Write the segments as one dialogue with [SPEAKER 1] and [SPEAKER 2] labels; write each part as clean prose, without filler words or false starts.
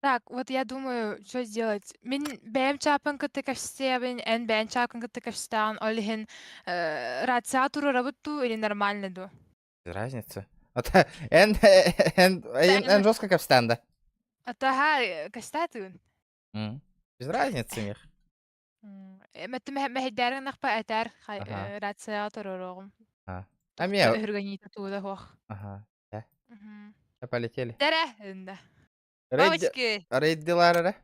[SPEAKER 1] Так, вот я думаю, что сделать. Мин бэм чапан кытты кэшсэбин, эн бэм чапан кытты кэшстаан, олихин рациатуру работу или нормально ду?
[SPEAKER 2] Без разницы. Это эн
[SPEAKER 1] Таймер.
[SPEAKER 2] жестко как в стенда.
[SPEAKER 1] Атаха кэстатын.
[SPEAKER 2] Без разницы них.
[SPEAKER 1] Мэтты мэхиддэрэн нахпа этэр
[SPEAKER 2] Ага.
[SPEAKER 1] рациатуру рогом.
[SPEAKER 2] А. А
[SPEAKER 1] Тухта
[SPEAKER 2] мне...
[SPEAKER 1] өргөнита туда хуах.
[SPEAKER 2] Ага. Да. Полетели.
[SPEAKER 1] Дэрэ, энда.
[SPEAKER 2] Рейд...
[SPEAKER 1] Мамочки.
[SPEAKER 2] Рейд дилара.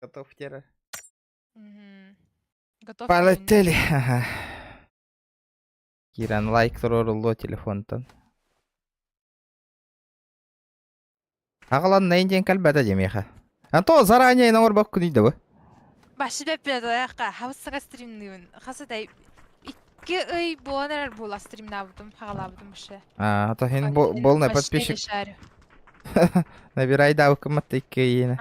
[SPEAKER 2] Готов тера.
[SPEAKER 1] Готов именно.
[SPEAKER 2] Полетели. Ага. Киран лайк тороруло телефонтан. Ағылан найнден кәлбәді демеха. Анто заранее науыр бақ күнейді бі.
[SPEAKER 1] Башы бәппеді аяққа, хавысыға стримнуын. Қасыдай, икки ый боланар бола стримнабыдым, хағалабыдым бұшы.
[SPEAKER 2] Ато хен болна подписчик. Набирай да укыматты иккейіні.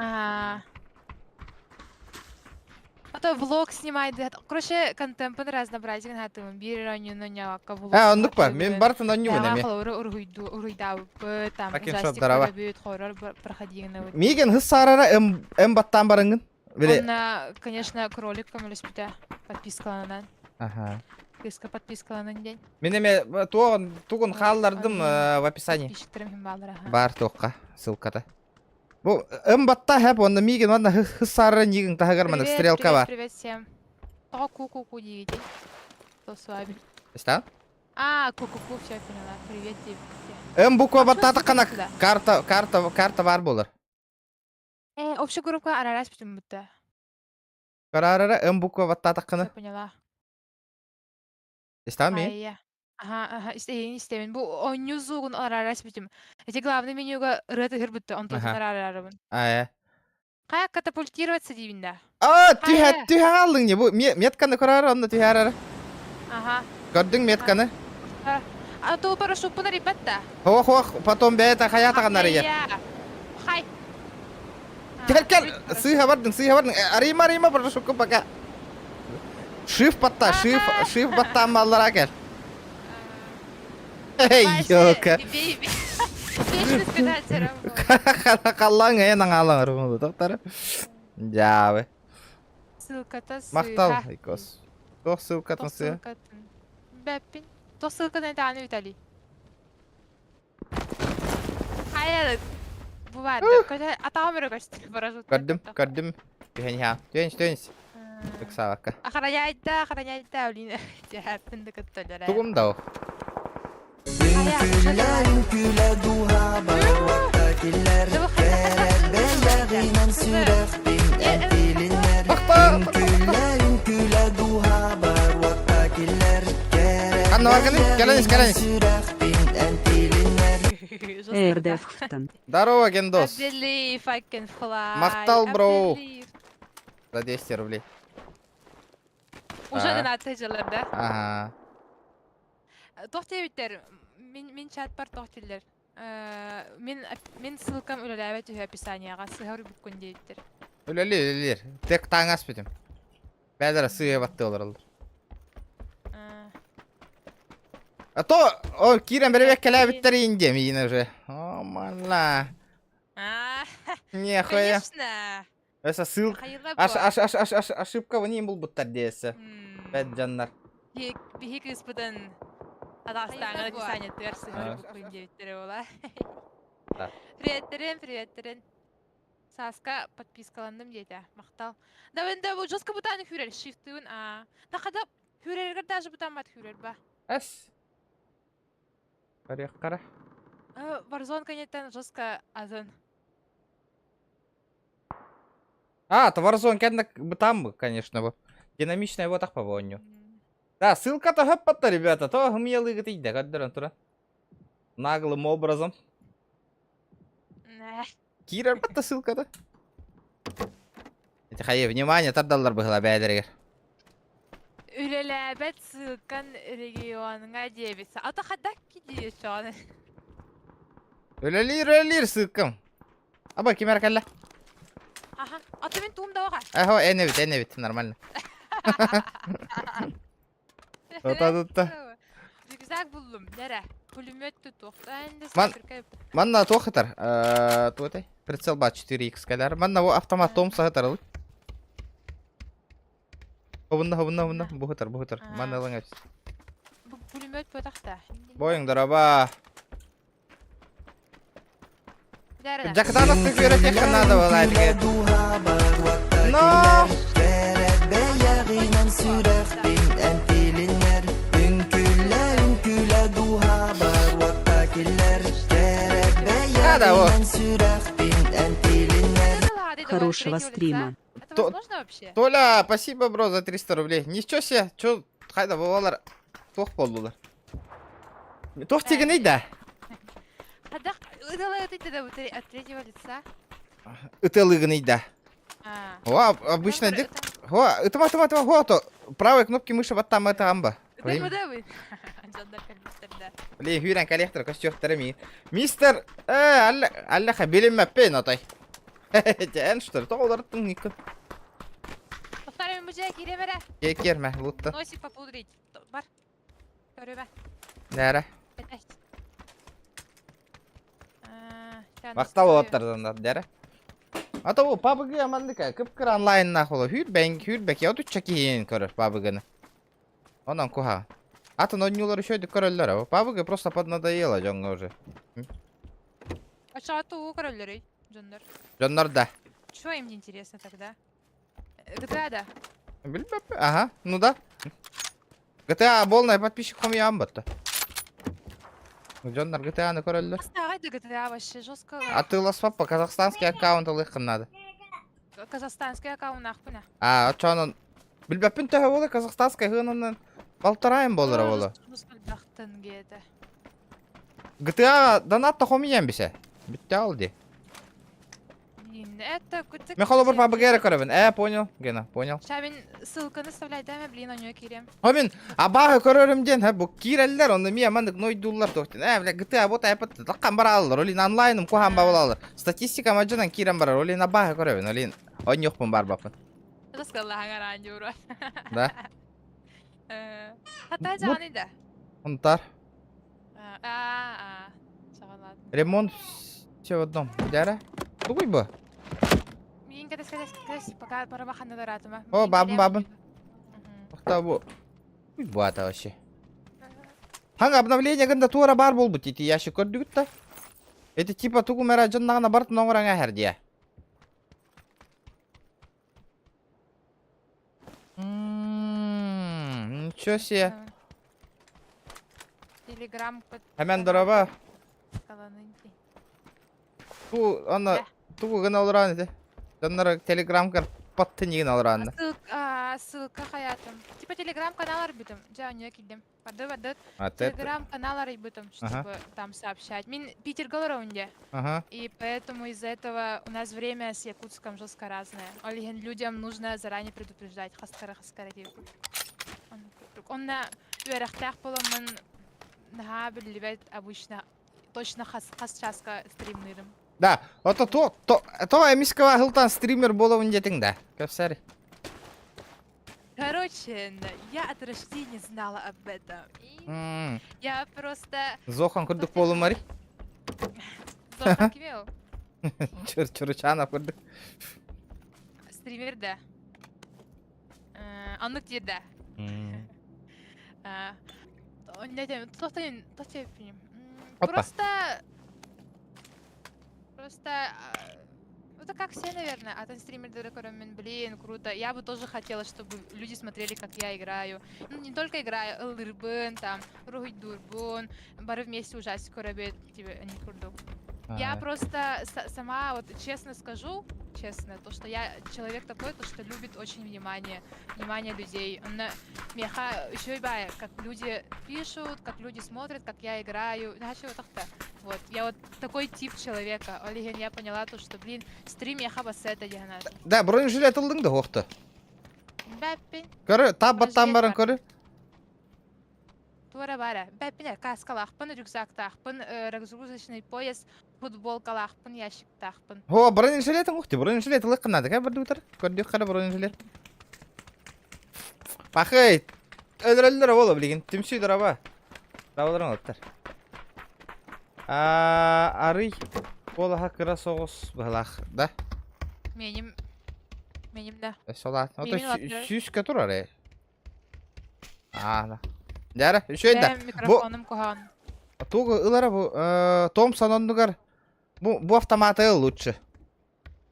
[SPEAKER 1] Ато влог снимайды. Короче, контемпын разнообразиген хатымын. Бир раньюну нявакка влог.
[SPEAKER 2] Ондық ба, мен бартын онню
[SPEAKER 1] Яға
[SPEAKER 2] өне.
[SPEAKER 1] қылыры ургуйдабы, там,
[SPEAKER 2] Акен шоп
[SPEAKER 1] ужастик
[SPEAKER 2] дарава.
[SPEAKER 1] бөйт хорор проходигіні өт.
[SPEAKER 2] Миген хыз сарара эм баттан барыңын.
[SPEAKER 1] Онна, конечно, кролик көміліс біті подпискаланан.
[SPEAKER 2] Ага.
[SPEAKER 1] Кыска подпискаланан день.
[SPEAKER 2] Мен эме туғын қалдардым в описании.
[SPEAKER 1] Подписчиктерім хим балыр, аха.
[SPEAKER 2] Бар тоққа, ссылкада. Бұл эм батта хэп, онда миген ванна хыз сарара нигін тағығарманы стрелка бар.
[SPEAKER 1] Привет всем. О, ку-ку-ку, дивите. Кто с вами?
[SPEAKER 2] Истан?
[SPEAKER 1] Ку-ку-ку, все поняла. Привет, тебе.
[SPEAKER 2] Эм буква батта
[SPEAKER 1] что
[SPEAKER 2] таққана
[SPEAKER 1] сюда?
[SPEAKER 2] карта бар болар.
[SPEAKER 1] Общая группа арарас бітім бұтты.
[SPEAKER 2] Карарара эм буква батта таққана.
[SPEAKER 1] Все поняла.
[SPEAKER 2] Истан ми?
[SPEAKER 1] Айя. Ага, истемін. Бұл ойню зуғын арарас бітім. Эти главный менюға рыты хыр бұтты, он тосын арарарабын. Қая катапультироваться дейбінде?
[SPEAKER 2] Түйе алдың не? Бұл метканы көрар, онда түйе арара.
[SPEAKER 1] Ага.
[SPEAKER 2] Көрдің метканы?
[SPEAKER 1] Тол парашют бұнар ебатта?
[SPEAKER 2] Хоқ, потом бәйті хаятағанар еге.
[SPEAKER 1] Хай.
[SPEAKER 2] Кел, сыйға бардың. Арыма парашютқа пока. Шиф батта, шиф батта маллара кел. Эй, ёка.
[SPEAKER 1] Вечный спидатель.
[SPEAKER 2] Қаллаң әйін аңалың ұрмылы, тоқтары. Жабы.
[SPEAKER 1] Ссылка-то сыйға.
[SPEAKER 2] Мақтал, Айкос. Тоқ ссылкатын сыйға.
[SPEAKER 1] Бәппин. Тоқ ссылканы тағаны Виталий. Хайялы. Bu vardı. Atağım öyle gösterdi.
[SPEAKER 2] Gördüm. Tühenç. Çok sağ ol.
[SPEAKER 1] Akharayayda öyleyine. Cehatin de kıttılar.
[SPEAKER 2] Tuğum da o. Kanna bakın. Geleniz.
[SPEAKER 3] Эрдефтон.
[SPEAKER 2] Здорово, Гендос.
[SPEAKER 1] Believe I can fly.
[SPEAKER 2] Мақтал, бро. За 200 рублей.
[SPEAKER 1] Уже донатты жылырды.
[SPEAKER 2] Ага.
[SPEAKER 1] Тоқтебіттер. Мен чат бар тоқтелер. Мен ссылкам үлеләбет үйі описанияға. Сығыр бүккін дейттер.
[SPEAKER 2] Өлелер. Тек таңас бітім. Бәдірі сүйе батты олар. А то, Киран беребек кәлә біттер инде мейін уже. О, мала. Нехуя.
[SPEAKER 1] Конечно.
[SPEAKER 2] Өсі ссылка. Ошибка ванейін бұл бұттар дейсі. Бәд жаннар.
[SPEAKER 1] Бихик испытан Қазақстанға описание тер сығыр бүккін дейттер ола. Приветтерин. Саска подпискаландым дейді. Мақтал. Да енді бұл жосқа бұтаны хүрер. Шифтуын. Да қадап хүрергер даже бұтан бат хүрер ба.
[SPEAKER 2] Әс. Қара.
[SPEAKER 1] Warzone, конечно, жестко азан.
[SPEAKER 2] Это Warzone, там, конечно, динамичная вот так повоню. Да, ссылка-то хэппата, ребята, то гмелы гатыйда, каддран-тура. Наглым образом. Кира, это ссылка-то. Это хай, внимание, тардаллар было бәдергер.
[SPEAKER 1] Үлеләбәт ссылкан регионыңа дебесі. Ата қадак кедейі шоғаны.
[SPEAKER 2] Үлелер ссылкам. Аба, кемер кәлі?
[SPEAKER 1] Аха, ата мен туым да оға.
[SPEAKER 2] Ахо, әневит, нормально. Тота.
[SPEAKER 1] Рюкзак бұлым, дәрі. Пулемет тұтуқ.
[SPEAKER 2] Манна тоқытар. Туытай. Прицел ба 4х кәләр. Манна бу автомат том сагытар ул. Хобунна, бухытар. Манна лыңа.
[SPEAKER 1] Bu pulmöt pötakta.
[SPEAKER 2] Boyun daraба.
[SPEAKER 1] Дәрә.
[SPEAKER 2] Жакытанов көйрәт якын надо була әйтегә. Но! Надо вот.
[SPEAKER 3] Хорошего стрима.
[SPEAKER 1] Это возможно вообще?
[SPEAKER 2] Толя, спасибо, бро, за 300 рублей. Ничего себе, чё, хайда бабалар тох болдулар. Тох тегі нейді?
[SPEAKER 1] Хадақ, ыдалай өтейді да от третьего лица.
[SPEAKER 2] Ытылығы нейді? О, обычно дик. О, ытыма, о, то правой кнопки мыши вот там это амба.
[SPEAKER 1] Ыдалай вы. Жандар коллекторда.
[SPEAKER 2] Блин, хүйрен коллектор костюктары ми. Мистер, аллаха белем мәппен атай. Жән что ли, тоғыларыттың никін.
[SPEAKER 1] Повторяем, мужик, киремере.
[SPEAKER 2] Керме, лутты.
[SPEAKER 1] Носик попудрить. Бар. Көрөбе.
[SPEAKER 2] Дәрі.
[SPEAKER 1] Бетәшт.
[SPEAKER 2] Вақтал оттардан да, дәрі. Ата ол PUBG амандыка, кіп-кір онлайнна қолы. Хүрбәк, я тут чакиен көрір PUBG-ны. Онан куха. Атын ойнулар еще өйді көрілдер. PUBG просто поднадоело жоңға уже.
[SPEAKER 1] Аша ату көрөллөрөй, жандар.
[SPEAKER 2] Жондар да.
[SPEAKER 1] Что им не интересно тогда? GTA, да.
[SPEAKER 2] Білбәп, ага, ну да. GTA болнай подписчик хомия амбатты. Жондар GTA-ны көрілдер.
[SPEAKER 1] Ағайды GTA вообще жестко.
[SPEAKER 2] А ты ласпаппа, казахстанский аккаунт алықын надо.
[SPEAKER 1] Казахстанский аккаунт ақпына.
[SPEAKER 2] Чонын білбәппін төхі болы, казахстанский ғынынан балтарайын болыр болы.
[SPEAKER 1] Бақтын кеді.
[SPEAKER 2] GTA донатта хомиян бесе. Бітті алды.
[SPEAKER 1] Это кутик.
[SPEAKER 2] Мен холо бір PUBG-ре көрібін. Понял, Гена, понял.
[SPEAKER 1] Шабин ссылканы вставляй, да, блин, он нее кирем.
[SPEAKER 2] Мен абағы көрерімден, бұл киреллер, онды мия мандық нойдулар тоқтен. Бля, GTA бота әпітті, лаққан бара алылар, олин онлайным қоған ба болалар. Статистика маджынан кирем барар, олин абағы көребін, олин он жоқпын бар бапын.
[SPEAKER 1] Это сказала аңаран жаура.
[SPEAKER 2] Да?
[SPEAKER 1] Хатта жағаны да.
[SPEAKER 2] Онтар.
[SPEAKER 1] Сағалады.
[SPEAKER 2] Ремонт все в одном. Дәрі? Тугой бұл?
[SPEAKER 1] Мен кәдес, пока парабақанды даратыма.
[SPEAKER 2] О, бабын. Вақта бұл. Бұл ата вообще. Ханга обновление гында туара бар бол бұт, еті яшы көрдігіт та. Это типа тугу мәра жыннағына бартын оңыран әхір дия. Ничего себе.
[SPEAKER 1] Телеграм.
[SPEAKER 2] Hemen дұраба. Тугу гына олыран еді. Жоннары телеграм-кар патты неген олыран.
[SPEAKER 1] Ссылка хаятым. Типа телеграм-каналар бітім. Жа, не келдім. Барды.
[SPEAKER 2] Это...
[SPEAKER 1] Телеграм-каналар бітім, чтобы там сообщать. Мен Питер Голоровнде. И поэтому из-за этого у нас время с Якутском жестко разное. Людям нужно заранее предупреждать. Хаскара дейбі. Он на уерахтах поламын наға білібет обычно точно хас часка стримнырым.
[SPEAKER 2] Да, ото то эмискава хылтан стример болуын детің да. Көпсәрі.
[SPEAKER 1] Короче, я от рождения знала об этом. И я просто...
[SPEAKER 2] Зохан күрдік болу мари?
[SPEAKER 1] Зохан кемеу?
[SPEAKER 2] Чурчанов күрдік.
[SPEAKER 1] Стример, да. Анық де, да. Не знаю, Просто... Это как все, наверное. А там стримеры, блин, круто. Я бы тоже хотела, чтобы люди смотрели, как я играю. Ну, не только играю, Элдербен, там, Ругой Дурбун, бары вместе ужастик корабет, тебе не курду. Я просто сама, вот честно скажу, то, что я человек такой, то, что любит очень внимание людей. Он меха еще и бая, как люди пишут, как люди смотрят, как я играю. Вот, я вот такой тип человека. Олеген, я поняла то, что, блин, стрим я хабасета дегенат.
[SPEAKER 2] Да, бронежилет алдың да оқты.
[SPEAKER 1] Бәппин.
[SPEAKER 2] Көрі, таббаттан барын көрі.
[SPEAKER 1] Туара бара. Бәппин, каскалақпын, рюкзактақпын, разгрузочный пояс, футболкалақпын, ящиктақпын.
[SPEAKER 2] О, бронежилетің ұқты, бронежилет лыққын надық, бірді өтір? Көрдік қара бронежилет. Пақай, өдірәлілер олы білген, түмсүй дұра ба. Дауылырың өттір. Арый. Олаха кыра соғыс бұлақ, да?
[SPEAKER 1] Меним да.
[SPEAKER 2] Солат.
[SPEAKER 1] Менин
[SPEAKER 2] Ото
[SPEAKER 1] латыр.
[SPEAKER 2] сүйіске тұрар, да. Дәрі, үшейді.
[SPEAKER 1] Бәм микрофоным коған.
[SPEAKER 2] Туғы ылара бұ, Том саноннугар, бұ автоматы лучше.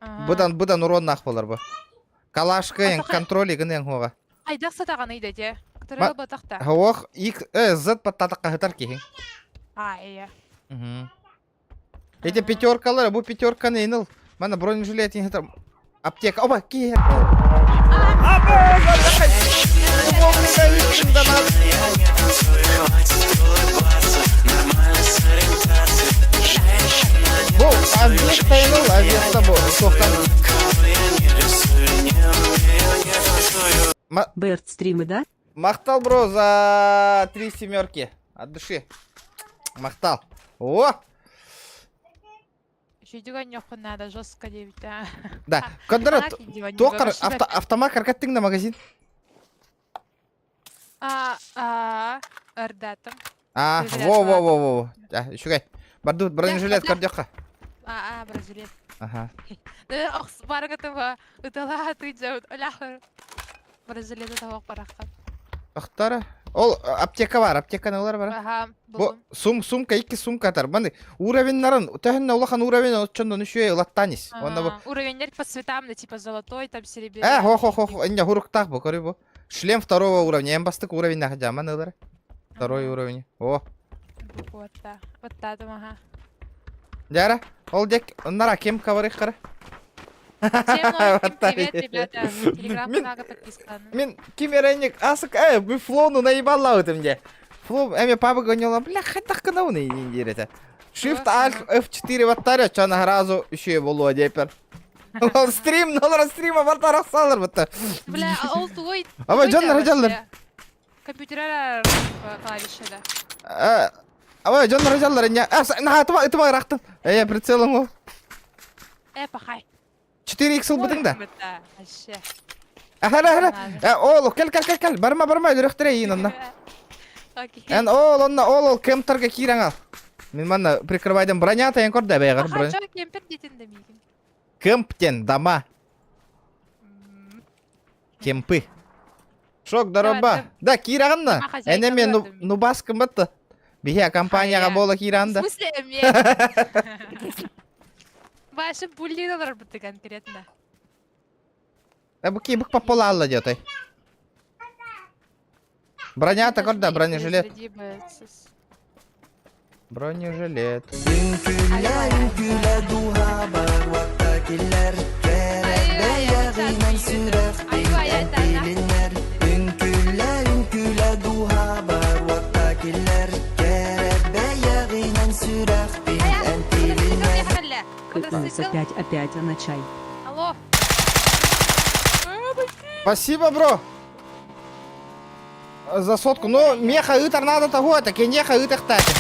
[SPEAKER 2] Бұдан уроннақ болар бұ. Калашқы ең контроли гінен хоға.
[SPEAKER 1] Айдақ сатаған үйді де. Күтірі бұтақта.
[SPEAKER 2] Хоқ, зыт баттатыққа хытар кейін.
[SPEAKER 1] Ай,
[SPEAKER 2] Эти пятеркалары, бұ пятерканы еніл. Мана бронежилет ең хытар. Аптека, оба, кейер. Бұл, объект тайныл, объектта бұл, соқтан.
[SPEAKER 3] Берт стримы, да?
[SPEAKER 2] Мақтал, бро, за 3 семерки. От души. Мақтал. О!
[SPEAKER 1] Жүйдіған жоқпын надо, жестко дейбіт.
[SPEAKER 2] Да, көндірі, тоқыр, автомат каркаттың да магазин.
[SPEAKER 1] Ырдатым.
[SPEAKER 2] Во. Шүгай. Барды бронежилет көрдеққа.
[SPEAKER 1] Бронежилет.
[SPEAKER 2] Ага.
[SPEAKER 1] Барғытым ба, ұтала тұйджауд, олақыр. Бронежилеті тауақ бараққан.
[SPEAKER 2] Ақтары. Ол аптека бар, аптеканы олар бар.
[SPEAKER 1] Аха,
[SPEAKER 2] Бұл
[SPEAKER 1] бұлым.
[SPEAKER 2] сумка, 2 сумка атар. Баны уровенларын, тәхінна олақан уровен отчондон үшуе ұлаттанис.
[SPEAKER 1] Уровеньдер по цветам, да, типа золотой, там серебряный.
[SPEAKER 2] Хо, инде хуруктақ бұл, көрі бұл. Шлем 2 уровня, эмбастық уровень нахаджа, маны олар. 2 уровень. О.
[SPEAKER 1] Вот татым, ага.
[SPEAKER 2] Дяра, ол дек, оннара кемка бар иққары.
[SPEAKER 1] Всем новеньким привет, ребята. Телеграм-каналға подписаны.
[SPEAKER 2] Мен кемерайник асық, бұл флону наебалла өтімде. Флоу, әме пабы гонела, бля, қайдақ қына оны ендер Shift Alt F4 баттар, чана разу үше болу адепер. Ол стрим, нолар стрима бартарақ салыр бұтты.
[SPEAKER 1] Бля, ол туой.
[SPEAKER 2] Ама жанлар.
[SPEAKER 1] Компьютерлер клавиші да.
[SPEAKER 2] Ама жанлар, ытыма рақтын. Прицелым ол.
[SPEAKER 1] Пахай.
[SPEAKER 2] 4x бұтың да.
[SPEAKER 1] Вообще.
[SPEAKER 2] Ахара. Ол, кәл. Барма, үріқтірі ең онна. Ол, кемптерге кирен ал. Мен манна прикрывайдым броня тайын көрді бәйғар.
[SPEAKER 1] Аха, жо кемпер детін демейгін.
[SPEAKER 2] Кемптен, дама. Кемпы. Шок дороба. Да, кирағынна. Әнеме нубаскым бұтты. Бихе компанияға бола кирағында.
[SPEAKER 1] В смысле, мен? Башы буллиналар бұтты конкретно.
[SPEAKER 2] Бұл кейбік попола алла деотай. Броня та көрді, бронежилет. Bronyeжилет.
[SPEAKER 3] Опять на чай.
[SPEAKER 1] Алло.
[SPEAKER 2] Спасибо, бро. За сотку. Ну, меха ытар надо того, это кенеха ытах тати.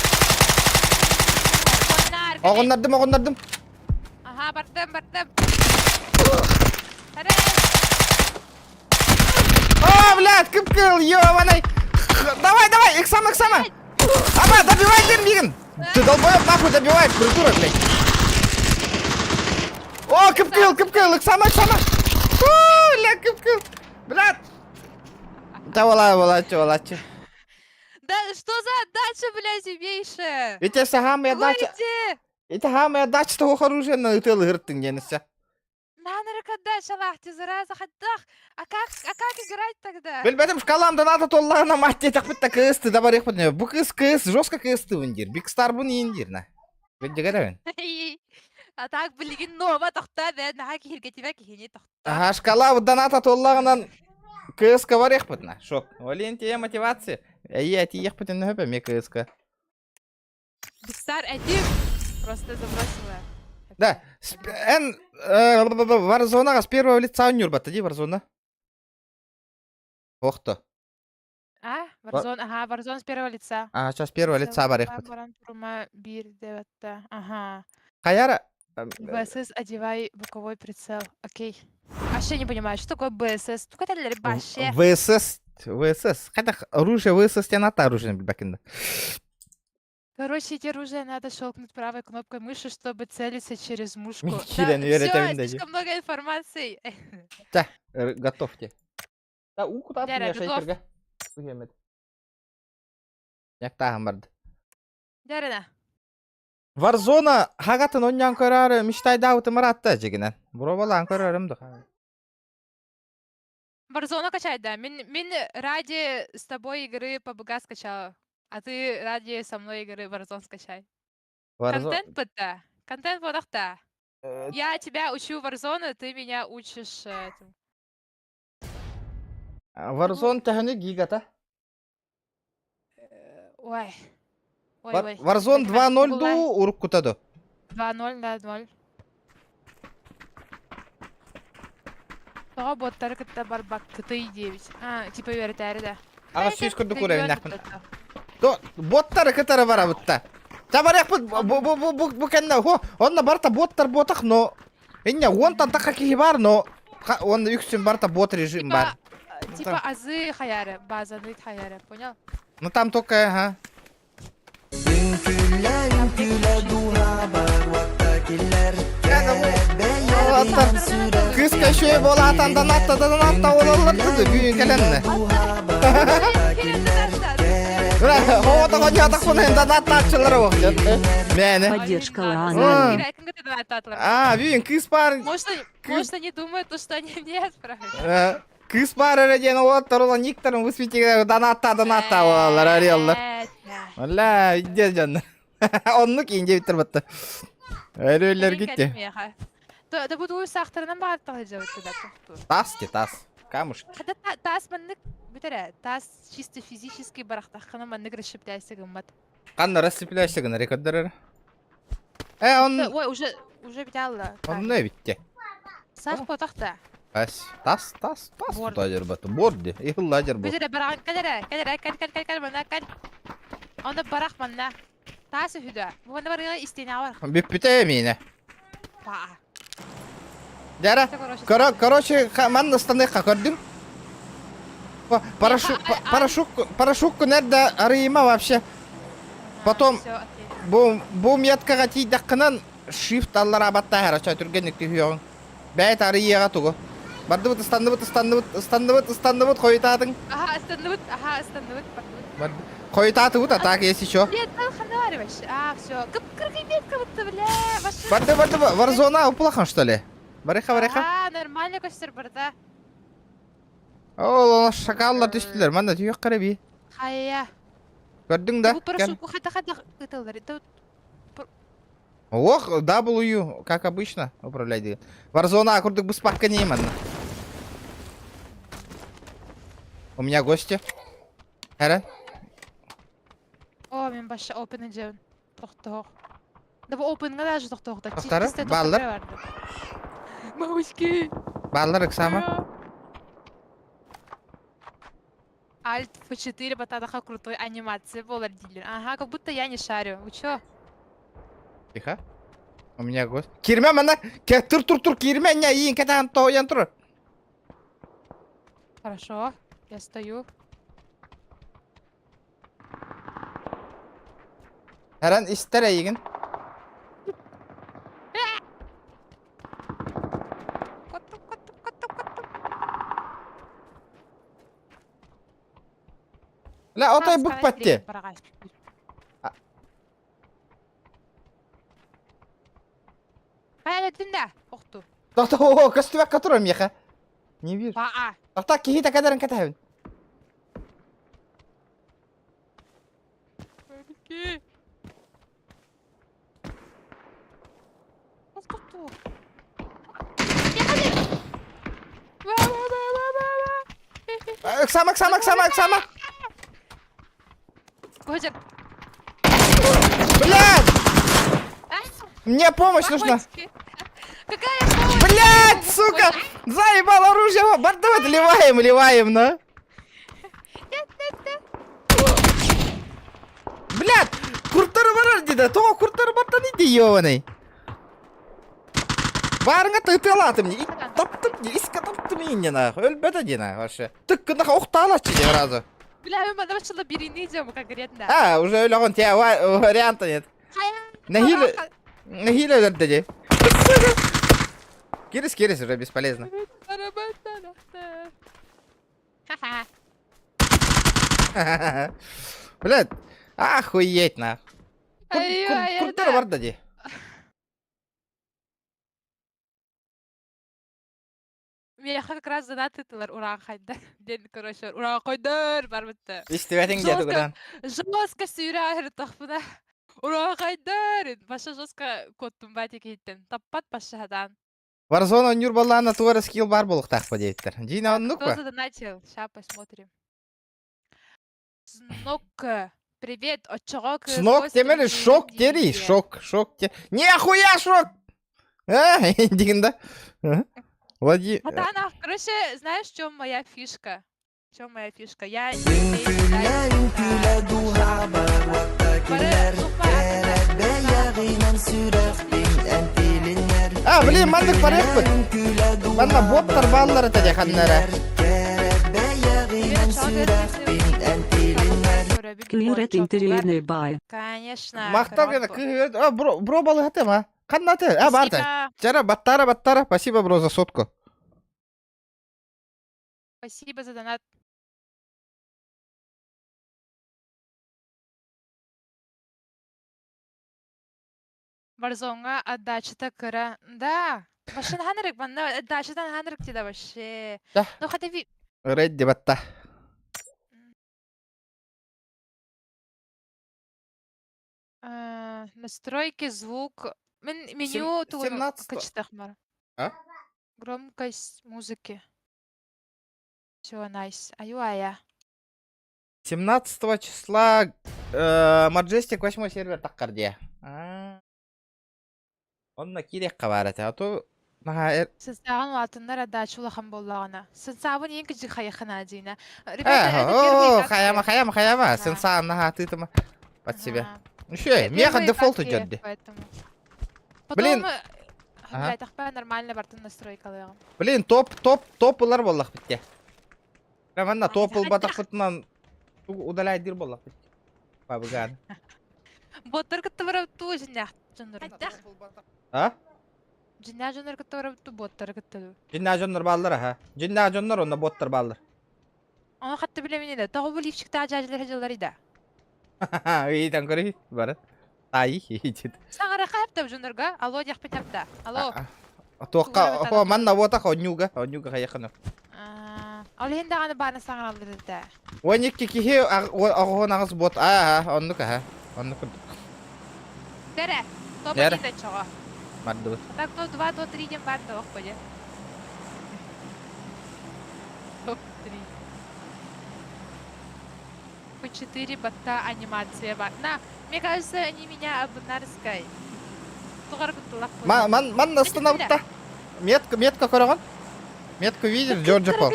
[SPEAKER 2] Оғындардым.
[SPEAKER 1] Ага, бардым.
[SPEAKER 2] О, блядь, кып-кыл, ёбаный. Давай, иксама. Ама, добивай дермигін. Ты долбоёб нахуй добиваешь, придурок, блядь. О, кып-кыл, иксама. О, блядь, кып-кыл. Блядь. Да, волачу.
[SPEAKER 1] Да что за отдача, блядь, зубейшая?
[SPEAKER 2] Это самая отдача.
[SPEAKER 1] Выйди!
[SPEAKER 2] Это самая отдача того оружия на ытыл гырттың денесі.
[SPEAKER 1] Нанырык отдача, лахти, зараза, хаттах. А как играть тогда?
[SPEAKER 2] Білбәдім, шкаламда надо толлағына матте тақпытта кысты да бар еқпытын. Бұ кыс, жестко кысты өндер. Бикстар бұны ендер, на. Білді ғадавын.
[SPEAKER 1] А так, блин, нова тоқта, бәд, наға кехерге тебе кехене тоқта.
[SPEAKER 2] Ага, шкала бұддан ата толлағынан кыска бар еқпытына. Шок. Олен тие мотивация. Әти еқпытын өпі ме кыска.
[SPEAKER 1] Бикстар әдім. Просто забросила.
[SPEAKER 2] Да, Warzone с первого лица унюр бата, ди Warzone. Охто.
[SPEAKER 1] Warzone с первого лица.
[SPEAKER 2] Сейчас первого лица бар еқпыт.
[SPEAKER 1] Ага.
[SPEAKER 2] Қаяра?
[SPEAKER 1] БСС, одевай боковой прицел. Окей. Вообще не понимаю, что такое БСС? Только это для вообще.
[SPEAKER 2] ВСС. Қайда оружие ВСС тен ата оружие білбәкінді.
[SPEAKER 1] Короче, эти оружия надо щелкнуть правой кнопкой мыши, чтобы целиться через мушку.
[SPEAKER 2] Кирен, верите,
[SPEAKER 1] Все, слишком много информации.
[SPEAKER 2] Та, готовьте. Та, укутат
[SPEAKER 1] Дяра,
[SPEAKER 2] меня
[SPEAKER 1] готов.
[SPEAKER 2] шейкерге. Уйемет. Яктаган барды.
[SPEAKER 1] Дярина.
[SPEAKER 2] Warzone хагатын оннян көрәрі миштай дауты маратта жегінен. Бұра балан көрәрім дұға.
[SPEAKER 1] Warzone качай, да. Мен ради с тобой игры PUBG скачала. А ты ради со мной игры Warzone скачай. Контент ПТ. Контент подахта. Я тебя учу Warzone, ты меня учишь этому.
[SPEAKER 2] Warzone тәхіні гигата.
[SPEAKER 1] Ой.
[SPEAKER 2] Warzone 2.0 ду ұрып күтады.
[SPEAKER 1] 2-0, да, 0. Тоға боттары кітті бар бак, кіті 9. Типа верітәрі да.
[SPEAKER 2] Аға сүйіз күрді көрейін әкпін. Боттары кітары бара бұтта. Жабар әкпін, бұ кәнді, онна барта боттар ботақ, но... Инне, онтан таққа кейі бар, но... Онда үксін барта бот режим бар.
[SPEAKER 1] Типа азы хаяры, базаны хаяры, понял?
[SPEAKER 2] Ну там только, ага. Kız kaşığı bolatan da natta olalırdı büyün gelenle. Hava da kocadak bunu da natta açılır bakıyor. Mene.
[SPEAKER 3] Поддержка Лана.
[SPEAKER 2] Büyün kız var.
[SPEAKER 1] Может, они думают, что они мне отправили.
[SPEAKER 2] Kız var öyle o olan yıktarın bu spiti da natta olalır arıyorlar. Valla gidiyor canım. Onluk ince bitir battı. Öyle gitti.
[SPEAKER 1] Да буду сахтарынан бааттыгы жабытты да токту.
[SPEAKER 2] Тас те тас. Камушки.
[SPEAKER 1] Хада тас маннык битаре. Тас чисто физически барахтахана маннык расщепляйся гыммат.
[SPEAKER 2] Канна расщепляйся гына рекордер. Он...
[SPEAKER 1] Ой, уже биталла.
[SPEAKER 2] Он не битти.
[SPEAKER 1] Сах потахта.
[SPEAKER 2] Тас. Тадыр бату. Борди. Ихылладыр бу.
[SPEAKER 1] Битаре барак кадере. Мана кад. Онда барах манна. Тас хүдө. Бунда барыга истене бар.
[SPEAKER 2] Биппите мine.
[SPEAKER 1] Па.
[SPEAKER 2] Дяра, короче, man станеха көрдүм. Парашютку nerede arayayım вообще. Потом bu меткага тийдаккынан shift аллар абатта харача түргенникти хүйөгүн. Бәйт арыйга тугу. Барды бут станды койтадың.
[SPEAKER 1] Станды.
[SPEAKER 2] Койтаты бут атак есть еще.
[SPEAKER 1] Нет, хандари вообще. Всё. Кыргый метка будто, бля.
[SPEAKER 2] Барды, Warzone уплахан что ли? Барыха.
[SPEAKER 1] Нормально көстер барда.
[SPEAKER 2] Ол шакаллар түштүлөр. Манда түйөк караби.
[SPEAKER 1] Хая.
[SPEAKER 2] Көрдүң да?
[SPEAKER 1] Бу парашютку хата кытылдар.
[SPEAKER 2] Ох, W, как обычно, управляй деген. Warzone акурдык бу спакка нейман. У меня гости. Хара.
[SPEAKER 1] О, мен башы open edeceğim. Тоқтоқ. Да бу open'га даже тоқтоқ да.
[SPEAKER 2] Тоқтары? Баллар?
[SPEAKER 1] Мамочки.
[SPEAKER 2] Баллар иксама.
[SPEAKER 1] Alt F4 батадаха крутой анимация болар дилер. Ага, как будто я не шарю. Вы чё?
[SPEAKER 2] Тихо. У меня гость. Кирме мана. Тур. Кирме не иин кетан тоян тур.
[SPEAKER 1] Хорошо. Я стою.
[SPEAKER 2] Herhan ister egin. La otay buk patti.
[SPEAKER 1] Hayal ettin de. Oktu.
[SPEAKER 2] Tahta o kastuvak katuram yaha. Не вижу. Tahta kihita kadaran katahavin. Иксама.
[SPEAKER 1] Козик.
[SPEAKER 2] Блядь! Мне помощь нужна.
[SPEAKER 1] Какая помощь?
[SPEAKER 2] Блядь, сука! Заебал оружие! Давай ливаем, на. Блядь! Куртары барар дейді. Тоға куртары бартан иди, ёваный. Барыңа тыйтылаты мне. Таптым, иска таптым инне, нахуй. Өлбөті де, нахуй, вообще. Тыккы, нахуй, оқталачы де, разы.
[SPEAKER 1] Бля, мен башла биrini идем конкретно.
[SPEAKER 2] А, уже өлөгөн те варианта нет. Нахиле дәде. Кирис, уже бесполезно.
[SPEAKER 1] Ха-ха.
[SPEAKER 2] Блядь, охуеть на. Курттар бар дәде.
[SPEAKER 1] Меня как раз занатытылар уран хайда. Ден, короче, уран койдыр бар бітті.
[SPEAKER 2] Истебәтең дәді бұдан.
[SPEAKER 1] Жестко сүйрәр тахпына. Уран хайдыр. Баша жестко коттум бәте кейттен. Таппат башадан.
[SPEAKER 2] Warzone ойнур балларына тугары скилл бар болуктак по дейттер. Дина оннук
[SPEAKER 1] Кто
[SPEAKER 2] па?
[SPEAKER 1] задонатил? Сейчас посмотрим. Снок. Привет, от чего к
[SPEAKER 2] Снок темели шок тери, шок те. Нихуя шок! А, дигинда. Влади.
[SPEAKER 1] Матана, короче, знаешь, в чем моя фишка? В чем моя фишка? Я
[SPEAKER 2] А, блин, мандык парек бит. Манна боттар баллар этеде ханнара.
[SPEAKER 3] Клирет интерьерный бай.
[SPEAKER 1] Конечно.
[SPEAKER 2] Мактар гена кыгыр. А, бро балы хатема. Каннаты. А, барта. Жара баттара. Спасибо, бро, за сотку.
[SPEAKER 1] Спасибо за донат. Warzone отдача-то кыра. Да. Машин ханрик, манна отдачадан ханрик тида вообще.
[SPEAKER 2] Да.
[SPEAKER 1] Ну хотя ви...
[SPEAKER 2] Редди батта.
[SPEAKER 1] Настройки, звук. Меню тут
[SPEAKER 2] 17-го. А?
[SPEAKER 1] Громкость музыки. Все, найс. Аюая.
[SPEAKER 2] 17 числа Majestic 8 сервер таккарде. Онна кирек кабарата. А то
[SPEAKER 1] Сынсаган ватыннар отдача улахан боллагана. Сынсабын ең кіжі қаяқына дейна.
[SPEAKER 2] Хаяма. Сен сам наха тытыма под себя. Ну что, меха дефолт идет. Блин.
[SPEAKER 1] Блядь, ахпа нормально бартын настройкалыгым.
[SPEAKER 2] Блин, топылар боллақ бітте. Прямо топыл батақ бұтынан удаляй дир боллақ бітте. Бабыган.
[SPEAKER 1] Боттар кітті барабытты жинақ жондар.
[SPEAKER 2] А?
[SPEAKER 1] Жинақ жондар кітті барабытты боттар кітті.
[SPEAKER 2] Жинна жондар баллар, ха. Жинна жондар, онда боттар баллар.
[SPEAKER 1] Оны қатты білемін еді. Тағы бұл ипшікті ажажылар жылар еді.
[SPEAKER 2] Үйден көрі, бары. Ай, ейдеді.
[SPEAKER 1] Саңара қайыпты жондарга? Алло, дияқпен тапта. Алло.
[SPEAKER 2] Тоққа, манна отақ, онюга қаяқыны.
[SPEAKER 1] Ал енді ғаны баны саңар алды деді.
[SPEAKER 2] Ойнекке кеге ағуын ағыз бот. Оннука, ха. Оннука.
[SPEAKER 1] Дәрі, топ
[SPEAKER 2] Дәрі.
[SPEAKER 1] еден чоға.
[SPEAKER 2] Барды бұд.
[SPEAKER 1] Так, топ 2, топ 3 ден барды оқ бөде. Топ 3. По 4 батта анимация бар. На, мне кажется, они меня обнарскай. Туғар күттілақ бөде.
[SPEAKER 2] Ман остановытта. Метка көріған? Метку видишь, Джорджа Пол.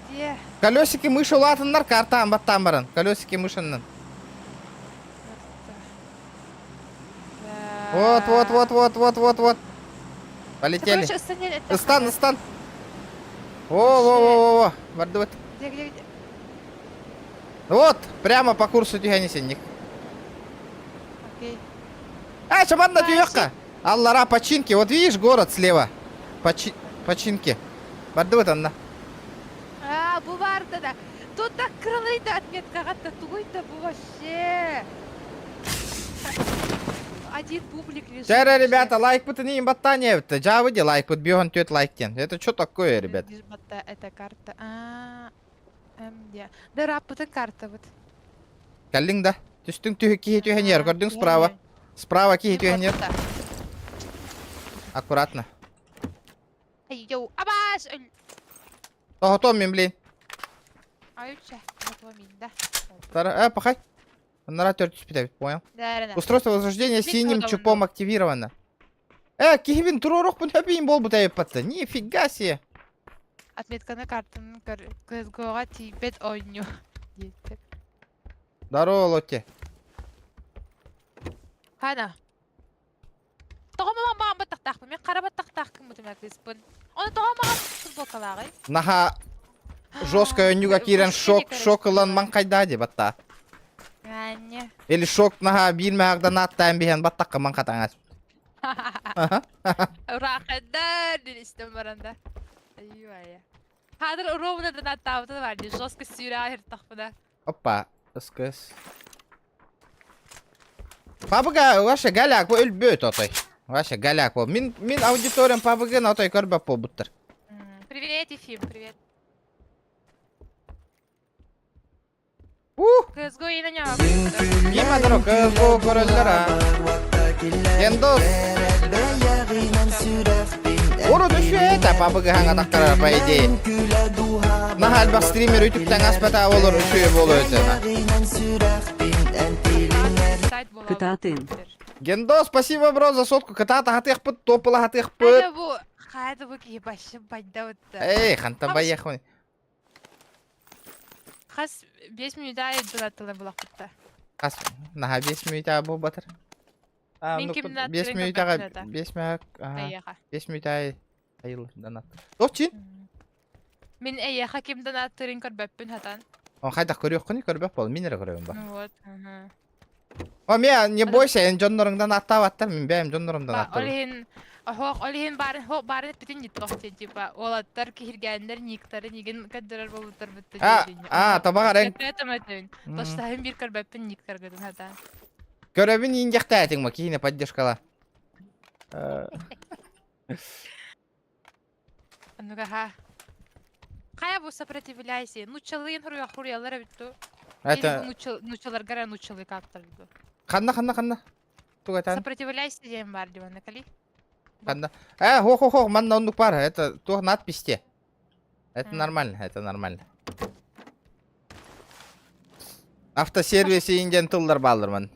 [SPEAKER 1] Где?
[SPEAKER 2] Колесики мыши латыннар картан баттан баран. Колесики мышыннан. Вот. Полетели. Стан. О. Барды вот.
[SPEAKER 1] Где?
[SPEAKER 2] Вот, прямо по курсу тихонесенник.
[SPEAKER 1] Окей.
[SPEAKER 2] Шаман на тюёкка. Аллара, починки. Вот видишь город слева. Починки. Барды вот она.
[SPEAKER 1] Бұл барды да. Тут так крылыйды отметкаға татугойды бұл вообще. Один бублик лежит.
[SPEAKER 2] Чара, ребята, лайк пут не имбаттание. Джавыди лайк пут бьён тёт лайктен. Это что такое, ребят?
[SPEAKER 1] Это карта. Где? Да, раппутын карта вот.
[SPEAKER 2] Каллин да. Түстің түйі кейі түйенер. Көрдің справа. Справа кейі түйенер. Аккуратно.
[SPEAKER 1] Йоу, абаш!
[SPEAKER 2] Тоғытом мен, блин.
[SPEAKER 1] Айча, готова минда.
[SPEAKER 2] Пахай. Нарратор спитает, понял?
[SPEAKER 1] Да.
[SPEAKER 2] Устройство возрождения синим чупом активировано. Кихибин туророх пунхабин бол бутая патта. Нифига себе.
[SPEAKER 1] Отметка на карту. Кызгоға типет ойню.
[SPEAKER 2] Здорово, Лотте.
[SPEAKER 1] Хана. Тоғымаған маған баттақтақпын. Мен қара баттақтақпын бұтым әкеспін. Оны тоғымаған футболкалағы.
[SPEAKER 2] Наха жестко өнюга кирен шок ыланман кайда деп атта.
[SPEAKER 1] Yani.
[SPEAKER 2] Или шок наха билмәгдән аттан биһән баттакка ман катаңас.
[SPEAKER 1] Rahatlar dedim baranda. Ayva ya. Hadır Roma'da da nattavda vardı. Joska süre ahir takfada.
[SPEAKER 2] Опа, СКС. Пабга ваша галяк бу үлбөт атай. Ваша галяк бу. Мин аудиториям пабга атай көрбөп болбуттар.
[SPEAKER 1] Привет, Ефим, привет. CSGO yine ne yapıyorsun?
[SPEAKER 2] Нимадро кызбу көрөллөр. Ендос. Ору düşüyor da pabga hanga taktara по идее. Нахал бак стример ютубтан аспата болор үшөй болот эна.
[SPEAKER 3] Кытатын.
[SPEAKER 2] Гендо, спасибо, бро, за сотку. Катата хатыхпыт, топыла хатыхпыт.
[SPEAKER 1] Hadi bu ki başı bayda öttü.
[SPEAKER 2] Эй, ханта баяхмын.
[SPEAKER 1] Хас 5 минут ayırdılar tıla bulaklıkta.
[SPEAKER 2] Кас, наха 5 минута бу батыр.
[SPEAKER 1] Мен кимден
[SPEAKER 2] 5
[SPEAKER 1] аттырын
[SPEAKER 2] минутага
[SPEAKER 1] көпөттү.
[SPEAKER 2] 5 минут.
[SPEAKER 1] Аяха.
[SPEAKER 2] 5 минут айыл данат. Точин?
[SPEAKER 1] Мен аяха кимден аттырын көрбөппүн хатан.
[SPEAKER 2] Он хайда көрөк кыны көрбөк бол, минер көрөм ба.
[SPEAKER 1] Ну вот. Ага.
[SPEAKER 2] О, мен не бойся, эн жоннорыңдан аттап аттар, мен бәйм жоннорумдан аттар.
[SPEAKER 1] Олин Олин барын бүтүн життоқты типа. Олаттар киргендер никтары неген каддырар болуттар бүтүн.
[SPEAKER 2] Табага ренг.
[SPEAKER 1] Тоштайын бир көрбөппүн никтар көдүн хатан.
[SPEAKER 2] Көрөбүн инжектатың ма, кийине поддержкала.
[SPEAKER 1] Ну-ка ха. Кая бу сопротивляйся. Нучалыйын хуруялар бүттү.
[SPEAKER 2] Это
[SPEAKER 1] Нучалар гара нучалы каптырды.
[SPEAKER 2] Ханна. Тугатан.
[SPEAKER 1] Сопротивляйся дем бар диван, кали?
[SPEAKER 2] Ханна. Хо, манна ондук бар. Это то надписьте. Это нормально, это нормально. Автосервиси инден тылдар балдырман.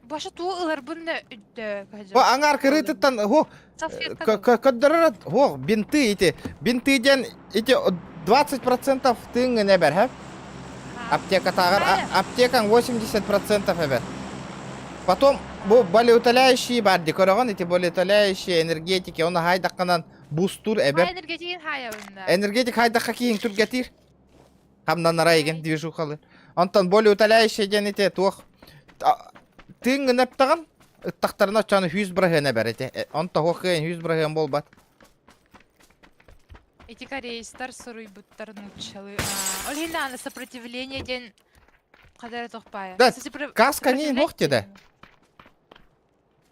[SPEAKER 1] Баша туу ылар бунда үддө.
[SPEAKER 2] О, аңар кырытыттан, хо, көддөрөр, хо, бинты ити. Бинтыден ити 20% тыңы не бер, хэ? Аптека тагыр, аптекаң 80% эбер. Потом бу болеутоляющие бар ди көрөгөн, эти болеутоляющие энергетики, оны хайдакканан бустур эбер.
[SPEAKER 1] Энергетик хая бунда.
[SPEAKER 2] Энергетик хайдакка кийин тур кетир. Хамдан арайген движухалы. Онтон болеутоляющие ден эти туох тыңы нептаган ыттактарына чаны 100 брагына бер эти. Онто хохен 100 брагын болбат.
[SPEAKER 1] Эти корейстар суруй буттар нучалы. Олинда сопротивление ден кадар тохпая.
[SPEAKER 2] Да, каска не ногти да.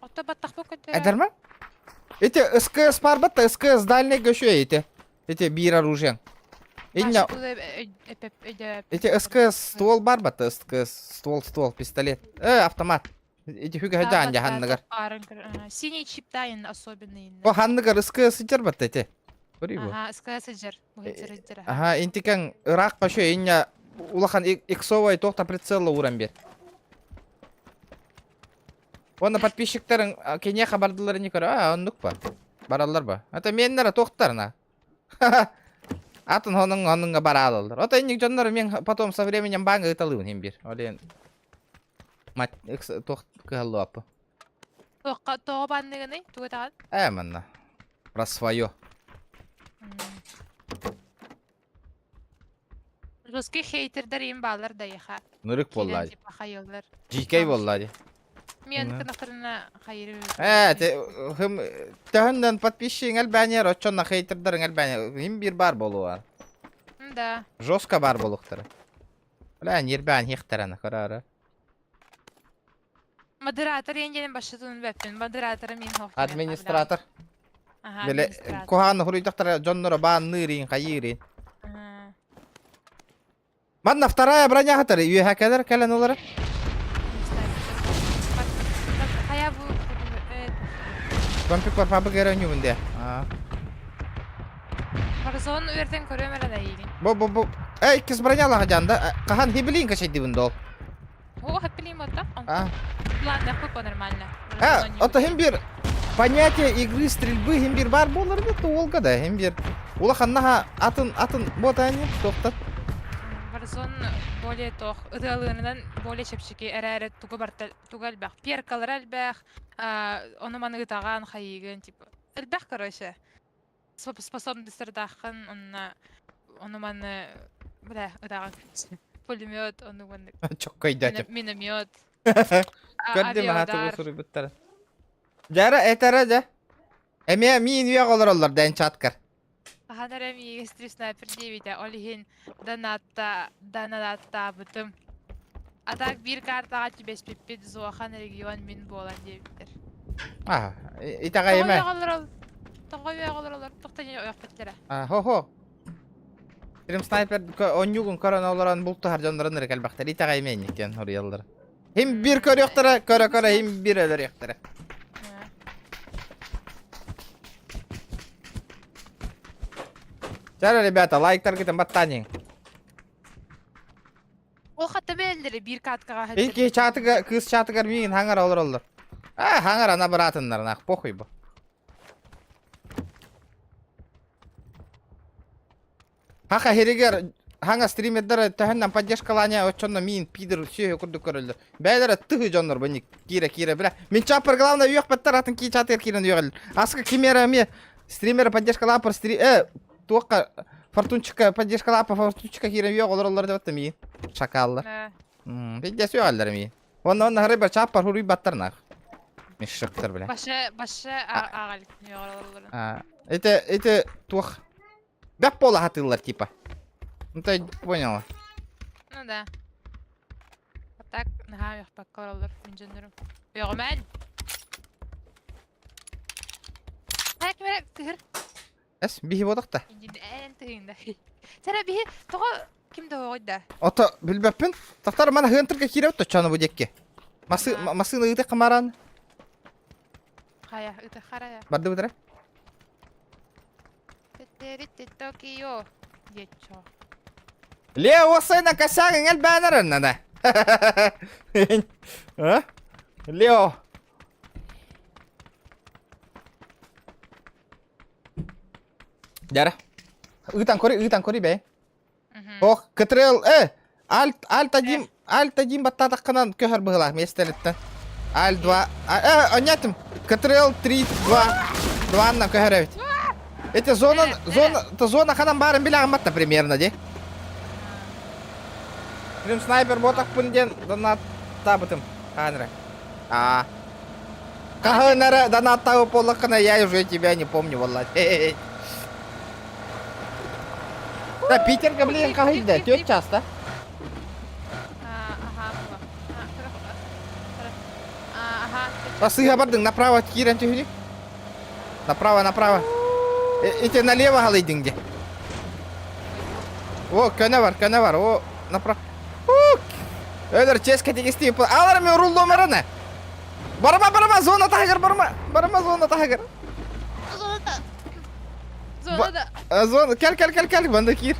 [SPEAKER 1] Отто баттак бокөттө.
[SPEAKER 2] Эдерме? Эти СКС барбатта, СКС дальний göçü эти бир оружиең. Инна эти СКС ствол барбатта, СКС ствол, пистолет. Автомат. Эти хүгө дан жаһанныгар.
[SPEAKER 1] Синий чип дайын особенный.
[SPEAKER 2] О ханныгар СКС ичербатта эти. Көрүбү?
[SPEAKER 1] Ага, СКС жер.
[SPEAKER 2] Ага, интикең Ирак көчө инна улахан иксовой тохта прицелла уран бер. Оны подписчиктерин кене хабардылары не көрө? Ондук ба. Баралар ба. Это меннер тохтарна. Атын онунга баралалар. Ото инник жоннор мен потом со временем банга ыталыын хем бир. Олен мат тохт каллапы.
[SPEAKER 1] Тоо бандыгыны тугатат.
[SPEAKER 2] Манна. Про своё.
[SPEAKER 1] Русский хейтердер им балар да яха.
[SPEAKER 2] Нырык боллады.
[SPEAKER 1] Типа хайылдар.
[SPEAKER 2] Жикей боллады.
[SPEAKER 1] Мен кынактарына хайыры.
[SPEAKER 2] Төхөндөн подписчиң элбәне, очонна хейтердерин элбәне. Хим бир бар болуа.
[SPEAKER 1] Да.
[SPEAKER 2] Жестко бар болуктары. Бля, нербән хехтерана карары.
[SPEAKER 1] Модератор енденин башытын бәппин. Модератор мен хох.
[SPEAKER 2] Администратор.
[SPEAKER 1] Ага.
[SPEAKER 2] Беле кохан хуруйдактар жоннора баан нырин, хайырин. Манна вторая броня хатары, үйе хакедер кален олары.
[SPEAKER 1] Хая бу.
[SPEAKER 2] Компик бар фабы керен юбунде.
[SPEAKER 1] Паразон өрден көрөмөрө да ийин.
[SPEAKER 2] Бу. Кыз броня жанда. Кахан хибилин качайды бунда ол.
[SPEAKER 1] О, хапилим отта. Ладно, хупа нормально.
[SPEAKER 2] Ото хим бир понятие игры стрельбы хим бир бар болар бит олга да хим бир. Улаханнаха атын ботани токтат.
[SPEAKER 1] Паразон более тох. Ыдалыгынан более чепчики эрәре тугалбах. Перкалар албах. Оны маны ытаган хайыгын типа. Элбах короче. Способностьтер дахын онна Onu manı bля, ытагы. Пулемет, onu manı.
[SPEAKER 2] Çok koydu.
[SPEAKER 1] Миномет.
[SPEAKER 2] Gördüm ha
[SPEAKER 1] Авиаудар.
[SPEAKER 2] tuğu bittere. Jara etere de. Eme min üye olurlar den çatkar.
[SPEAKER 1] Ханарам егестрив снайпер 9 олихин данатта бытым. А так bir kartaga тибес пиппит зуахан регион мин болан дебиттер.
[SPEAKER 2] Ah, itaga eme.
[SPEAKER 1] Тагы ягалар, токтан ояк беттер.
[SPEAKER 2] Ho ho. Trim sniper onyugun korona olaran bultu harcanların rekel baktır. Itaga eme niken oryalar. Hem bir kör yoktura, köre hem bir ölür yoktura. Jara rебята, лайктар кетен баттанин.
[SPEAKER 1] Ол хатта белдири bir katkага хатта.
[SPEAKER 2] İlki çatıga kız çatıgar miyin hangar olur. Ha hangar ana bıratınlar nak pohuy bu. Haha heriger hangar streamerler tahandan поддержкалanya очонно мин пидор все курду көрөлдүр. Бәйләре тыгы жоннор бу кире бля. Мен чапыр главное уяк баттар атын ки чатыр кирен уял. Аска кимера ми стример поддержкала пар Туакка фортунчика поддержкала пар фортунчика кирен уяк олорлар деп аттым мин. Шакаллар. Бидде сөйләр мин. Оннан хары бер чапыр хуруй баттар нак. Мишшыктыр бля.
[SPEAKER 1] Башы агалык ягалар.
[SPEAKER 2] Это тух. Бәп пола хатылар типа. Ну ты поняла.
[SPEAKER 1] Ну да. А так, нага яқпак қаралар, мен жөндірім. Оғымен! Әк мерек, тығыр.
[SPEAKER 2] Әс, бихи бодықта.
[SPEAKER 1] Енді ән тығында. Сәрі бихи, тұға кімді оғойда?
[SPEAKER 2] Ото, білбәппін. Тақтар мана хынтырға кире өтті чаны бұдекке. Масына ұйты қымаран.
[SPEAKER 1] Қая, ұты қарая.
[SPEAKER 2] Барды бұдыра?
[SPEAKER 1] Теттеритті Токио. Етчо.
[SPEAKER 2] Лео, осайна косягын әл бәнерін, нада. Лео. Дара. Ұйтан кори бәй. Ох, кітрел, альтадим баттатаққынан көхір бұғылақ местелеттен. Аль 2, онятым. Кітрел 3, 2 көхір әвет. Это зона қанан барын білағын батта примерно, де. Прям снайпер ботак пунден донат табытым. Ханра. Каханара донат табы полакана, я уже тебя не помню, валлах. Да, Питерга, блин, кахида, тёт часто. Посыга бардың, направо кирен тюхни. Направо. Эти налево галыйдың де. О, көне бар, о, направо. Өлір ческе тегесті епі. Алар мен рулды омараны. Барма, зона тағыр, барма, зона тағыр.
[SPEAKER 1] Зонада.
[SPEAKER 2] Кәл, банда кир.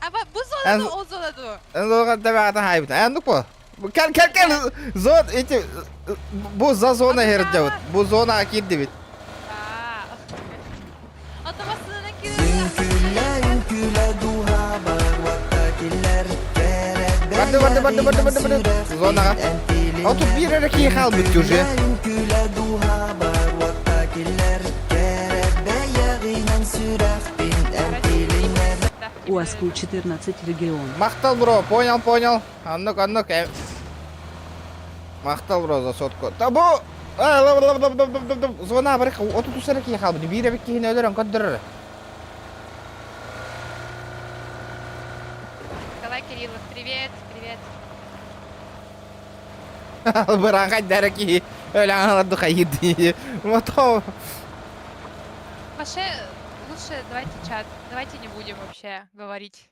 [SPEAKER 1] Аба, бұл зонада, ол зонада.
[SPEAKER 2] Зонаға дәбәғатын хайбыты. Әндік бұл. Кәл, зон, эти, бұл за зона херді жауыт. Бұл зонаға кирді бет.
[SPEAKER 1] Otomasının
[SPEAKER 2] Bardı. Zonağa. Otur bir yere ki hal bitti уже.
[SPEAKER 3] УАЗКУ 14 регион.
[SPEAKER 2] Мақтал, бро, понял. Аннук. Мақтал, бро, за сотку. Табу! Зона барық, оту тусары ки хал биtti. Bir yere ki hine ölürüm, kaddırır.
[SPEAKER 1] Николай Кириллов, привет.
[SPEAKER 2] Быраңға дәрі ки өлі аңыларды қайырды. Мотов.
[SPEAKER 1] Вообще, лучше давайте не будем вообще говорить.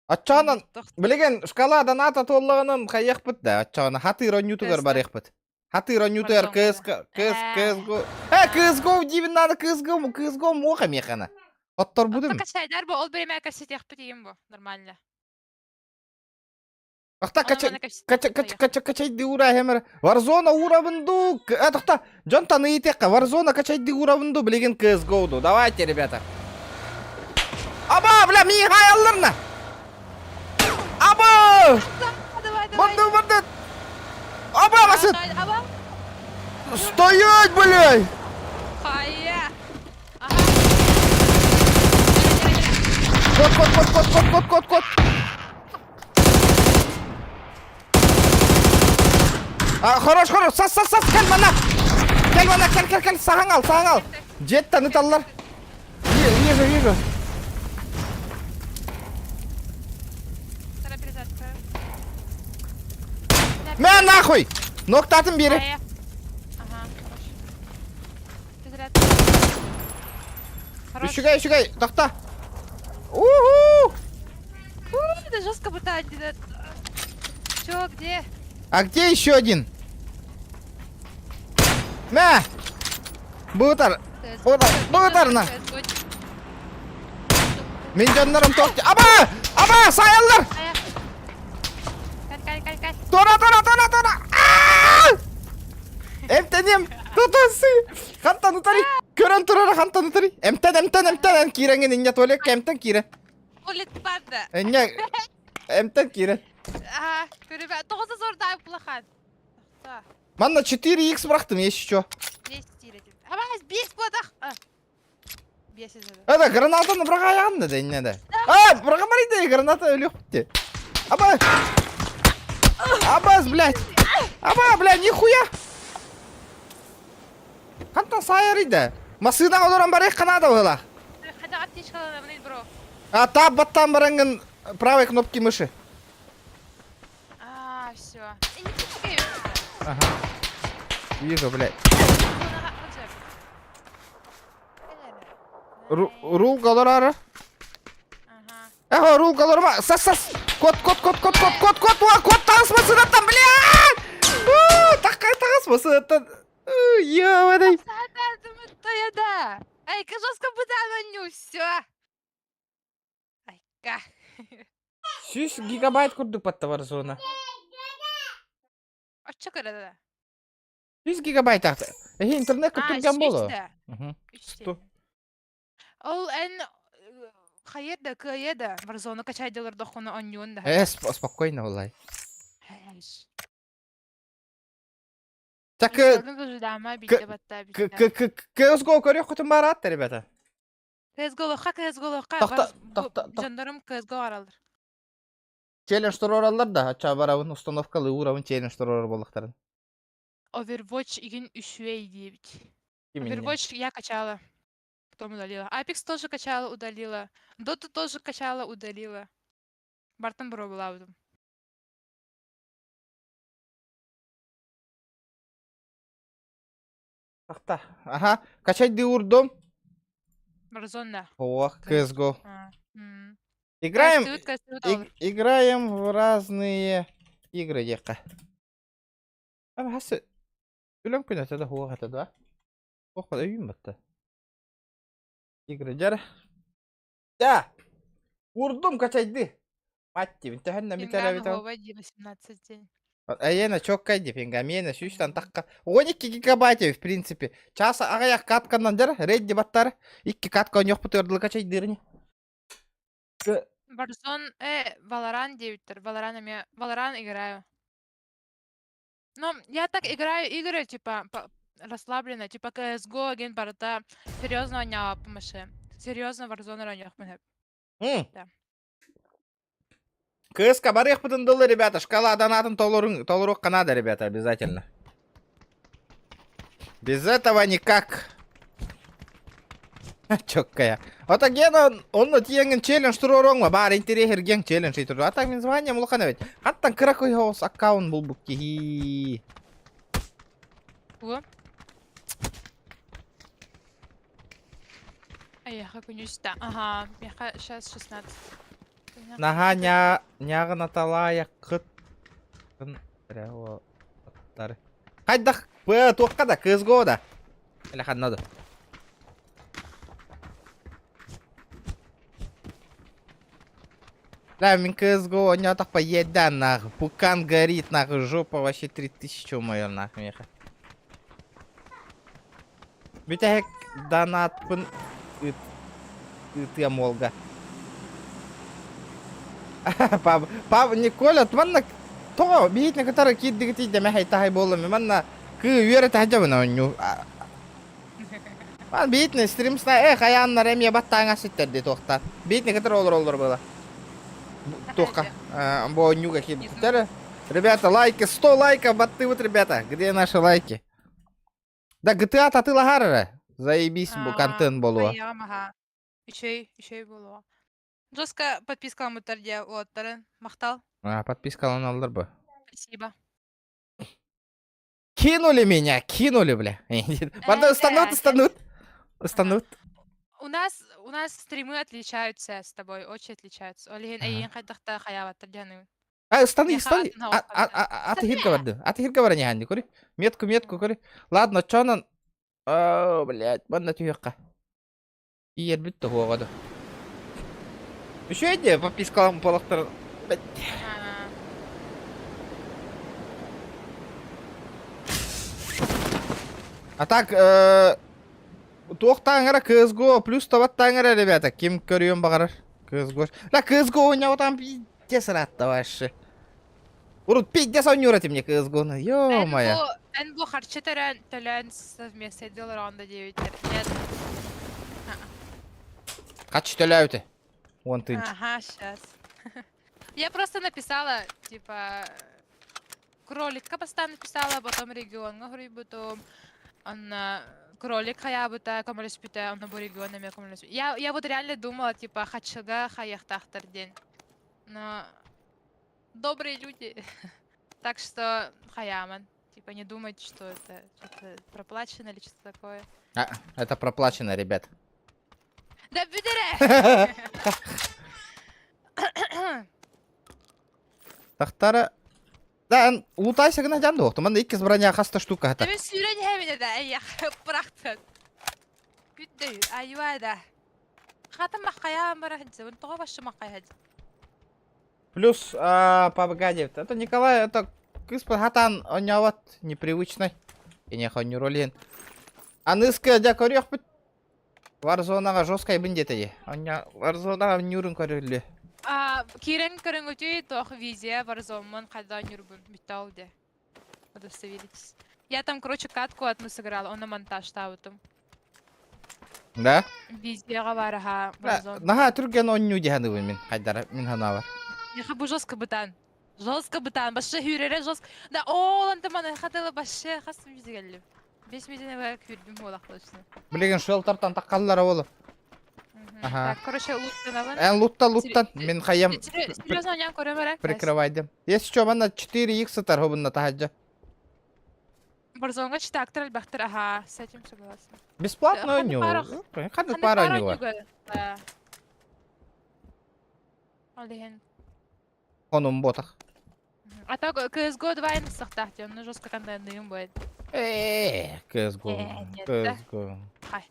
[SPEAKER 2] Атчанан, білеген шкала доната толлығының қайық бітті. Атчанан, хатыр он ютугар бар еқпіт. Хатыр он ютугар кызго. Кызго, дивиннаны кызго моға меқана. Оттар будым.
[SPEAKER 1] Качайдар бұл, ол біреме кәсет еқпіт ем бұл, нормально.
[SPEAKER 2] Ахта качайды ура хемер. Warzone уровнду. Атахта Джонтан итекка. Warzone качайды уровнду білеген CS:GO-ду. Давайте, ребята. Аба, бля, ми хаялларна. Аба! Барды. Аба, басыт. Стоять, блядь.
[SPEAKER 1] Хая. Ага.
[SPEAKER 2] Кот. Хорош. Сас. Кел мана. Кел. Сағаң ал. Жет таныталар. Вижу.
[SPEAKER 1] Перезарядка.
[SPEAKER 2] Мә нахуй. Ноқтатын бері.
[SPEAKER 1] Ага, хорош. Перезарядка. Хорош.
[SPEAKER 2] Үшігай. Тоқта. Уху.
[SPEAKER 1] Это жестко пытать. Чё, где?
[SPEAKER 2] А где еще один? Мә. Бұтар. Бұтарына. Мен жандарым тоқты. Аба, сайалдар.
[SPEAKER 1] Каль.
[SPEAKER 2] Тора. Эмтенем. Тотасы. Хантан утари. Көрін тұрары хантан утари. Эмтен. Киренген иння толек. Эмтен кире.
[SPEAKER 1] Улет панда.
[SPEAKER 2] Иння. Эмтен кире.
[SPEAKER 1] Ага, ребят, тоғызы зорда айыплақан.
[SPEAKER 2] Манна 4х бырақтым, еші чо.
[SPEAKER 1] 200 Ама, 5 бодақ. 5 езеді.
[SPEAKER 2] Ада, гранатаны бұраға аяғанды да, инне да. Бұраға барайды, граната өлі өкпітті. Абаз, блядь. Нихуя. Қантан сайарыйды. Масынаға доран барайық қанада бұла.
[SPEAKER 1] Қадағат тешқаланы, мұнайды бро.
[SPEAKER 2] Тап баттан барангын правой кнопки мыши.
[SPEAKER 1] Все. И не пускай.
[SPEAKER 2] Ага. Вижу, блядь. Рул галарары.
[SPEAKER 1] Ага.
[SPEAKER 2] Рул галарма. Сас. Кот. Кот тағысмасынаттан, блядь. Тағысмасынаттан. Ебадай.
[SPEAKER 1] Садатымы тояда. Ай, жестко бұдананю, все. Айка.
[SPEAKER 2] 100 гигабайт күрді патта бар зона.
[SPEAKER 1] Açça karada.
[SPEAKER 2] 100 гигабайт ақты. Интернет күттірген болу.
[SPEAKER 1] 3'te. Ол en hayırda kıyada. Warzone kaçaydalar da onu oynuyorsun da.
[SPEAKER 2] Спокойно, валай.
[SPEAKER 1] Hayır.
[SPEAKER 2] Так,
[SPEAKER 1] Gördün mü dama bitti batta bitti.
[SPEAKER 2] CSGO көрек күтін бар атты, ребята.
[SPEAKER 1] CSGO'лыққа.
[SPEAKER 2] Тоқта.
[SPEAKER 1] Жандарым CSGO аралыр.
[SPEAKER 2] Челлендж туроралар да, ача барабын установкалы уравын челлендж турорал болықтарын.
[SPEAKER 1] Overwatch 2 3 9. Overwatch я качала. Потом удалила. Apex тоже качала, удалила. Dota тоже качала, удалила. Бартын бро была будем.
[SPEAKER 2] Тоқта. Ага, качайды урдом.
[SPEAKER 1] Warzone.
[SPEAKER 2] О, CSGO.
[SPEAKER 1] Играем
[SPEAKER 2] Играем в разные игры, дека. Хасы үлем күн әтеді хуға әтеді, а? Оқпада үйім бітті. Игры жары. Да! Урдум качайды. Матти, винті хәнна бітәрі бітәу.
[SPEAKER 1] 18 день.
[SPEAKER 2] Әйені чоккайды, пенгамені, сүйістан таққа. 12 гигабайты, в принципе. Часы ағаяқ катканнан жары, рейдді баттары. 2 каткан yok бұтырдылы качайдырыны.
[SPEAKER 1] Warzone, Valorant девиттер. Valorant играю. Но я так играю игры, типа, расслабленно, типа CSGO, Агент Барта, серьезно не помаши. Серьезно Warzone ранях мы. Да.
[SPEAKER 2] КСК барых потендулы, ребята, шкала донатом толурук Канада, ребята, обязательно. Без этого никак. Чоккая. Ата ген онно тиеңін челлендж турорong ма бар интерехер ген челлендж итуру. Ата мен звание мулхана бет. Хаттан кракой хоус аккаунт бул букки.
[SPEAKER 1] О. Аяха күнүстә. Ага, яха сейчас 16.
[SPEAKER 2] Нага няга наталая кыт. Прямо аттары. Хайдах бе тоққа да CSGO да. Эле ханнады. Да, мен CSGO, у него так поеда, нахуй. Пукан горит, нахуй, жопа вообще 3000 моё, нахуй, меха. Битяк донат пын... Ты молга. Пап, Николя, манна... То, бейт на который кид дигати, да мехай тахай болами, манна... Ку, вера тахджа бана оню. Lan beyitne streamsna kayanlar emye battağına sitterdi tohtan. Beyitne kadar olur böyle. Тоха. Бонюга хиттер. Ребята, лайки, 100 лайков, батты вот, ребята. Где наши лайки? Да, GTA татыла харра. Заебись, контент болуа.
[SPEAKER 1] Ага. Üçey болуа. Жестко подписка мутарде оттарын. Мақтал.
[SPEAKER 2] Подпискалан алдар бы.
[SPEAKER 1] Спасибо.
[SPEAKER 2] Кинули меня, бля. Ладно, станут.
[SPEAKER 1] У нас стримы отличаются с тобой, очень отличаются. Олеген эйен кайдакта хаябаттар жаным.
[SPEAKER 2] Станы.
[SPEAKER 1] Меха
[SPEAKER 2] Атыхир говори, не ханди, кури. Метку, кури. Ладно, чонан. Блядь, банда тюйка. Иер битті хоғады. Еще одне подпискалан полақтар. А так, тоқтаңыра CSGO плюс табаттаңыра, ребята. Ким көрüyorum бағарар? CSGO. Да, CSGO ойнау там пиздец ратта вообще. Урут пиздец ойнуратым мне CSGO-ны. Ё-моё.
[SPEAKER 1] En bu harçı tölen совместно ediyorlar onda diyebilirim. Нет.
[SPEAKER 2] Kaç töляют? Вон ты.
[SPEAKER 1] Ага, сейчас. Я просто написала, типа, кролика постоянно написала, потом регион, говорю, потом он кролик хаябыта, камалеспита, он на регионами камалеспита. Я вот реально думала, типа, хачага хаяхтахтар день. Но добрые люди. Так что хаяман. Типа, не думайте, что это что-то проплачено или что-то такое.
[SPEAKER 2] Это проплачено, ребят.
[SPEAKER 1] Да бедере!
[SPEAKER 2] Тахтара. Да, лутайся гына жанды оқты. Мында 2 броня хаста штука хата.
[SPEAKER 1] Тебе сүйрен хеміне да, әйяқ, бұрақтын. Күтті, айуада. Хатын маққая бара хадзе, он тоға башы маққая хадзе.
[SPEAKER 2] Плюс, пабгадев. Это Николай, это кыспа хатан оняват непривычный. И не хоню ролен. Аныска дя корёх бит. Варзонаға жесткай біндеті. Оня Варзонаға нюрін көрілі.
[SPEAKER 1] Кирен көрін өте тоқ визия Варзонман қайдан юрбын бітау де. Удостоверитесь. Я там, короче, катку одну сыграла, он на монтаж ставитым.
[SPEAKER 2] Да?
[SPEAKER 1] Визияға бары ха Варзон.
[SPEAKER 2] Наға түрген оню дегені бін мен. Қайдара, мен хана бар.
[SPEAKER 1] Яха бұл жестко бітан. Жестко бітан, башы хүрері жестко. Да, ол антыманы қатылы башы қасы визиялі. 5 медине бәк хүрдім олақ қылышыны.
[SPEAKER 2] Білеген шелтартан таққалылары олы.
[SPEAKER 1] Так, короче, луттан
[SPEAKER 2] Ән луттан. Мен қайям
[SPEAKER 1] Серьезно, он көрі бәрі?
[SPEAKER 2] прикрывайдым. Если что, банда 4х тар хобынна тахаджа.
[SPEAKER 1] Барзонға читактыр әлбәқтір, ага, с этим согласен.
[SPEAKER 2] Бесплатно оню. Қанды пара оню бар.
[SPEAKER 1] Да. Олеген.
[SPEAKER 2] Онум ботақ.
[SPEAKER 1] А так, CSGO 2 ен сақтақты, оны жестко контентігім будет.
[SPEAKER 2] CSGO.
[SPEAKER 1] Хай.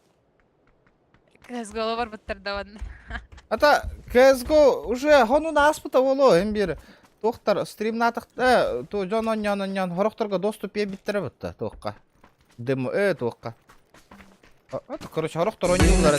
[SPEAKER 1] CSGO бар бұттырды оны.
[SPEAKER 2] Ата CSGO уже хону наспыта болу, эмбир. Тоқтар стримна атақты, то жон оньян хорохторға доступ ебиттері бұтты, тоққа. Демо, тоққа. Это, короче, хорохтор оньюлары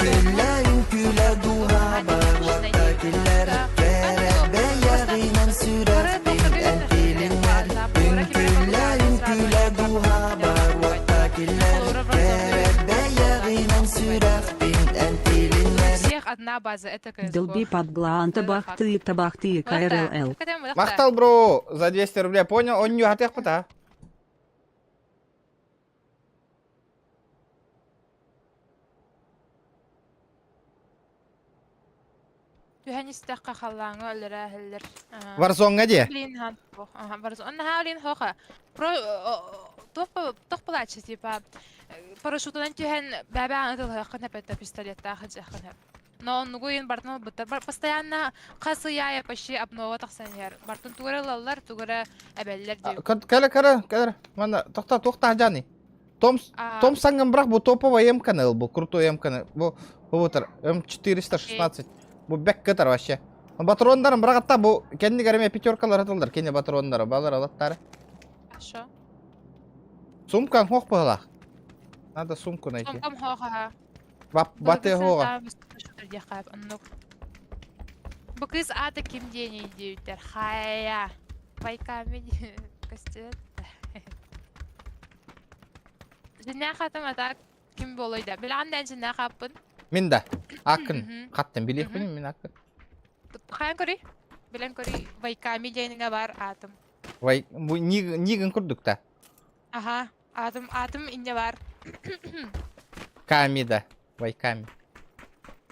[SPEAKER 1] Одна база, это CSGO.
[SPEAKER 3] Долби подглан табахты КРЛ.
[SPEAKER 2] Мақтал, бро, за 200 рублей, понял? Он не хотел пыта.
[SPEAKER 1] Тюханистаққа қаллаңы өлірі әлір.
[SPEAKER 2] Варзонға де?
[SPEAKER 1] Варзон, олин хоқа. Тоқпылачы, типа, парашютынан тюхан бәбәң ұтыл хақын әпетті пистолетті ақы жақын әп. Но он нугуин бартын бұттар. Постоянно қасы яя почти обнова тақсан ер. Бартын туғыры лалар, туғыры әбәлілер деу.
[SPEAKER 2] Кәлі. Мана, тоқта жаны. Том саңын бірақ бұл топовый М-канал, бұл крутой М-канал. Бұл бұтыр, М416. Бұл бәк кітар вообще. Батырондарын бірақ атта бұл кәнді кәріме пятеркалар атылдар. Кәне батырондары, балар алаттары.
[SPEAKER 1] Шо?
[SPEAKER 2] Сумкаң хоқ бұғылақ. Надо сумку найти.
[SPEAKER 1] Сумкам хоқа.
[SPEAKER 2] Баты хоға.
[SPEAKER 1] Бұл кыз аты кімде не деуттер? Хая. Байкамен костет. Жіне қатым атак Kim boluydu? Bilen densin ne kapın?
[SPEAKER 2] Min da. Akın.
[SPEAKER 1] Mhm.
[SPEAKER 2] Kattın bilek benim min akın.
[SPEAKER 1] Kayan kori? Bilen kori. Vay kami jayınga var atım.
[SPEAKER 2] Vay bu nigin kurduk da.
[SPEAKER 1] Aha. Atım ince var.
[SPEAKER 2] Kami da. Vay kami.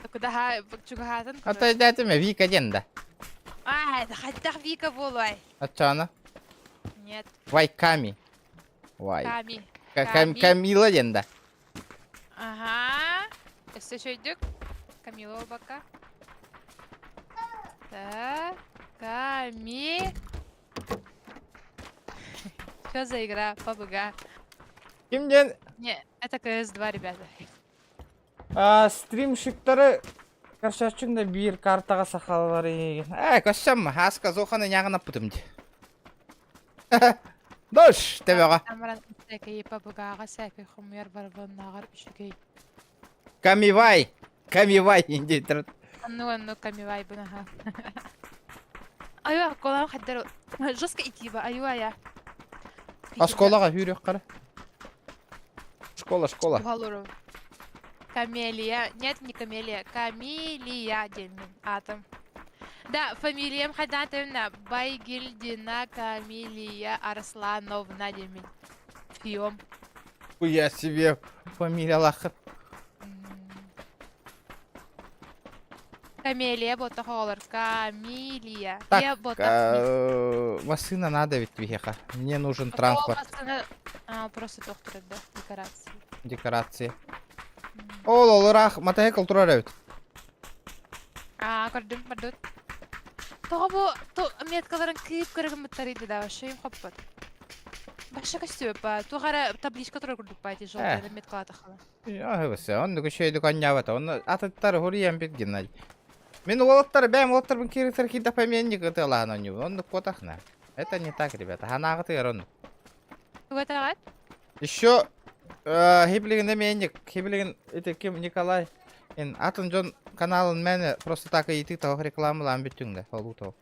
[SPEAKER 1] Aku daha çünkü hatın.
[SPEAKER 2] Hatta zaten Vika jenda.
[SPEAKER 1] Ay, hatta vika boluy.
[SPEAKER 2] Açana.
[SPEAKER 1] Нет,
[SPEAKER 2] Vay kami. Vay.
[SPEAKER 1] kami.
[SPEAKER 2] Камила jenda.
[SPEAKER 1] Ага. Все шойдuk. Камила бака. Так. Ками. Что за игра? Побыга.
[SPEAKER 2] Kimden?
[SPEAKER 1] Не, это КС-2, ребята.
[SPEAKER 2] Стримшиктары каршачыңда bir картаға сақалар еген. Көшсем, аска зоханы яғына пұтымды. Дош, тебеға.
[SPEAKER 1] Амран сәкей побыгаға сәкей хумер барбаннағар үшігей.
[SPEAKER 2] Камивай. Камивай, инде тұрд.
[SPEAKER 1] Ну, камивай бұнаға. Айуа, қолам қаддар. Жестко идти ба, айуа я.
[SPEAKER 2] Школаға үйрек қара. Школа.
[SPEAKER 1] Галуру. Камелия. Нет, не Камелия. Камилия Демин. Атом. Да, фамилиям хадатовна Байгильдина Камилия Арслановна Демин. Фиом.
[SPEAKER 2] Я себе фамилия лақыр.
[SPEAKER 1] Камелия бота холор. Камилия.
[SPEAKER 2] Так,
[SPEAKER 1] Я бота.
[SPEAKER 2] машина надо ведь веха. Мне нужен транспорт.
[SPEAKER 1] Просто доктор, да, декорации.
[SPEAKER 2] Декорации. Ол олырақ мотоцикл тұрар әуіт.
[SPEAKER 1] Көрдім, бардут. Тоға бұ, меткаларын киіп көрігім мұттарыйды да, шайым қоппат. Баша костюм па, туғара табличка тұрар көрдік па, әте жолдайды меткала тақалы.
[SPEAKER 2] Өбісі, оны көшейді конявата, оны атыттары хұриян бет Геннадий. Мен олаттары, бәм олаттарын керектер кейді пәменник өте алаған оны, оны котақна. Это не так, ребята, ханағы тығыр оны.
[SPEAKER 1] Туға тағат?
[SPEAKER 2] Еще хиблигин эменник, хиблигин это кем Николай. Ин атын жон каналын мәне просто так и итик тауық рекламалан бүттіңді, олу тауық.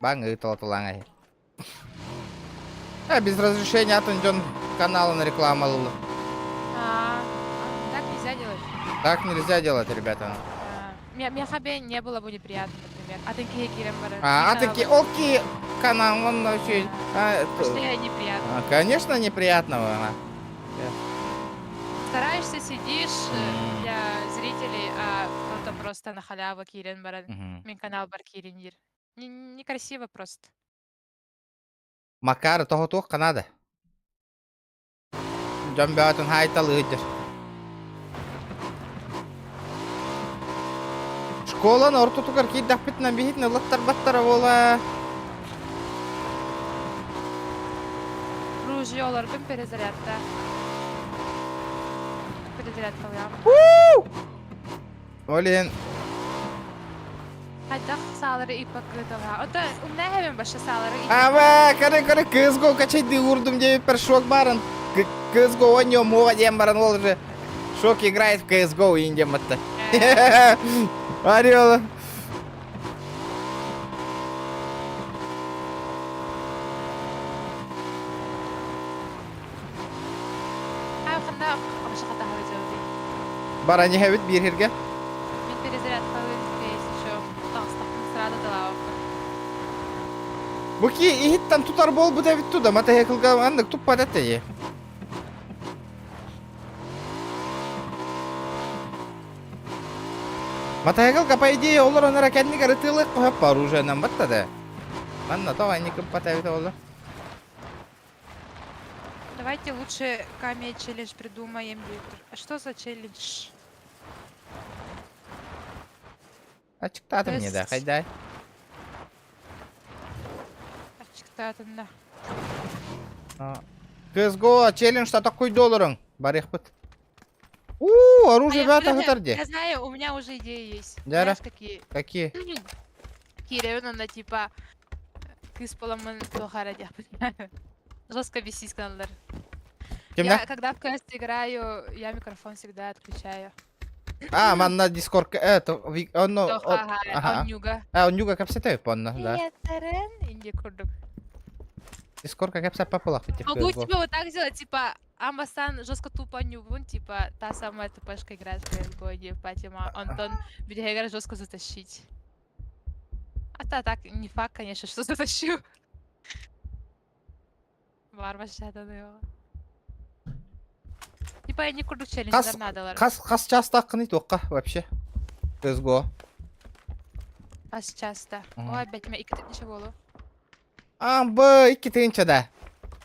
[SPEAKER 2] Баңы италатылаңа. Без разрешения атын жон каналын рекламалылы.
[SPEAKER 1] Так нельзя делать.
[SPEAKER 2] Так нельзя делать, ребята.
[SPEAKER 1] Мехабе не было бы неприятно, например. Атынки Кирем Баран.
[SPEAKER 2] Атынки, окей, канал, он очень...
[SPEAKER 1] Что неприятно.
[SPEAKER 2] Конечно, неприятного.
[SPEAKER 1] Стараешься, сидишь для зрителей, а кто-то просто на халяву Кирен Баран. Мин канал бар Кирендир. Некрасиво просто.
[SPEAKER 2] Макар, того тух Канада. Жамбятын хайталы ыдыр. Школаны ортутукар кейдақ бітінен бейітіне лықтар баттара бола.
[SPEAKER 1] Ружьёлар күн перезарядта. Перезарядка уям.
[SPEAKER 2] Олен.
[SPEAKER 1] Хайдақ сağları ипак кытыға. Ота умна хәбен башы сağları ипак.
[SPEAKER 2] Ава, кары кызго качайды урдум деп бір шок барын. Кызго оньо моға дем барын ол же. Шок играет в CSGO индем бітті. Ариола.
[SPEAKER 1] Қанда қамшы қата хәбе зәуді.
[SPEAKER 2] Бара не хәбет бір херге?
[SPEAKER 1] Мен перезарядка өйіз еще. Тағыстақтың сырады дылауы.
[SPEAKER 2] Бұки ихиттан тутар бол бұ дәвит туда. Мотоциклға андық туп падатты е. Мотоциклға по идее олар онара кәдімгі рытылық қойып бар оружиянан бітті да. Манна тоға не көп потавита олар.
[SPEAKER 1] Давайте лучше Ками челлендж придумаем, Виктор. А что за челлендж?
[SPEAKER 2] Açıktadı mı da? Haydi.
[SPEAKER 1] Açıkладно.
[SPEAKER 2] CSGO челлендж-то такой долларың. Бар их быт. Оружие бата хытарды.
[SPEAKER 1] Я знаю, у меня уже идеи есть.
[SPEAKER 2] Дара?
[SPEAKER 1] Знаешь, какие?
[SPEAKER 2] Какие?
[SPEAKER 1] Киревна, она типа кыз поламын тохара дяпы. Жестко бесись, каналдар.
[SPEAKER 2] Кимда?
[SPEAKER 1] Я когда в КС играю, я микрофон всегда отключаю.
[SPEAKER 2] Man на Discord это оно.
[SPEAKER 1] Тоха, онюга.
[SPEAKER 2] Он юга капсетев понна, да.
[SPEAKER 1] Привет, Тарен. Инди курдук.
[SPEAKER 2] Discord капсет популах.
[SPEAKER 1] Могу тебе вот так сделать, типа, Амасан жестко тупаню вон, типа, та самая тупешка играет в CSGO, не Патима. Антон Бедегера жестко затащить. А та так, не факт, конечно, что затащу. Варвар шатаны его. Типа, я не курду челленджер надалар.
[SPEAKER 2] Қас жаста қыны тоққа вообще. CSGO.
[SPEAKER 1] Ас часто.
[SPEAKER 2] Мгм.
[SPEAKER 1] Ой, опять меня икрит ничего болу.
[SPEAKER 2] Амбы, икки тыынчада.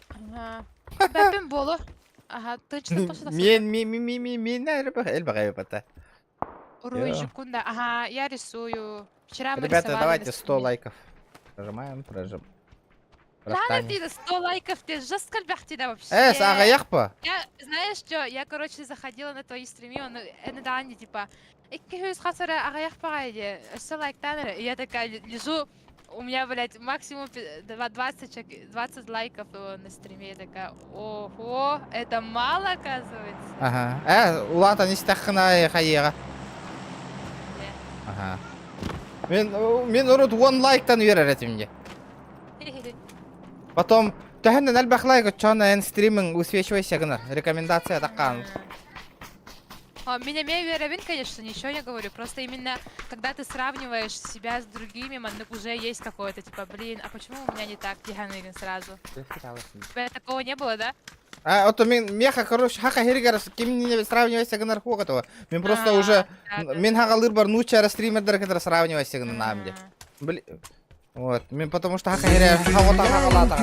[SPEAKER 1] Ага. Бәппен болу. Ага, тынчтан тошта
[SPEAKER 2] Мен элбағай бата.
[SPEAKER 1] Руйжикунда. Ага, я рисую. Вчера мы
[SPEAKER 2] Ребята,
[SPEAKER 1] рисовали
[SPEAKER 2] давайте
[SPEAKER 1] на
[SPEAKER 2] 100
[SPEAKER 1] стриме.
[SPEAKER 2] лайков. Прожимаем.
[SPEAKER 1] Ладно,
[SPEAKER 2] Простанем.
[SPEAKER 1] ты 100 лайков, ты жестко да вообще.
[SPEAKER 2] Ағаяқ па?
[SPEAKER 1] Я, знаешь что, я, короче, заходила на твои стримы, он, да, не типа, «Икки хасара агаяк пагайди, 100 лайктан». И я такая лежу, у меня, блядь, максимум 20 лайков на стриме. Я такая, ого, это мало, оказывается.
[SPEAKER 2] Ага. Улата не стаққына қайыға.
[SPEAKER 1] Не.
[SPEAKER 2] Ага. Мен ұрыт 1 лайктан үйер әретімде. Потом, тәхінен әлбәқ лайк ұтчаны стримің усвечивайся гынар. Рекомендация таққан.
[SPEAKER 1] Меня веровин, конечно, ничего не говорю. Просто именно, когда ты сравниваешь себя с другими, уже есть какое-то, типа, блин, а почему у меня не так, Тиганыгин сразу? У тебя такого не было, да?
[SPEAKER 2] Ото мен меха, короче, хака хергер кимніне сравнивайся гынар хуғатова. Мен просто уже, мен хағалыр бар нучара стримердер кедер сравнивайся гынар намде. Блин. Вот, мен потому что хака хергер хағалатаға.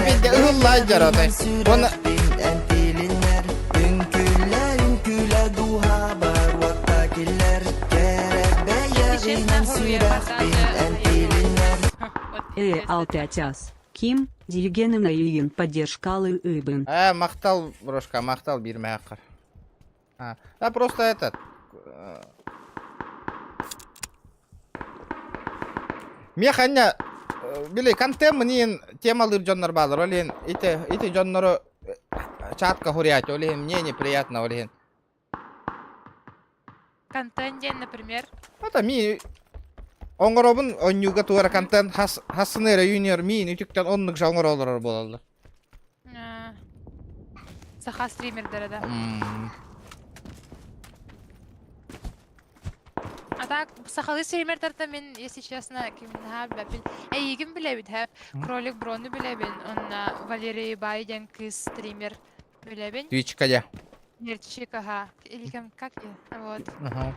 [SPEAKER 2] Мен де ұллай жарады. Оны...
[SPEAKER 3] Ал-5 Ким, Дилгенина Иин поддержкалы Ибн.
[SPEAKER 2] Мақтал, брошка, мақтал бирме ақыр. Да, просто этот... Механя... Билей, контент мнен темалыр жоннар балыр, олен, ити жоннары чатка хурять, олен, мне неприятно, олен.
[SPEAKER 1] Контент, например.
[SPEAKER 2] Это ми... Оңғыробын ойнуға туара контент хасынера юниор мин үтіктен оннық жаңғыр олар болалар.
[SPEAKER 1] Саха стримердері, да. А так, сахалы стримердерді мен, если честно, кимінға бәпіл. Егін білебін, кролик броны білебін, онна Валерий Байден кыз стример білебін.
[SPEAKER 2] Твичка, я.
[SPEAKER 1] Мерчик, ага. Или как я? Вот.
[SPEAKER 2] Ага.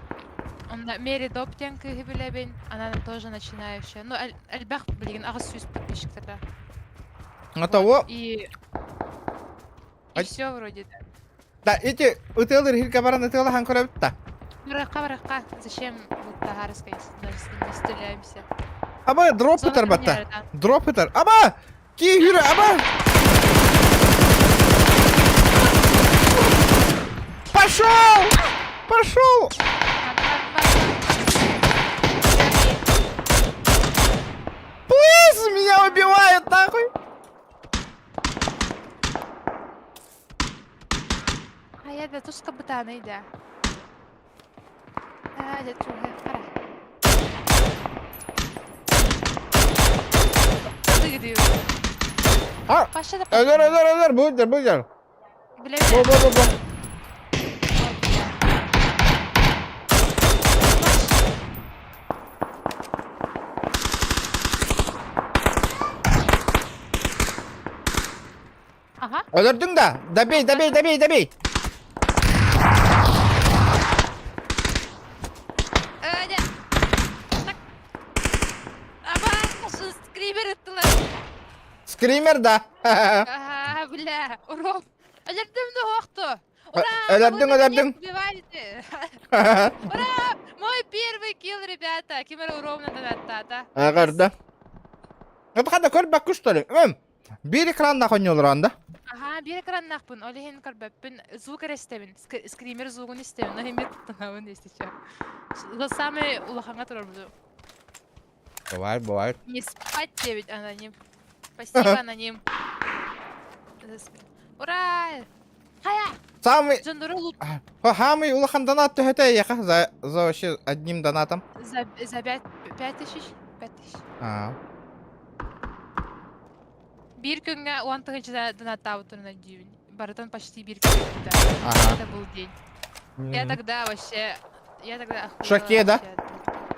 [SPEAKER 1] Он Мери Доптен кығы білебін, она тоже начинающая. Ну, әлбәқ білген, ағыз сүйіз подписчиктарда.
[SPEAKER 2] А того...
[SPEAKER 1] И все вроде, да.
[SPEAKER 2] Да, эти утылыр хилка баран утылы хан көрі бітті.
[SPEAKER 1] Врага. Зачем вот Тагарска, если даже с ним не стреляемся?
[SPEAKER 2] Аба, дроп бітір бітті. Дроп бітір. Аба! Ки хүрі, аба! Пошел! Пошел! Плиз, меня убивают, нахуй!
[SPEAKER 1] А я да тушка бутана ида. А, я чуга, хара. Дыгрю. Паша да.
[SPEAKER 2] Öder, buyur.
[SPEAKER 1] Бля,
[SPEAKER 2] Бу.
[SPEAKER 1] ага.
[SPEAKER 2] Öldürdün de. Dabey.
[SPEAKER 1] Аня. Так. Аба, что скример это?
[SPEAKER 2] Screamer da.
[SPEAKER 1] Ага, бля, урок. Ölerdüm de hoxtu.
[SPEAKER 2] Ölerdün.
[SPEAKER 1] Ура! Мой первый килл, ребята. Кимера ровно да.
[SPEAKER 2] Ağırda. Это хада көрбәк күш төлі. Bir ekranda oynuyorlar anda.
[SPEAKER 1] Ага, bir экраннахпын. Олеген көрбәппін. Звук әрестебін. Скример звугын істебін. Но хемет тұтынауын естечем. Самый улаханға тұрар бұду.
[SPEAKER 2] Бывает.
[SPEAKER 1] Не спать девять, аноним. Спасибо, аноним. Ура! Хая!
[SPEAKER 2] Самый...
[SPEAKER 1] Джондуру лут
[SPEAKER 2] Хамый улахан донат төһәтә яха за вообще одним донатом.
[SPEAKER 1] за 5000. 5000. Bir günge o antığıcıda донатта утырна дюйн. Барытон почти bir gün.
[SPEAKER 2] Ага.
[SPEAKER 1] Это был день. Я тогда вообще... Я тогда охуела
[SPEAKER 2] шоке, да?
[SPEAKER 1] вообще.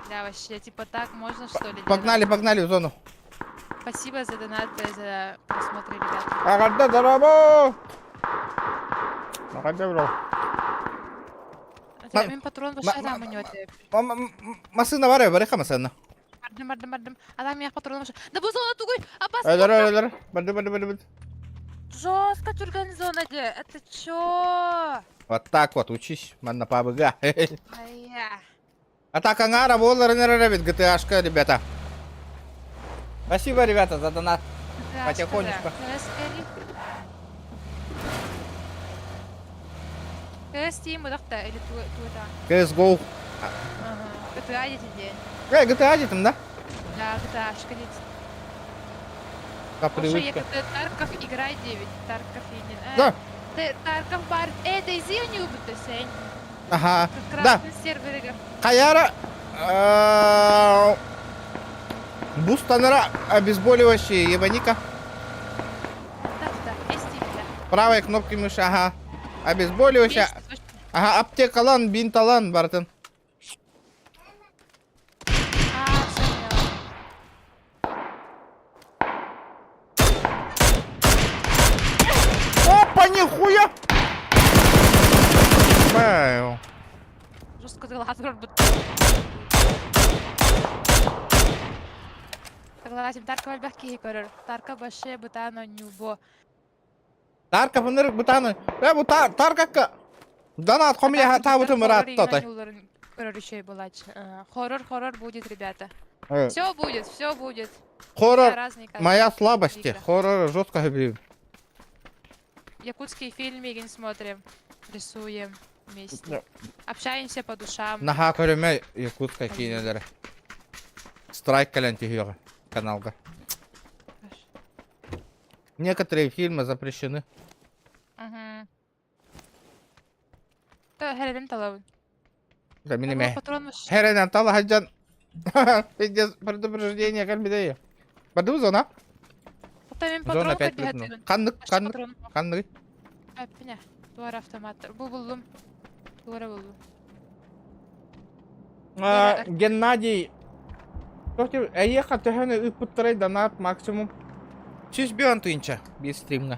[SPEAKER 1] Да, вообще, типа так можно что ли
[SPEAKER 2] Погнали,
[SPEAKER 1] делать?
[SPEAKER 2] погнали в зону.
[SPEAKER 1] Спасибо за донат и за просмотр, ребята.
[SPEAKER 2] Ағарда дарабо! Ағарда бро.
[SPEAKER 1] Мен патрон вообще адам өнөтөп.
[SPEAKER 2] Масына бар барыха масына.
[SPEAKER 1] Бардым. Адам я патрон вообще. Да бұл зона тугой. Абас.
[SPEAKER 2] Өлөр. Барды.
[SPEAKER 1] Жестко жүрген зона де. Это чё?
[SPEAKER 2] Вот так вот учись, манна пабыга.
[SPEAKER 1] Ая.
[SPEAKER 2] Атака ngара болар нерабит GTA-шка, ребята. Спасибо, ребята, за донат. Потихонечку.
[SPEAKER 1] Steam удахта или тута?
[SPEAKER 2] CSGO.
[SPEAKER 1] Ага. GTA дети день.
[SPEAKER 2] GTA детям, да?
[SPEAKER 1] Да, GTA-шка дети.
[SPEAKER 2] По
[SPEAKER 1] Слушай, я
[SPEAKER 2] привычке.
[SPEAKER 1] как-то Тарков играй 9. Тарков и не...
[SPEAKER 2] Да.
[SPEAKER 1] Тарков бар... Дейзи не убиты, Сень.
[SPEAKER 2] Ага.
[SPEAKER 1] Как
[SPEAKER 2] Да.
[SPEAKER 1] раз на сервере.
[SPEAKER 2] Каяра. Бустанера, обезболивающие, ебаника.
[SPEAKER 1] Да, есть тебя.
[SPEAKER 2] Правой кнопкой мыши, ага. Обезболивающее.
[SPEAKER 1] Есть, точно.
[SPEAKER 2] Ага, аптекалан, бинталан, братан.
[SPEAKER 1] Всё поняла.
[SPEAKER 2] Опа, нихуя! Бэу.
[SPEAKER 1] Жестко ты лазер бы... Согласен, Тарка вальбахки көрөр. Тарка башы бутано нюбо.
[SPEAKER 2] Тарка пынырык бутаны. Бу таркакка. Донат комия табытым раттатай.
[SPEAKER 1] Хоррор еще и булач. Хоррор будет, ребята.
[SPEAKER 2] Э,
[SPEAKER 1] Все будет.
[SPEAKER 2] Хоррор.
[SPEAKER 1] Разные
[SPEAKER 2] Моя слабость.
[SPEAKER 1] игры.
[SPEAKER 2] Хоррор жестко люблю.
[SPEAKER 1] Якутские фильмы смотрим, рисуем вместе.
[SPEAKER 2] Да.
[SPEAKER 1] Общаемся по душам.
[SPEAKER 2] Наха көрөмө якутская кинолері. Страйк калянтигіға каналға. Некоторые фильмы запрещены.
[SPEAKER 1] Угу. Да, херелен талабын.
[SPEAKER 2] Да, минеме.
[SPEAKER 1] Патрон
[SPEAKER 2] Херенен тала хаджан. Пиздец, предупреждение кальбидея. Баду зона? Зона 5 минут. Каннык.
[SPEAKER 1] Әппіне. Дуар автоматтар. Бұл бұлдым. Дуара бұлдым.
[SPEAKER 2] Геннадий. Тоқты, әйеқа төхені үппіттірай донат максимум. 100 бион тыйынча без стримға.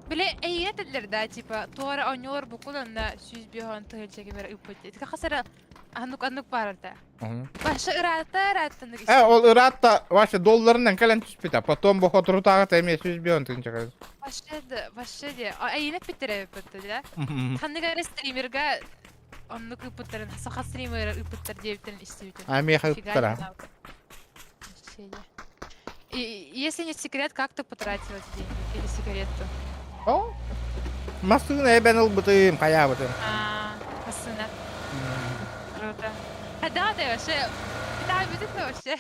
[SPEAKER 1] Біле, әйетілдер да, типа, туара оньор бұқылында 100 бион тыгылчаки бері үппітті. Тіка қасара анук барырда. Башы ыраттынық іші.
[SPEAKER 2] Ол ыратта ваши долларынан кален түспіті. Потом бұқ отырутаға тәйме 100 бион тыйынча қайыз.
[SPEAKER 1] Башы де. Әйеніп біттірі үппітті, да? Қанныға стримерға оннук үппіттірін, сақа стример үппіттір дептірін істеуді.
[SPEAKER 2] Меха үппіттіра.
[SPEAKER 1] Если не секрет, как ты потратила эти деньги? Или сигарету?
[SPEAKER 2] О, масына әбән ұлбытым, қая бұтым.
[SPEAKER 1] Масына. Круто. Да, ты вообще... Да, будет вообще.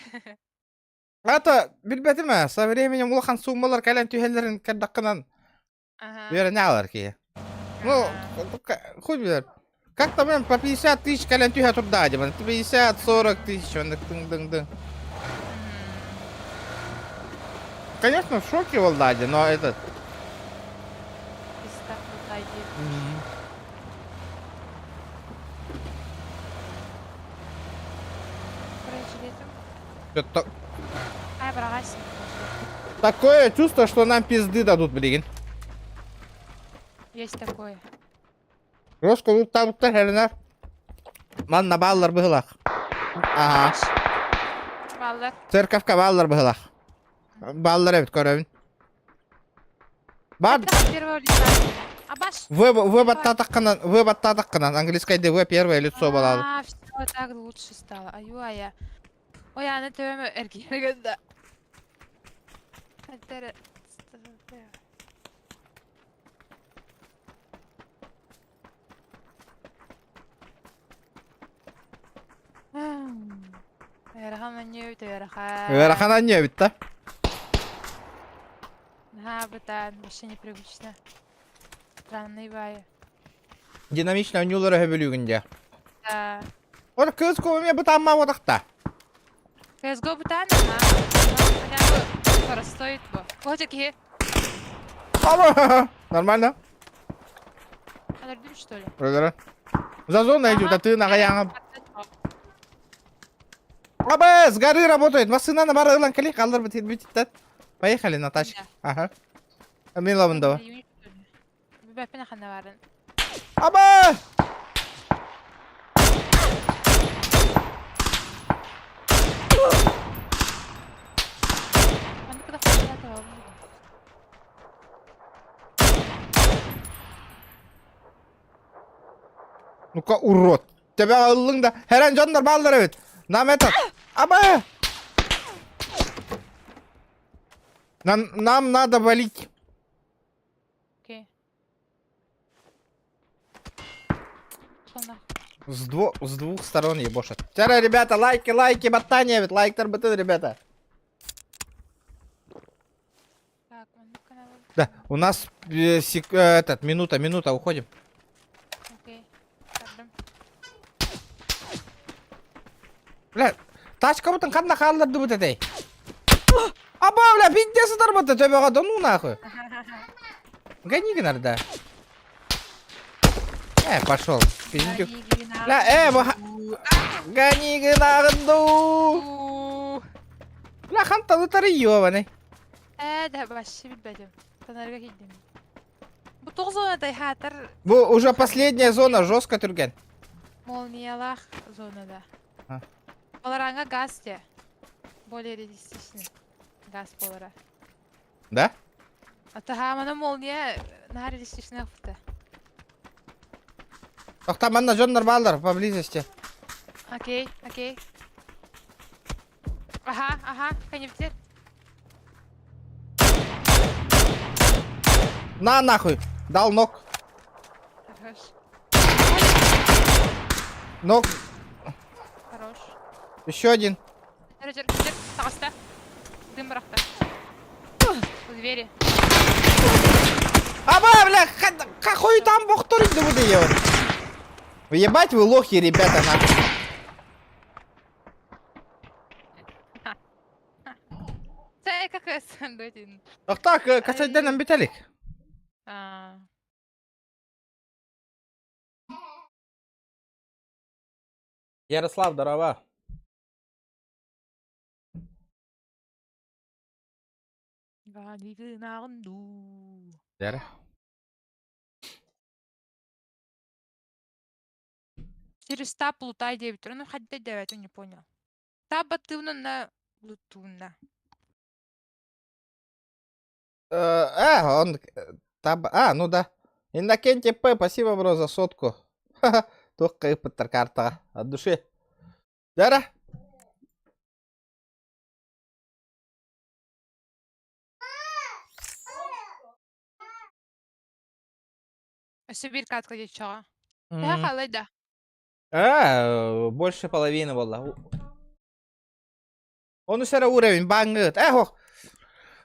[SPEAKER 2] Ата, билбәтіме, со временем улахан суммалар кәлен түйәлерін кәддаққынан веріне алар кие. Ну, хуй билер. Как-то мен по 50 тысяч кәлен түйә тұрда, деман. 50-40 тысяч, он дың. Конечно, в шоке Валдаде, но этот... Такое чувство, что нам пизды дадут, блин.
[SPEAKER 1] Есть такое.
[SPEAKER 2] Роско тут там тәрәлінер. Манна баллар бұғылақ. Ага.
[SPEAKER 1] Баллар.
[SPEAKER 2] Церковка баллар бұғылақ. Баллар әбіт көрәбін. Бар.
[SPEAKER 1] Первого лица. Абаш.
[SPEAKER 2] Веб аттатаққынан. Английскайда веб первое лицо балады.
[SPEAKER 1] Все так лучше стало. Аю-ая. Ой, аны төбеме эркелегенде.
[SPEAKER 2] Верахана не бит, да?
[SPEAKER 1] Да, бытан, вообще непривычно. Странный бай.
[SPEAKER 2] Динамично нюлары хөбілігінде.
[SPEAKER 1] Да.
[SPEAKER 2] Ор кыз көбіме бұтанма одақта.
[SPEAKER 1] CSGO бытан, ага. Хотя бы Стоит бо. Вот какие.
[SPEAKER 2] Ама! Нормально.
[SPEAKER 1] Алардым, что ли?
[SPEAKER 2] Өлөрө. За зоной идет, а ты на гаянга.
[SPEAKER 1] Ага.
[SPEAKER 2] Аба, с горы работает. Машина на бары лан кали калдыр бит. Поехали на тачке. Ага. Мен лавында.
[SPEAKER 1] Бәппен хана барын.
[SPEAKER 2] Аба!
[SPEAKER 1] Аны куда ходила то.
[SPEAKER 2] Ну-ка, урод. Тебя лыңда. Херен жандар балдыр бит. Нам этот. Аба! Нам надо валить.
[SPEAKER 1] Окей.
[SPEAKER 2] С двух сторон ебошат. Вчера, ребята, лайки, ботания, ведь лайктер бытын, ребята.
[SPEAKER 1] Так,
[SPEAKER 2] Да, у нас минута, уходим.
[SPEAKER 1] окей.
[SPEAKER 2] Бля, тачка бутын қанда қалдырды бұт әтей. Аба, бля, пиздесі дар бұты, төбеға дону нахуй. Гони гнарда. Пошел. Пиздюк. Бля, гони гнарду. Бля, хантаны тары ебаный.
[SPEAKER 1] Да, вообще бедем. Танарга кидем. Bu 9 зонадай хатыр.
[SPEAKER 2] Бұл уже последняя зона, жестко түрген.
[SPEAKER 1] Молниялах зонада.
[SPEAKER 2] А.
[SPEAKER 1] Олараңа газ те. Более реалистичный. Газ болара.
[SPEAKER 2] Да?
[SPEAKER 1] Атаха мана молния на реалистичный фото.
[SPEAKER 2] Тоқта манна жондар балдар поблизости.
[SPEAKER 1] Окей. Ага, коневтер.
[SPEAKER 2] На нахуй. Дал ног.
[SPEAKER 1] Хорош.
[SPEAKER 2] Ног.
[SPEAKER 1] Хорош.
[SPEAKER 2] Еще один.
[SPEAKER 1] Режер, тағаста. Дым барақта. У двери.
[SPEAKER 2] Аба, бля, какой там бухтур буду делать? Ебать вы лохи, ребята, нахуй.
[SPEAKER 1] Сай какая сандотин.
[SPEAKER 2] Ах так, качайдан биталик. Ярослав, здорово.
[SPEAKER 1] Галигі нағынду.
[SPEAKER 2] Яра.
[SPEAKER 1] Через тап лутай девять. Ну, хотя девять, я не понял. Таб активно на лутуна.
[SPEAKER 2] Он... ну да. Иннокентий П, спасибо, бро, за сотку. Ха-ха, только и карта от души. Яра?
[SPEAKER 1] Сибирь катка девчага. Я халай, да.
[SPEAKER 2] Больше половины было. Он у себя уровень бангет.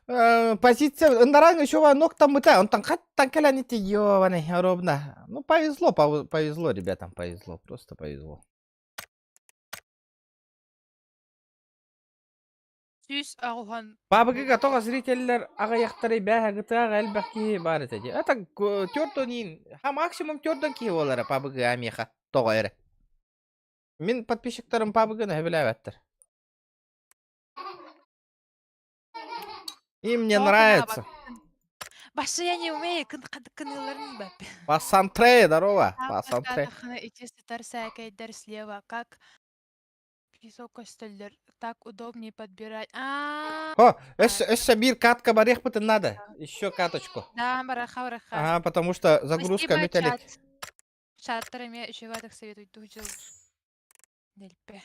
[SPEAKER 2] Позиция, ндарang еще ног там это, он там не ебаный, ровно. Ну, повезло, ребятам, повезло, просто повезло.
[SPEAKER 1] Сюз аухан.
[SPEAKER 2] Бабыгы готова зрителер ағаяқтары бәғітіға әлбәқки бар етеді. Это тёртонин, максимум тёртон ки олары бабыгы амеха тоғайры. Мен подписчиктарым бабыгыны әбіләп әттір. Им не нравится.
[SPEAKER 1] Башы я не умею, кыныларын бәп.
[SPEAKER 2] Пасантре, здорово. Пасантре.
[SPEAKER 1] Сәкәйдер слева, как высоко столер, так удобнее подбирать.
[SPEAKER 2] Еще бир катка барех потом надо. Еще каточку.
[SPEAKER 1] Да, бараха.
[SPEAKER 2] Ага, потому что загрузка металлик.
[SPEAKER 1] Чаттерами еще в этих советуют дужил. Дельпе.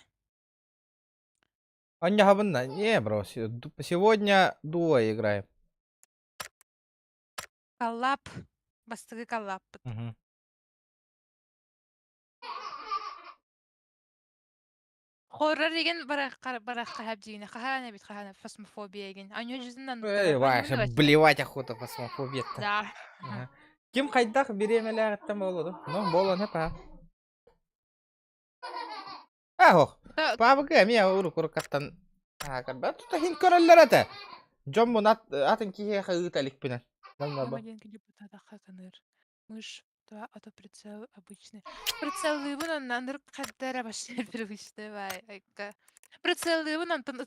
[SPEAKER 2] Не, бро, сегодня дуо играем.
[SPEAKER 1] Коллап. Бастыгы коллап. Хоррор деген бараққа хабдигіне. Қахана бит, қахана фасмофобия деген. Анё жүзінен...
[SPEAKER 2] Ваша, блевать охота фасмофобия-то.
[SPEAKER 1] Да.
[SPEAKER 2] Ким қайдақ беремелі ағыттан болуды? Ну, болуны па. Бабыгы, мен ұры каттан. Тут хин көрілер әті. Джон бун атын кие хагыталик пинен.
[SPEAKER 1] Громадянка депутата Хаканыр. Мышь, да, а то прицел обычный. Прицелы вон он нандыр каддара башер привычный вай. Айка. Прицелы вон он там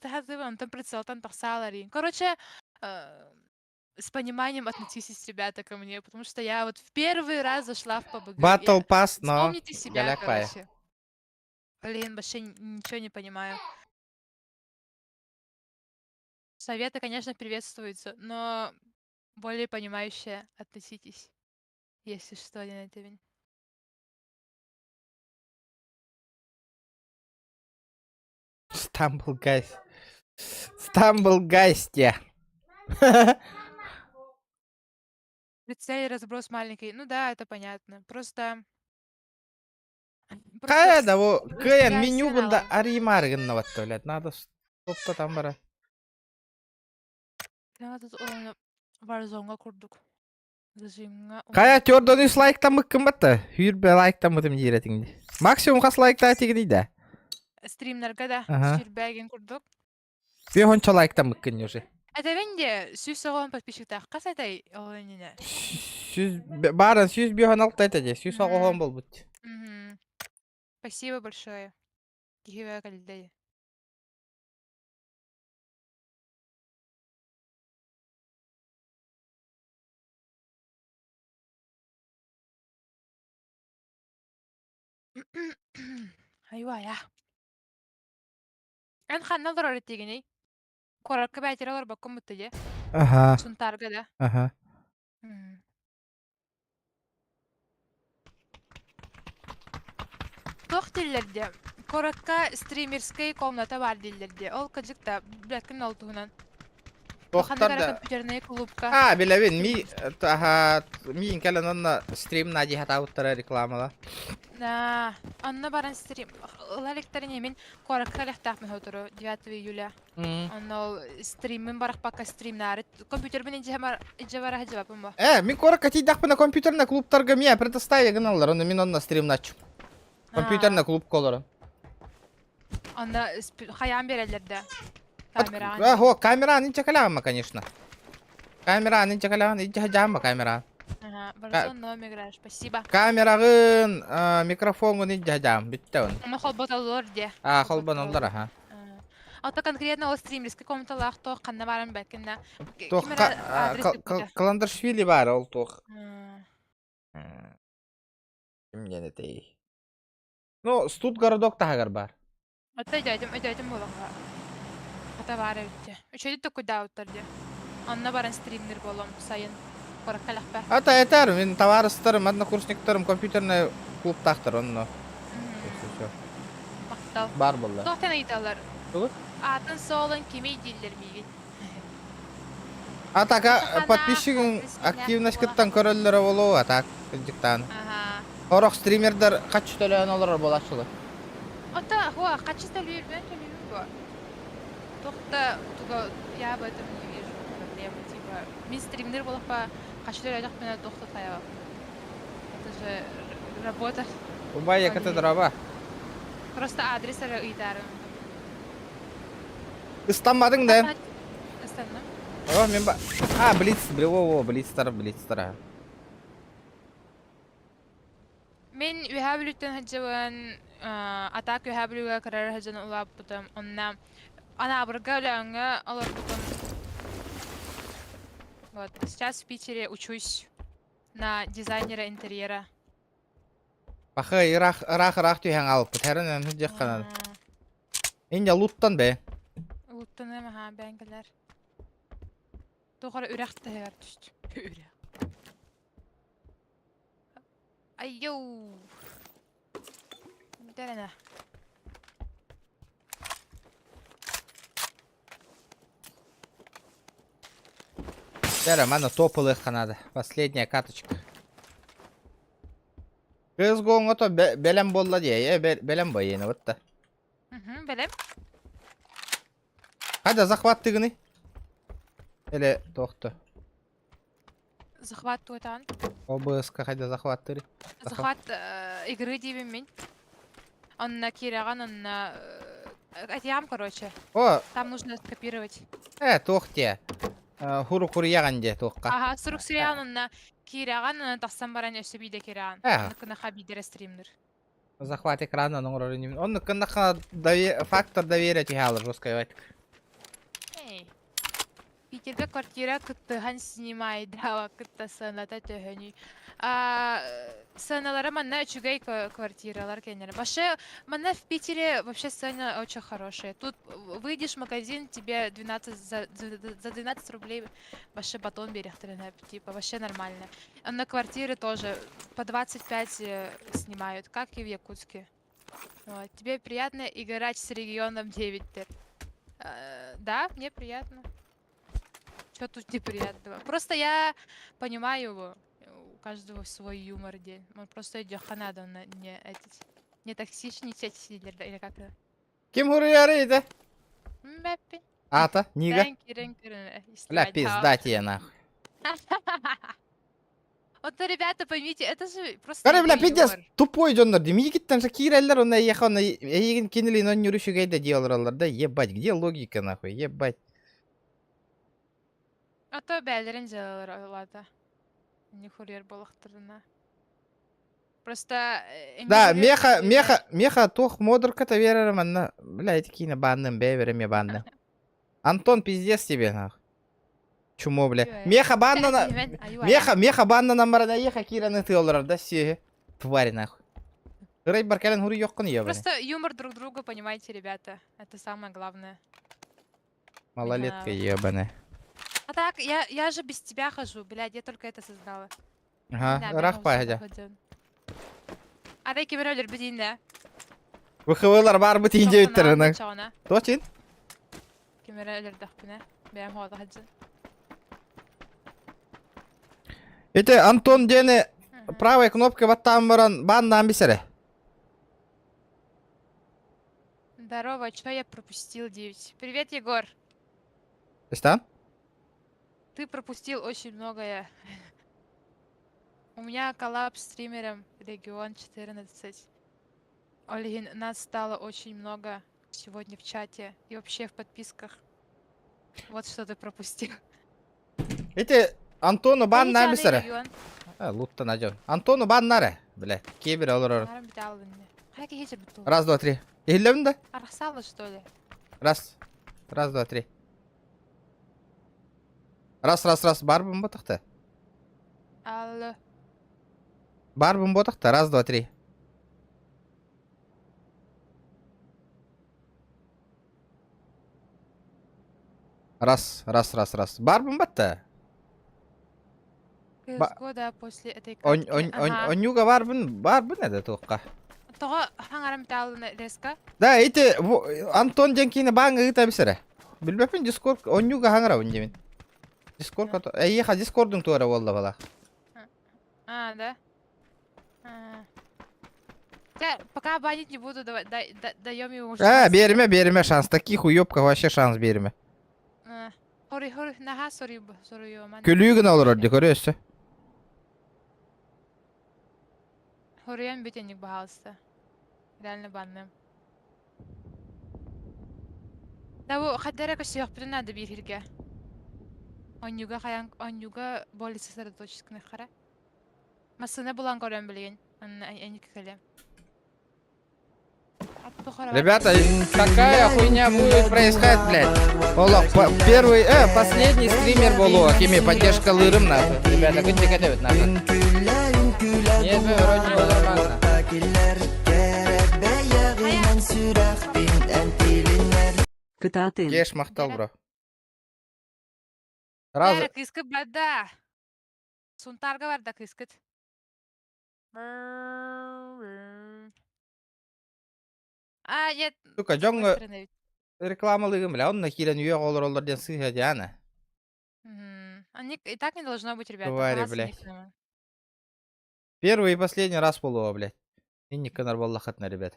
[SPEAKER 1] прицел тахсалари. Короче, с пониманием относитесь, ребята, ко мне, потому что я вот в первый раз зашла в PUBG.
[SPEAKER 2] Battle Pass, но...
[SPEAKER 1] Вспомните себя,
[SPEAKER 2] Галяк пая.
[SPEAKER 1] короче. Блин, вообще ничего не понимаю. Советы, конечно, приветствуются, но более понимающе относитесь, если что, не это.
[SPEAKER 2] Stumble guys. Stumble guys, те.
[SPEAKER 1] Прицель, разброс маленький. Ну да, это понятно. Просто...
[SPEAKER 2] Кая да во кыян
[SPEAKER 1] связь
[SPEAKER 2] меню бунда
[SPEAKER 1] сигналом.
[SPEAKER 2] аримаргын вот туалет. Надо стопта там бара.
[SPEAKER 1] Надо тут Warzone курдук. Режимга.
[SPEAKER 2] Кая төрдөн үс лайктан мыккын батта. Хүрбе лайктан мытым жиретиңди. Максимум кас лайкта тигини да.
[SPEAKER 1] Стримнерге да.
[SPEAKER 2] Ага.
[SPEAKER 1] Сирбәген курдук.
[SPEAKER 2] Бе хонча лайктан мыккын уже.
[SPEAKER 1] Это венде сүйс оған подписчиктар. Кас айтай оғаніне.
[SPEAKER 2] Сүз барын сүз бе хон алты айтады. Сүз оған бол бут.
[SPEAKER 1] Спасибо большое. Кихивая калидей. Айва я. Эн ханнал дорор тигини. Коракка бәйтер олар бакком мыттыде.
[SPEAKER 2] Ага.
[SPEAKER 1] Сунтарга да.
[SPEAKER 2] Ага.
[SPEAKER 1] Тох диллерде. Коракка стримерской комната бар диллерде. Ол кыжыкта блядкин олтугунан.
[SPEAKER 2] Тохтар да.
[SPEAKER 1] Компьютерный клубка.
[SPEAKER 2] А, билебин ми ага ми инкалан онна стрим нади хата уттара рекламала.
[SPEAKER 1] Да, анна баран стрим. Лалектарин мен коракка лехтах мен хотуру 9 июля. Анна стримин барах пока стримнары. Компьютер мен инже бара хажабапым ба.
[SPEAKER 2] Мен коракка тидах на компьютерна клубтарга ми предоставя гыналар. Оны мен онна стрим начу. Компьютерна клуб колорун.
[SPEAKER 1] Анна хаян берелерде.
[SPEAKER 2] О, камера нинча калама, конечно. Камера нинча калама, нинча хажама камера.
[SPEAKER 1] Ага, Warzone но играешь. Спасибо.
[SPEAKER 2] Камерагын, микрофон нинча хажам, битте он.
[SPEAKER 1] Мы холботалор де.
[SPEAKER 2] Холбан олдар, ага.
[SPEAKER 1] А то конкретно о стримерской комнаталах то канна баран бәкенна.
[SPEAKER 2] Тох Каландаршвили бар ол тох. Кимден этей. Ну, Стутгородок тагар бар.
[SPEAKER 1] Өтөйдім болаңға. Ата бары өтте. Үшөйді төккі дауыттарды. Анна баран стримнер болом сайын. Кораккалақ ба.
[SPEAKER 2] Ата этер, мен товарыстарым, однокурсниктарым компьютерный клуб тахтар, онно.
[SPEAKER 1] Мақтал.
[SPEAKER 2] Бар болды.
[SPEAKER 1] Тоқтен айталар.
[SPEAKER 2] Тугу?
[SPEAKER 1] Атын солын кемей дейлер мейген.
[SPEAKER 2] Атака подписчигин активность кыттан көрөллөрө болуу атак кыжыктан.
[SPEAKER 1] Ага.
[SPEAKER 2] Орок стримердер качы төлөөн олор болачылы.
[SPEAKER 1] Ота, хуа, қачы төлейір бо. Тоқта, туга, я об этом не вижу проблемы, типа, мен стримнер болып па, қачы төлейдік мен тоқта таява. Это же работа.
[SPEAKER 2] Убай якыты дроба.
[SPEAKER 1] Просто адресары ыйтарын.
[SPEAKER 2] Ыстанбадың да?
[SPEAKER 1] Ыстаным.
[SPEAKER 2] О, мен ба... блицтар.
[SPEAKER 1] Мен үйәбіліктен хаджаван атак үйәбілігі қарар хаджаны ұлап бұтым. Онна ана абырға үләңі алар бұтым. Вот, сейчас в Питере учусь на дизайнера интерьера.
[SPEAKER 2] Бақы рақ түйен алып бұтәрін өңі жек қанады. Энде луттан бе?
[SPEAKER 1] Луттан әмі бәңгілер. Тоғыры үрәқті әгер түшті. Үрәқ. Айоу. Дәрәне.
[SPEAKER 2] Дәрі, мана топлых қанады. Последняя каточка. Кыз гоң ото белем болла дей, белем бой ені өтті.
[SPEAKER 1] Белем.
[SPEAKER 2] Қайда захват тігіні? Әлі тоқты.
[SPEAKER 1] Захват туатан.
[SPEAKER 2] ОБС-ка қайда захват тірі?
[SPEAKER 1] Захват игры дейбін мен. Онна кираған, онна... Айтям, короче.
[SPEAKER 2] О!
[SPEAKER 1] Там нужно скопировать.
[SPEAKER 2] Тоқте. Хуру яган же туққа.
[SPEAKER 1] Ага, сурук сирианына кираган тахсан баран өсө биде кираган.
[SPEAKER 2] Ага.
[SPEAKER 1] Кына хабидер стримдер.
[SPEAKER 2] Захват экрана номер. Он кыннаха фактор доверия тихалыр жесткой вайт.
[SPEAKER 1] Эй. Питерге квартира кыттыхан снимает, да, кытта саната төһөнү. Саналары манна үчүгэй квартиралар кенер. Вообще, манна в Питере вообще сцена очень хорошая. Тут выйдешь в магазин, тебе 12 за 12 рублей вообще батон берехтерена, типа вообще нормально. А на квартиры тоже по 25 снимают, как и в Якутске. Вот. Тебе приятно играть с регионом 9 тер. Да, мне приятно. Что тут неприятного? Просто я понимаю его. У каждого свой юмор день. Он просто идет ханада, он не токсичничать или как это.
[SPEAKER 2] Ким хуру ярыйды?
[SPEAKER 1] Мэппи.
[SPEAKER 2] Ата, нига. Бля,
[SPEAKER 1] Бля,
[SPEAKER 2] пизда тебе нахуй.
[SPEAKER 1] Вот, ребята, поймите, это же просто...
[SPEAKER 2] Кары, бля,
[SPEAKER 1] его
[SPEAKER 2] пиздец,
[SPEAKER 1] юмор.
[SPEAKER 2] тупой жондар. Деми киттен же киреллер, он ехал на егин кинули, но не руши гайда делалар. Да ебать, где логика нахуй, ебать.
[SPEAKER 1] А то бәлерін жалалата. Не хурьер балықтырына. Просто...
[SPEAKER 2] Да, меха тох модерка-то верером, она, бля, эти кина банным, беверами банным. Антон, пиздец тебе нахуй. Чумо, бля. Меха банна, меха банна намарана еха кираны тыллар, да все. Тварь нахуй. Рэй баркален хури ёккын ебаный.
[SPEAKER 1] Просто юмор друг друга, понимаете, ребята. Это самое главное.
[SPEAKER 2] Малолетка ебаная.
[SPEAKER 1] А так, я же без тебя хожу, блядь, я только это создала.
[SPEAKER 2] Ага, рахпай, гадя.
[SPEAKER 1] Арай кемерөлөр бідейінде.
[SPEAKER 2] Выхывылар бар быт инде өттерінің. Точин?
[SPEAKER 1] Кемерөлөр дақпіне. Бәйім хода хаджы.
[SPEAKER 2] Это Антон Дене правой кнопкой вот там банна амбисере.
[SPEAKER 1] Здорово, что я пропустил, 9? Привет, Егор.
[SPEAKER 2] Что?
[SPEAKER 1] Ты пропустил очень многое. У меня коллапс с стримером регион 14. Ольгин, нас стало очень много сегодня в чате и вообще в подписках. Вот что ты пропустил.
[SPEAKER 2] Это Антону банна
[SPEAKER 1] Hey,
[SPEAKER 2] амбисере.
[SPEAKER 1] регион.
[SPEAKER 2] Лутта найдем. Антону баннаре. Бля, кебер алыр.
[SPEAKER 1] Нарам бите алды мне. Хайки хечер биту.
[SPEAKER 2] Раз, два, три. Илем да?
[SPEAKER 1] Архсалы, что ли?
[SPEAKER 2] Раз. Раз, два, три. Раз. Барбым ботақты.
[SPEAKER 1] Алло.
[SPEAKER 2] Барбым ботақты. Раз, два, три. Раз. Барбым ботта.
[SPEAKER 1] Года после этой
[SPEAKER 2] Он
[SPEAKER 1] катки. Ага.
[SPEAKER 2] юга барбын эді туққа.
[SPEAKER 1] Тоға хаңарам бите алды леска?
[SPEAKER 2] Да, эти Антон Денкини банга гыта бисере. Билбепин Дискорд он юга хаңара унжемин. Дискорд эйха Дискордың туара болла бала.
[SPEAKER 1] А, да? Я пока банить не буду, даем ему шанс.
[SPEAKER 2] Береме шанс. Таких уёбках вообще шанс береме.
[SPEAKER 1] Хори, наха, сори, ёман.
[SPEAKER 2] Күлүйгін алыр орды, көресі.
[SPEAKER 1] Хориен битенник бахалысты. Реально банным. Да, bu хаддара көсөйөк бүтүн ады бир хирге. Онюга боли сосредоточесканы хара. Масына булан көрөн билген. Они кекеле.
[SPEAKER 2] Ребята, такая хуйня будет происходить, блядь. Первый, последний стример было, кими поддержка лырым нахуй. Ребята, кынче кетебет нахуй. Нет, вы вроде бы нормально.
[SPEAKER 3] Кытатын.
[SPEAKER 2] Кеш мақтал, бро.
[SPEAKER 1] Бәрі кыскы бада. Сунтарға бар да кыскыт. Нет.
[SPEAKER 2] Сука, жоңы рекламалыгым, бля, он нахилен үйе олар ден сыйға диана.
[SPEAKER 1] И так не должно быть, ребята.
[SPEAKER 2] Твари, блядь. Первый и последний раз было, блядь. И не канар баллахатна, ребят.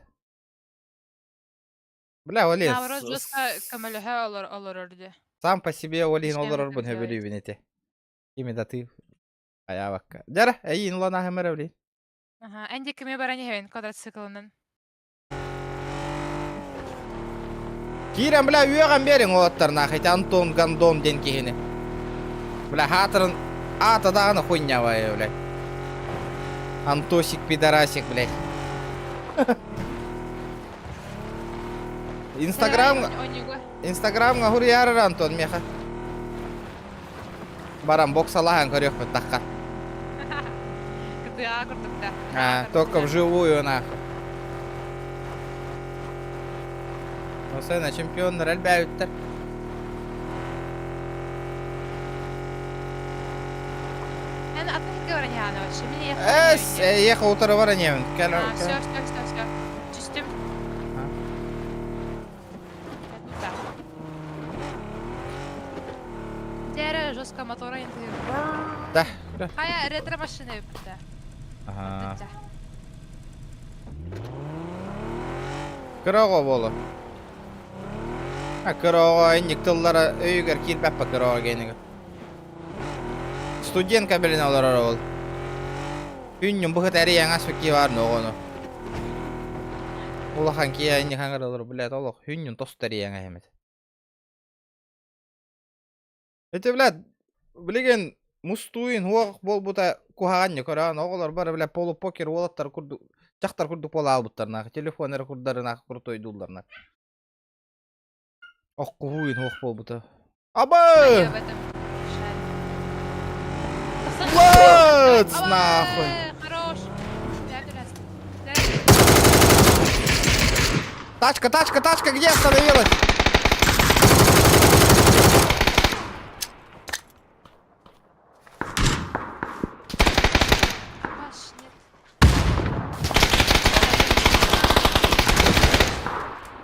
[SPEAKER 2] Бля, Олин.
[SPEAKER 1] Наоборот, жестко камалюха олар орды.
[SPEAKER 2] Сам по себе Олин олар орбун хөбелü бинете. Кими да ты. Аявакка. Жара, эйин лана хэмэрэ, блин.
[SPEAKER 1] Ага, энди кеме барани хевен квадроциклынан.
[SPEAKER 2] Кирен, бля, үйеған берің оттар нахай, Антон Гандон ден кейіні. Бля, хатырын аты дағыны хуйнявая, блядь. Антосик, пидорасик, блядь. Инстаграмға хур ярыр Антон меха. Барам боксалахан көрек бі таққа.
[SPEAKER 1] КТА курдук да.
[SPEAKER 2] Только вживую, нахуй. Осына чемпиондар әлбәуіттір.
[SPEAKER 1] Эна атнахи вараняна вообще. Мне ехать.
[SPEAKER 2] Ехал утро вараневін.
[SPEAKER 1] Все. Чистим. Дәрі жестко мотора енді.
[SPEAKER 2] Да.
[SPEAKER 1] Қая ретро машина өпті.
[SPEAKER 2] Ага. Кырого болу. Кырого инник тыллара өйгер килпәппа кырого генеге. Студентка білін олар ол. Үннің бұғыт әрі яңас бүкке бар ноғыны. Улахан кия инник хаңыр олар білет олық. Үннің тосты әрі яңа емет. Эти, блядь, білеген мустуин хуақ бол бұта кухағанне көраған. Оғылар бары, блядь, полупокер олаттар күрді. Жақтар күрді пола албыттарнағы. Телефонер күрдерінағы күртой дулдарнағы. Оққуын хуақ бол бұта. Абы! Лыц, нахуй!
[SPEAKER 1] Хорош!
[SPEAKER 2] Тачка, где остановилась?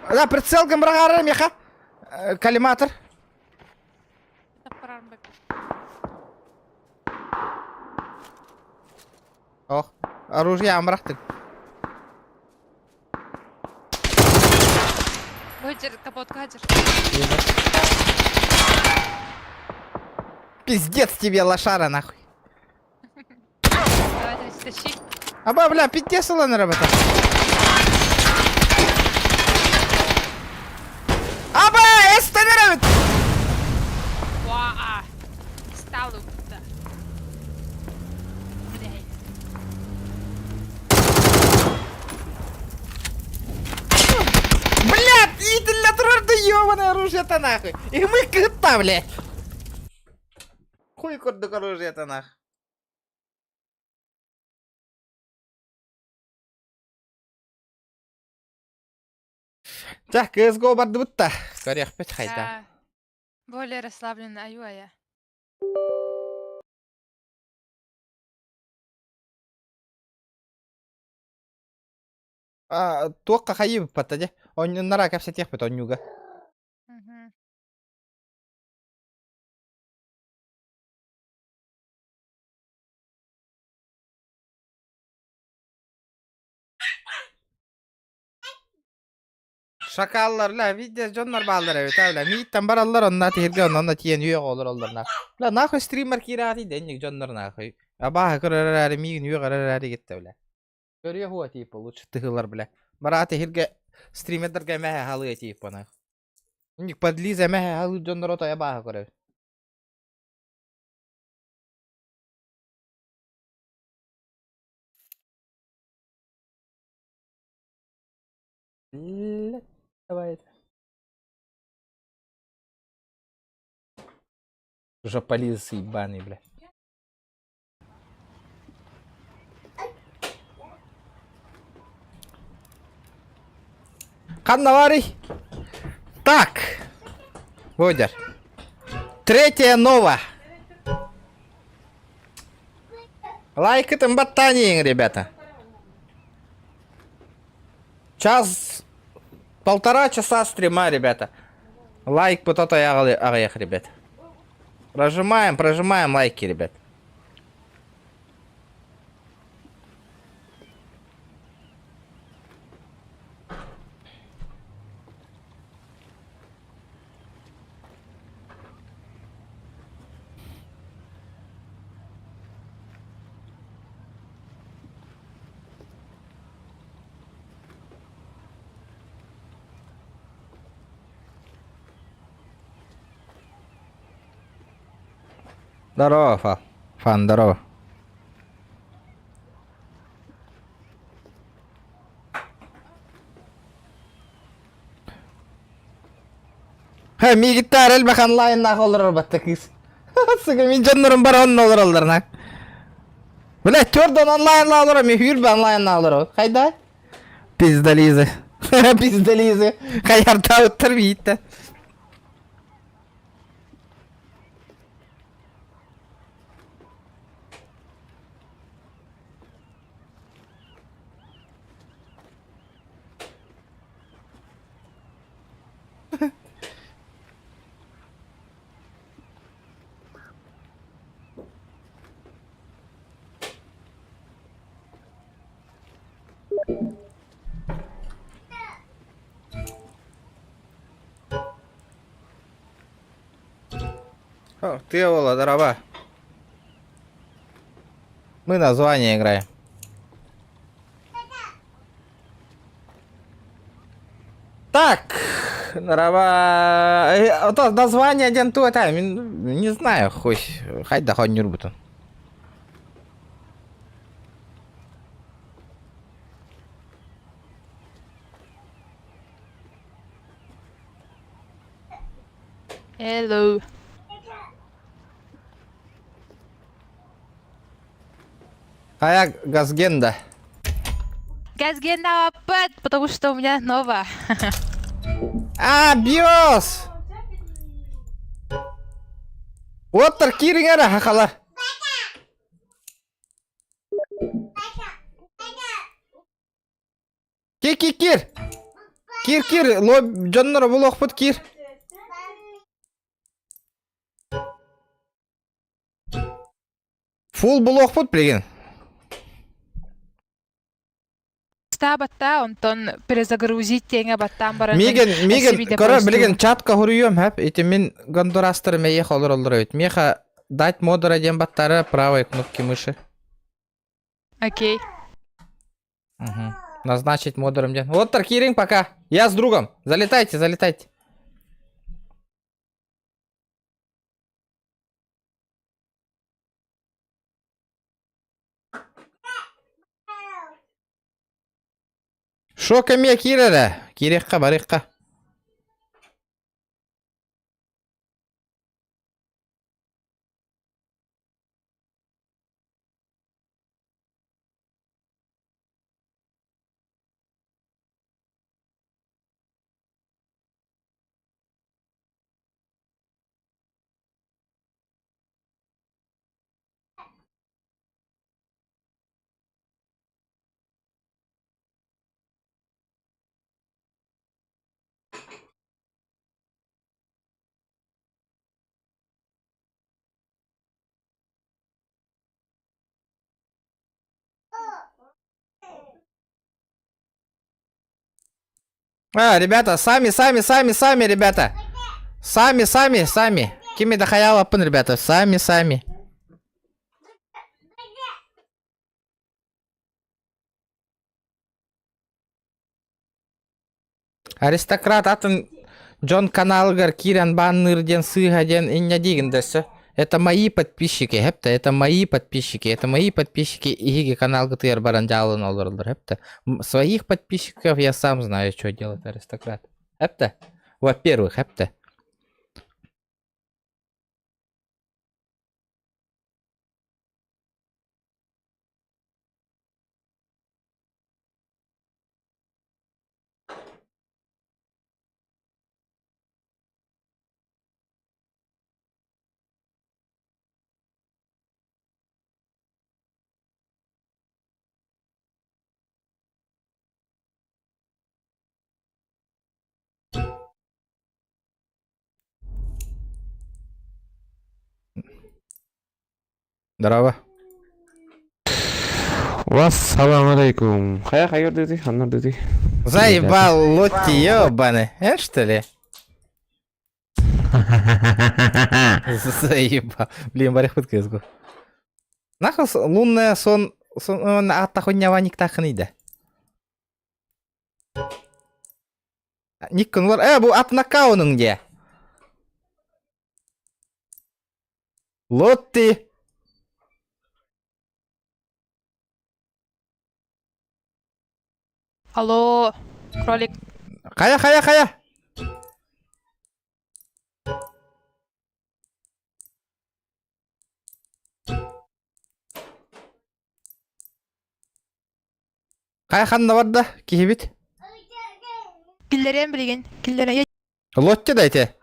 [SPEAKER 2] Да, прицелком брагара меха. Коллиматор. Ох, оружие амрахтык.
[SPEAKER 1] Вытер капот катер.
[SPEAKER 2] Пиздец тебе, лошара, нахуй.
[SPEAKER 1] Давай, стащи.
[SPEAKER 2] Аба, бля, пиздец, ладно, работа. Аба, остановит!
[SPEAKER 1] Ваа! Стал упта. Блядь.
[SPEAKER 2] Блядь, идоль на трорда ёбаное оружие-то нахуй. И мы кыта, блядь. Хуй курдук оружие-то нахуй. Так, CSGO барды бұтта. Көрек бет қайда.
[SPEAKER 1] Более расслабленно, аю-ая.
[SPEAKER 2] Туаққа қайы бұп бата де. Нара кәпсе теқ бет онюға. Шакаллар, ла, видео жоннар балдар әвет, әвла. Миттен баралар, онна тихирге, онна тиен үйе қолыр оларна. Ла, нахуй стример кирати денник жоннар нахуй. Абаха көрер әрі, миін үйе көрер әрі кетті, бля. Көрия хуа типа, лучше тихылар, бля. Бара тихирге стримердерге мәхе халы типа, нахуй. Ник подлизе мәхе халы жоннар ота абаха көрер. Давай. Жополиз ебаный, бля. Каннаварий. Так. Водер. Третья нова. Лайк этим ботанием, ребята. Полтора часа стрима, ребята. Лайк по то орех, ребят. Прожимаем лайки, ребят. Здорово, Фан. Фан, здорово. Ми гитара элбэх онлайннах олорор баттакис. Сыга мен жоннорум бар онун олор олорнак. Бля, чордон онлайнла олор, мен хүрбе онлайнна олор. Кайда? Пиздализы. Пиздализы. Каярта өттөр бийитте. О, ты, Ола, здорово. Мы название играем. Так, здорово. То название один то это, не знаю, хоть да хоть не рубутон.
[SPEAKER 1] Hello.
[SPEAKER 2] Кая газгенда.
[SPEAKER 1] Газген на опыт, потому что у меня новая.
[SPEAKER 2] А, биос! Оттар кирингера хакалар. Кир. Кир, лоб жоннор булок пут кир. Фул булок пут билген.
[SPEAKER 1] Стабатта, он перезагрузить теңе баттан баран.
[SPEAKER 2] Миген, кора билген чатка хуруем хап, ити мен гондурастыр мeye холор олдырайт. Меха дать модера дем баттары правой кнопки мыши.
[SPEAKER 1] Окей.
[SPEAKER 2] Угу. Назначить модером дем. Вот Таркиринг пока. Я с другом. Залетайте. Шо кеме кирере? Кирекка барекка. А, ребята, сами, ребята. Сами. Кими дахаяла пын, ребята. Сами. Аристократ атын Джон Каналгар, Киран Баннырден, Сыгаден, Иння Дигендесі. Это мои подписчики, хепта, это мои подписчики, Иги канал ГТР Баранджалын олдырылдыр, хепта. Своих подписчиков я сам знаю, что делает аристократ. Хепта, во-первых, хепта. Здорово.
[SPEAKER 4] Вассаламалейкум. Хайыр деди, аннар деди.
[SPEAKER 2] Заебал Лотти, ёбаный, что ли? Заебал. Блин, барихут кезгу. Нахуй лунная сон атта хуйнява никтахын иде. Никкін бар. Бұл атнакауының де. Лотти.
[SPEAKER 1] Алло, кролик.
[SPEAKER 2] Кая. Кая ханна бар да, кихибит.
[SPEAKER 1] Киллерен билген. Киллерен.
[SPEAKER 2] Лотти дайте.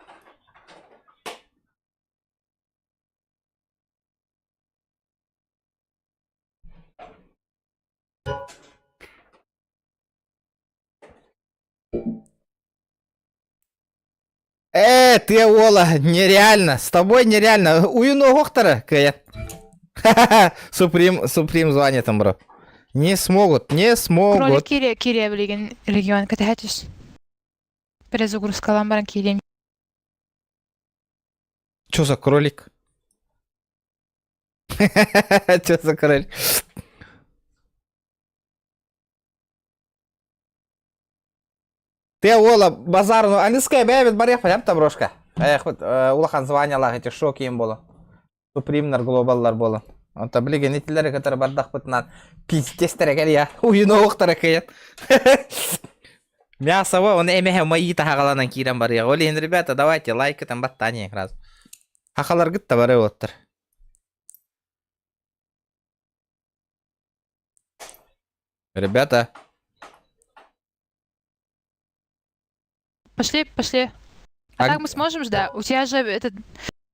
[SPEAKER 2] Ты, Ола, нереально. С тобой нереально. Уюну Гохтера, Кая. Суприм звонит там, бро. Не смогут.
[SPEAKER 1] Кролик Кирия билген регион. Катахатис. Перезагрузка ламбаран Кирия.
[SPEAKER 2] Чё за кролик? Чё за кролик? Ты, Ола, базар, ну, анискай бәбет бар япа, япта, брошка. Вот, улахан званялар, эти шоки им было. Супримнар, глобаллар было. Онта білеген нетелері кітері бардақ бұтынан пиздестері кәл я. Уйыны оқтары кәйін. Мясо, оны әмәхе майыта хағаланан кейрен бар я. Олейін, ребята, давайте лайк там баттанияң раз. Хақалар гытта бары оттыр. Ребята.
[SPEAKER 1] Пошли. А так мы сможем ждать? У тебя же этот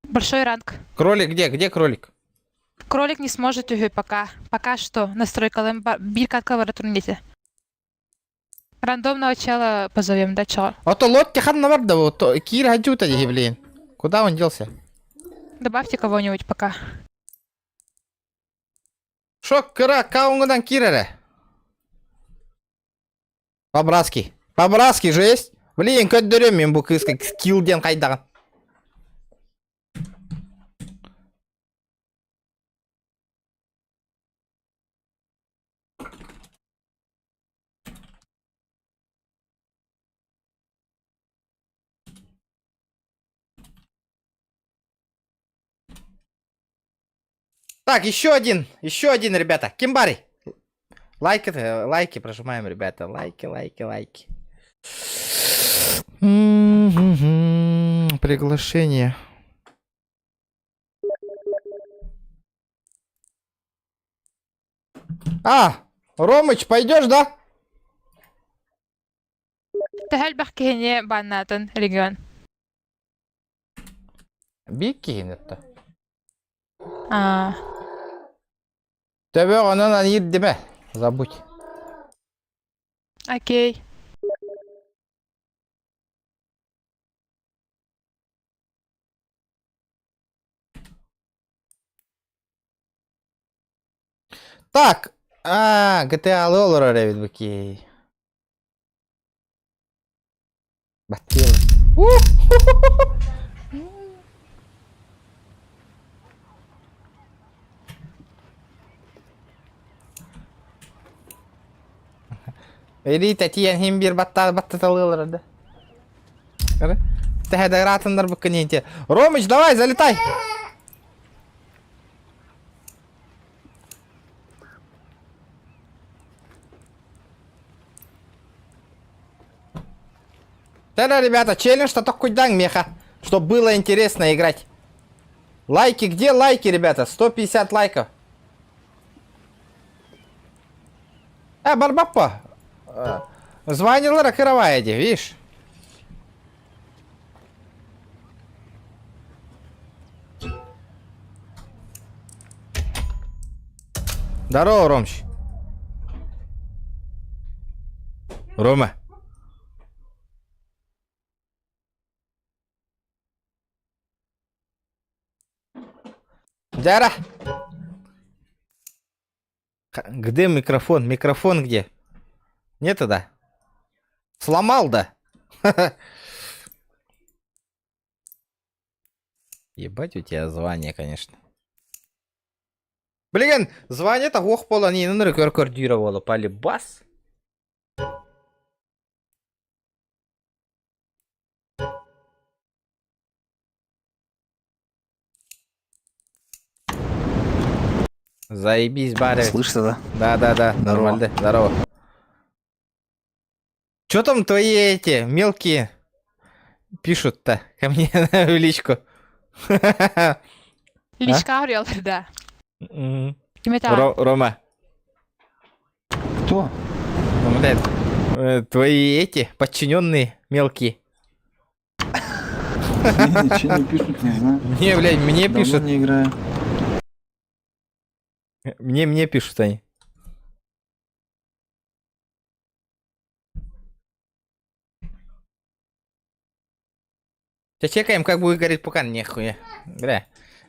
[SPEAKER 1] большой ранг.
[SPEAKER 2] Кролик где? Где кролик?
[SPEAKER 1] Кролик не сможет уже пока. Пока что. Настройка бирка от клавиатурните. Рандомного чела позовем, да, чё?
[SPEAKER 2] А то лот тихан наварда, вот Кир хаджута деги, блин. Куда он делся?
[SPEAKER 1] Добавьте кого-нибудь пока.
[SPEAKER 2] Шо, кыра, каунгудан Кирere. По-братски же есть? Блин, көттөрөм мен бұл кызға скиллден қайдаған. Так, еще один, ребята. Кимбари. Лайки прожимаем, ребята. Лайки. Приглашение. Ромыч, пойдешь, да?
[SPEAKER 1] Тахаль бахкене баннатын регион.
[SPEAKER 2] Биккейін етті. Төбе онынан ердеме. Забудь.
[SPEAKER 1] Окей.
[SPEAKER 2] Так. GTA Лолора ревит бакей. Батил. Эрита тиен хим бир баттаталылар да. Тэхэ ратындар бакканенте. Ромыч, давай, залетай. Тогда, ребята, челлендж-то только дан меха, чтобы было интересно играть. Лайки, где лайки, ребята? 150 лайков. Барбапа. Звонила ракыровая, видишь? Здорово, Ромыч. Рома. Дяра. Где микрофон? Микрофон где? Нету, да? Сломал, да? Ебать у тебя звание, конечно. Блин, звание-то ох пола не рекордировало, полибас. Заебись, баря.
[SPEAKER 5] Слышно, да?
[SPEAKER 2] Да,
[SPEAKER 5] Здорово.
[SPEAKER 2] нормально, здорово. Чё там твои эти мелкие пишут-то ко мне в личку?
[SPEAKER 1] Личка арıyorlar да.
[SPEAKER 2] Мгм.
[SPEAKER 1] Kim это?
[SPEAKER 2] Рома,
[SPEAKER 5] Кто?
[SPEAKER 2] ну, блядь, твои эти подчиненные мелкие.
[SPEAKER 5] Ничего не пишут, не знаю.
[SPEAKER 2] Не, блядь, мне
[SPEAKER 5] Давно
[SPEAKER 2] пишут.
[SPEAKER 5] не играю.
[SPEAKER 2] Мне пишут они. Сейчас чекаем, как будет гореть пукан, нехуя. Бля,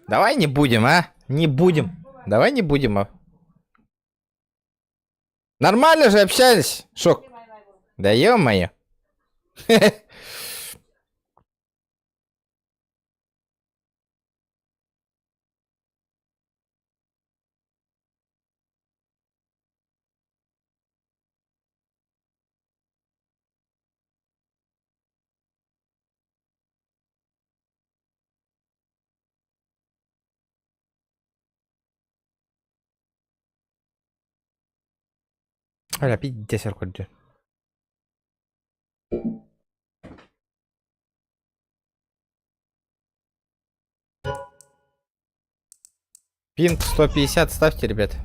[SPEAKER 2] давай не будем, а? Не будем. Давай не будем, а? Нормально же общались, Шок. Да ё-моё. Оля, пиздец, аркуджи. Пинг 150 ставьте, ребят.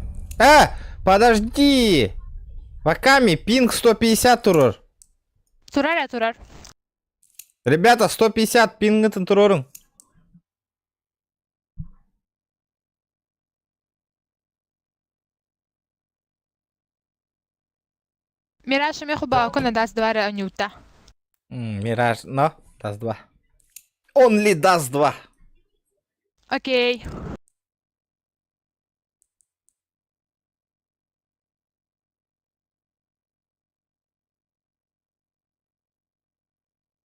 [SPEAKER 2] Подожди! Ваками, пинг 150 турор.
[SPEAKER 1] Turar ya turar.
[SPEAKER 2] Ребята, 150 пингетін турорың.
[SPEAKER 1] Мираж me хубава kuna das двара нюта.
[SPEAKER 2] Мираж, но, даст 2. Only даст 2.
[SPEAKER 1] Окей.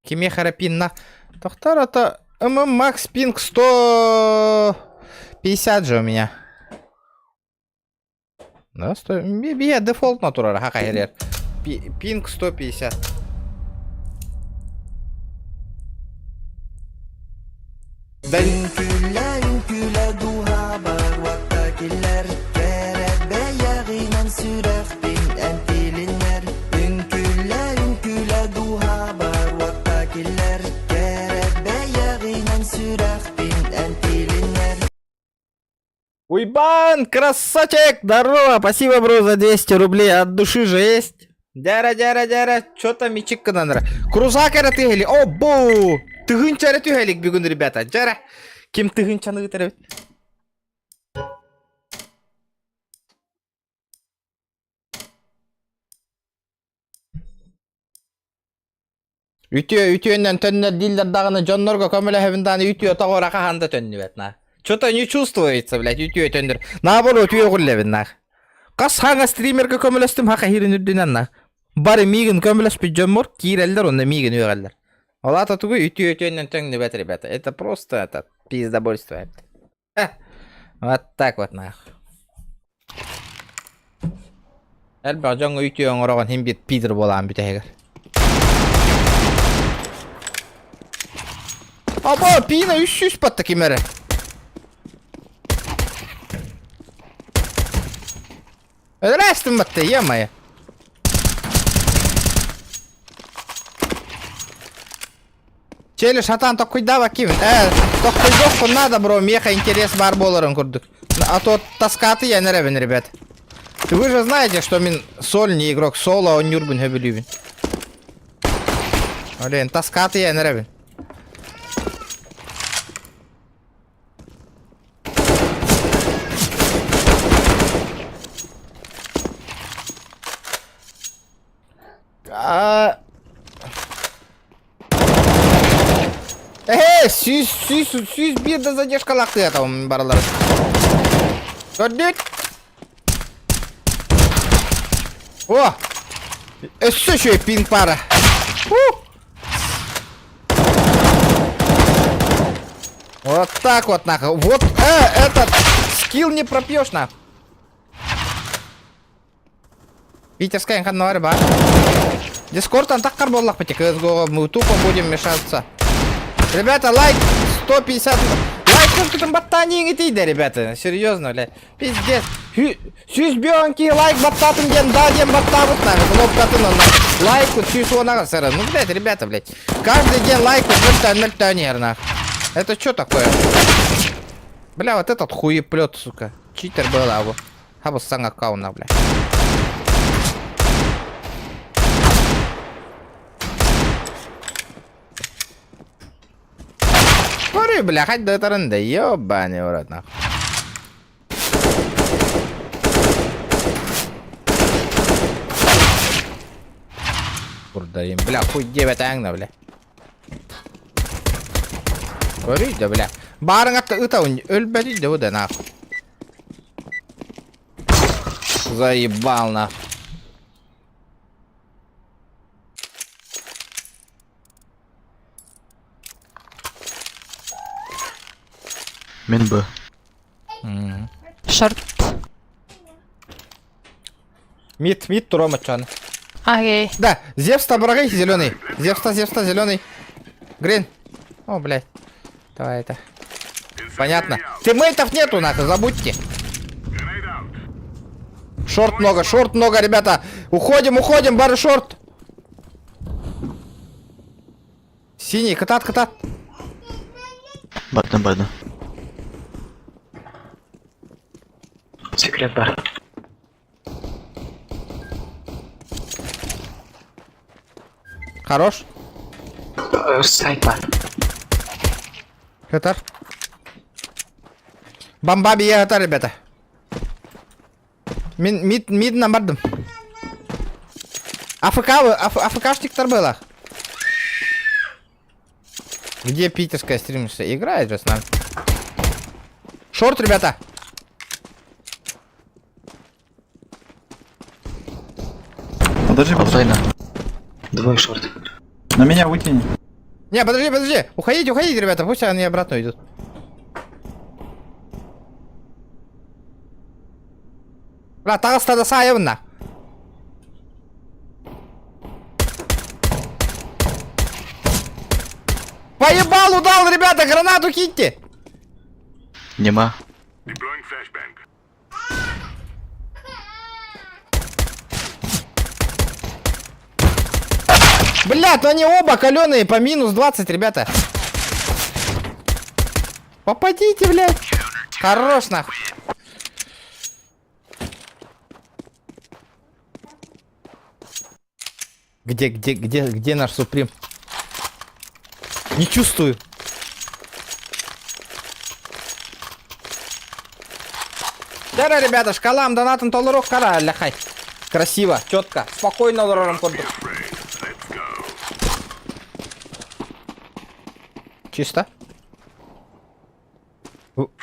[SPEAKER 2] Киме харапин на... Тохтар, это... Макс пинг 150 же у меня. Да, 100... Я дефолт натурал, хака пинг 150. Уйбан, красавчик! Здорово! Спасибо, бро, за 200 рублей. От души же есть. Дяра. Чё там мичик кадандра? Крузак era тыгели. О, бу! Тыгынчары тыгелик бүгін, ребята. Жара. Ким тыгынчаны гытырып? Ütüyönden tönner diller dağını jonnorgo kömele hevindani ütüyö tağora kahanda tönni betna. Что-то не чувствуется, блядь, ütüyö төндөр. Наоборот, ütüyö гуллебин нах. Кас ханга стримерге көмөлөстүм хака хирин үрдүнөн нах. Бары мигин көмөлөспү жомор, кирелдер, онда мигин үгелдер. Олата тугу ütüyö төннөн төнгнү бет, ребята. Это просто это пиздобольство. Вот так вот нах. Элбе жоңго ütüyö орогон хим бит пидер болам бүтегер. Aba pina 300 battı kimere. Öldürəstim battı yemaya. Çeli шатан токуйда bakayım. Токуйдок надо, бро, меха интерес бар боларын курдук. А то таскаты я не ребен, ребят. Вы же знаете, что мин сольный игрок, соло, он нюрбин хебелюбин. Блин, таскаты я не ребен. Süz bir de задержка лақты атауым барлар. Көрдік? О! Өссі шөй пинг пара. Вот так вот нахуй. Вот этот скилл не пропьешь нахуй. Питерская ханна бар. Дискорд антаккар боллак бите. Мы тупо будем мешаться. Ребята, лайк 150. Лайк, как там баттани не тиде, ребята. Серьезно, бля. Пиздец. Сюз бионки лайк баттатын ген дадем баттабыт нахуй. Кнопкатын лайк сюз онага сара. Ну, блядь, ребята, блядь. Каждый день лайк нахуй. Нахуй. Это что такое? Бля, вот этот хуеплет, сука. Читер был, а вот. А вот сан аккаунта, бля. Смотри, бля, хоть до таранда, ёбаный в рот, нахуй. Курдарим, бля, хуй 9 аңна, бля. Смотри, да, бля. Барың атты ытауын өлбәді де ода, нахуй. Заебал, нахуй.
[SPEAKER 5] Мен Б.
[SPEAKER 1] Шорт.
[SPEAKER 2] Мид, Турома, чан.
[SPEAKER 1] Окей.
[SPEAKER 2] Да, Зевс таборагай, зеленый. Зевста, зеленый. Грин. О, блядь. Давай это. Понятно. Тиммейтов нету, нахуй, забудьте. Шорт много, ребята. Уходим, бары шорт. Синий, катат.
[SPEAKER 5] Бадна. Секрет бар.
[SPEAKER 2] Хорош.
[SPEAKER 5] Сайт бар.
[SPEAKER 2] Катар. Бамбаби я катар, ребята. Мид намардым. АФКшниктар было. Где питерская стримерша? Играет же с нами. Шорт, ребята.
[SPEAKER 5] Подожди. Двое шорт. На меня вытяни.
[SPEAKER 2] Не, подожди. Уходите, ребята. Пусть они обратно идут. Бля, тағыста сайыбына. Поебал, удал, ребята, гранату киньте.
[SPEAKER 5] Нема.
[SPEAKER 2] Блядь, ну они оба каленые по минус 20, ребята. Попадите, блядь. Хорош, нахуй. Где наш Суприм? Не чувствую. Да, ребята, шкалам донатом толорок кара, ляхай. Красиво, четко, спокойно, лорором коду. Чисто.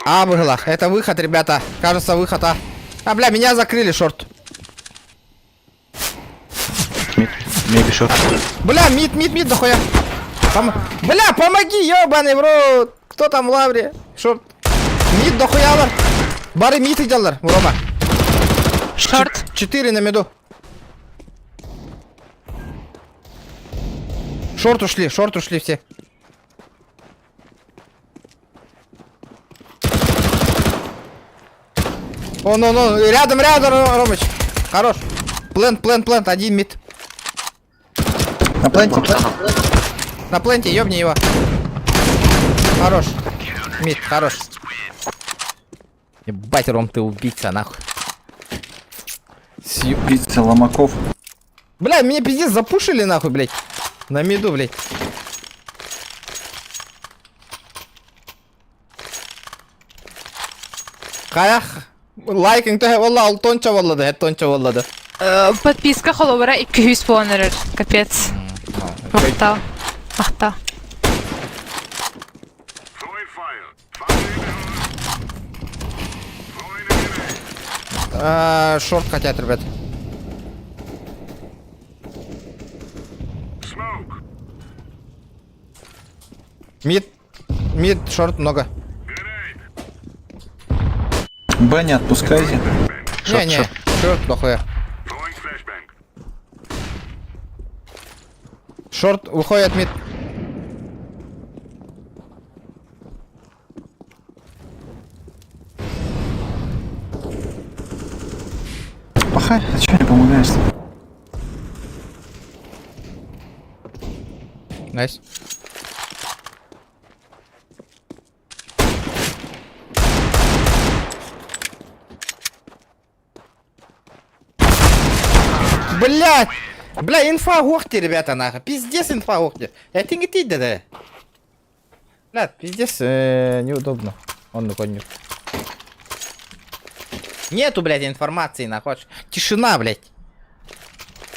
[SPEAKER 2] А, было. Это выход, ребята. Кажется, выход, а. А, бля, меня закрыли, шорт.
[SPEAKER 5] Меби шорт.
[SPEAKER 2] Бля, мид, дохуя. Бля, помоги, ёбаный в рот. Кто там в лавре? Шорт. Мид дохуялар. Бары мид идалар, Рома.
[SPEAKER 1] Шорт.
[SPEAKER 2] 4 на миду. Шорт ушли все. О, ну, рядом, Ромыч. Хорош. Плент, один мид.
[SPEAKER 5] На пленте.
[SPEAKER 2] На пленте, ёбни его. Хорош. Мид, хорош. Ебать, Ром, ты убийца, нахуй.
[SPEAKER 5] Убийца Ломаков.
[SPEAKER 2] Бля, меня пиздец запушили, нахуй, блядь. На миду, блядь. Хаях. Лайкинг то валла алтонча валлады.
[SPEAKER 1] Подписка холовара 200 понерер. Капец. Мақта.
[SPEAKER 2] Шорт хотят, ребят. Мид, шорт много.
[SPEAKER 5] Б не отпускайте.
[SPEAKER 2] Не, шорт дохуя. Шорт выходит мид.
[SPEAKER 5] махай, а чё не помогаешь-то?
[SPEAKER 2] Найс. Блять! Бля, инфа гохти, ребята, нахуй. Пиздец инфа гохти. Я тинги да. Бля, пиздец, неудобно. Он на коню. Нету, блядь, информации, нахуй. Тишина, блядь.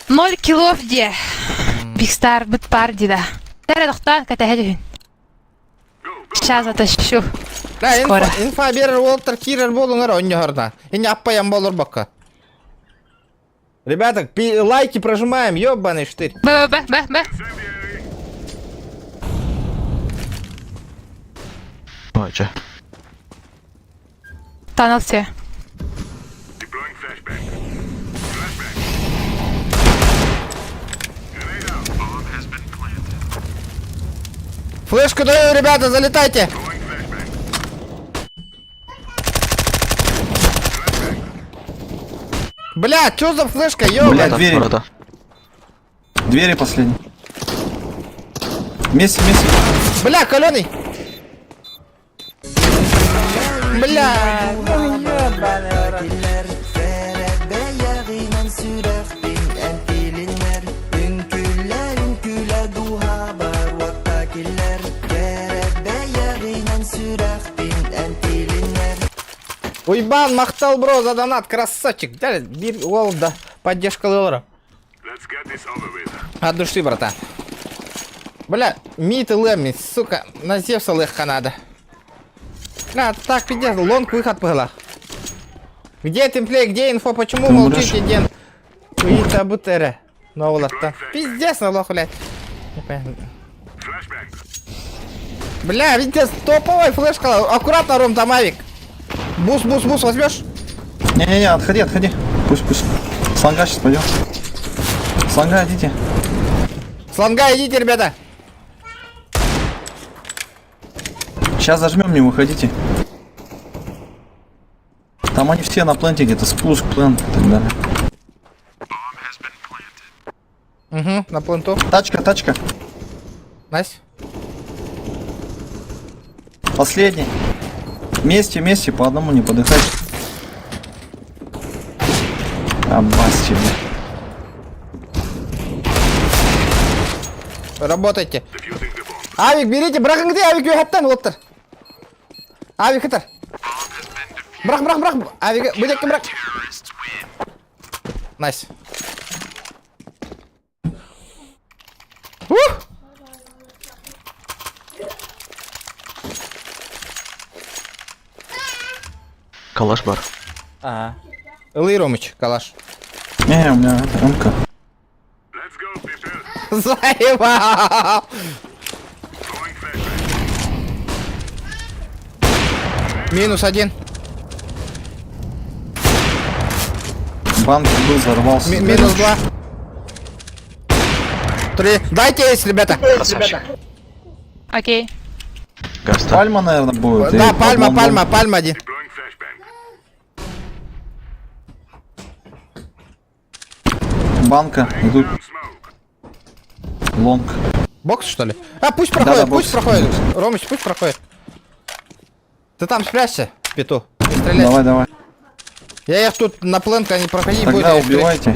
[SPEAKER 1] 0 килов де. Бигстар бытпар да. Тәрі доқтан кәтәхеді. Сейчас затащу.
[SPEAKER 2] Бля,
[SPEAKER 1] Скоро.
[SPEAKER 2] инфа берер Уолтер Кирер болуңар оньорда. И не аппаям болур бака. Ребята, лайки прожимаем, ёбаный штырь.
[SPEAKER 1] Б.
[SPEAKER 5] Ой, чё?
[SPEAKER 1] Танал все.
[SPEAKER 2] Флешку даю, ребята, залетайте. Бля, чё за флешка,
[SPEAKER 5] Бля,
[SPEAKER 2] ёбаный?
[SPEAKER 5] двери. Двери последние. Вместе.
[SPEAKER 2] Бля, калёный. Бля, ну ёбаный рот. Уйбан, мақтал, бро, за донат, красавчик. Далі, бір ол да, поддержкалылары. От души, брата. Бля, мид и лэмми, сука, на Зевса легко надо. Бля, так, пиздец, лонг выход было. Где темплей, где инфо, почему
[SPEAKER 5] Ты
[SPEAKER 2] молчите,
[SPEAKER 5] умрёшь.
[SPEAKER 2] Ден? Уита бутере. Ну, ладно. Пиздец, на лох, блядь. Не понятно. Бля, видите, топовая флешка. Аккуратно, Ром, там авик. Бус, возьмешь?
[SPEAKER 5] Не-не-не, отходи. Пусть. Слонга сейчас пойдем. Слонга, идите.
[SPEAKER 2] Слонга, идите, ребята.
[SPEAKER 5] Сейчас зажмем, не выходите. Там они все на пленте где-то, спуск, плент и так далее.
[SPEAKER 2] Угу, на пленту.
[SPEAKER 5] Тачка.
[SPEAKER 2] Найс.
[SPEAKER 5] Последний. Вместе, по одному не подыхать. Аббас тебе.
[SPEAKER 2] Работайте. Авик, берите, брахың где, авик өйхаттан, лоттар. Авик хытар. Брах. Авик, бөлекке брах. Найс. Ух!
[SPEAKER 5] Калаш бар.
[SPEAKER 2] Ага. Илый, Ромыч, калаш.
[SPEAKER 5] Не, у меня это МК.
[SPEAKER 2] Заебал! -1.
[SPEAKER 5] Банк был, взорвался.
[SPEAKER 2] -2. 3. Дайте есть, ребята.
[SPEAKER 1] Окей.
[SPEAKER 5] Пальма, наверное, будет.
[SPEAKER 2] Да,
[SPEAKER 5] И
[SPEAKER 2] пальма 1.
[SPEAKER 5] Банка, идут. Лонг.
[SPEAKER 2] Бокс, что ли? А, пусть проходит,
[SPEAKER 5] Да,
[SPEAKER 2] пусть
[SPEAKER 5] бокс.
[SPEAKER 2] проходит. Ромыч, пусть проходит. Ты там спрячься, пету. Не стреляй.
[SPEAKER 5] Давай.
[SPEAKER 2] Я их тут на пленка не проходи, будет.
[SPEAKER 5] Тогда убивайте.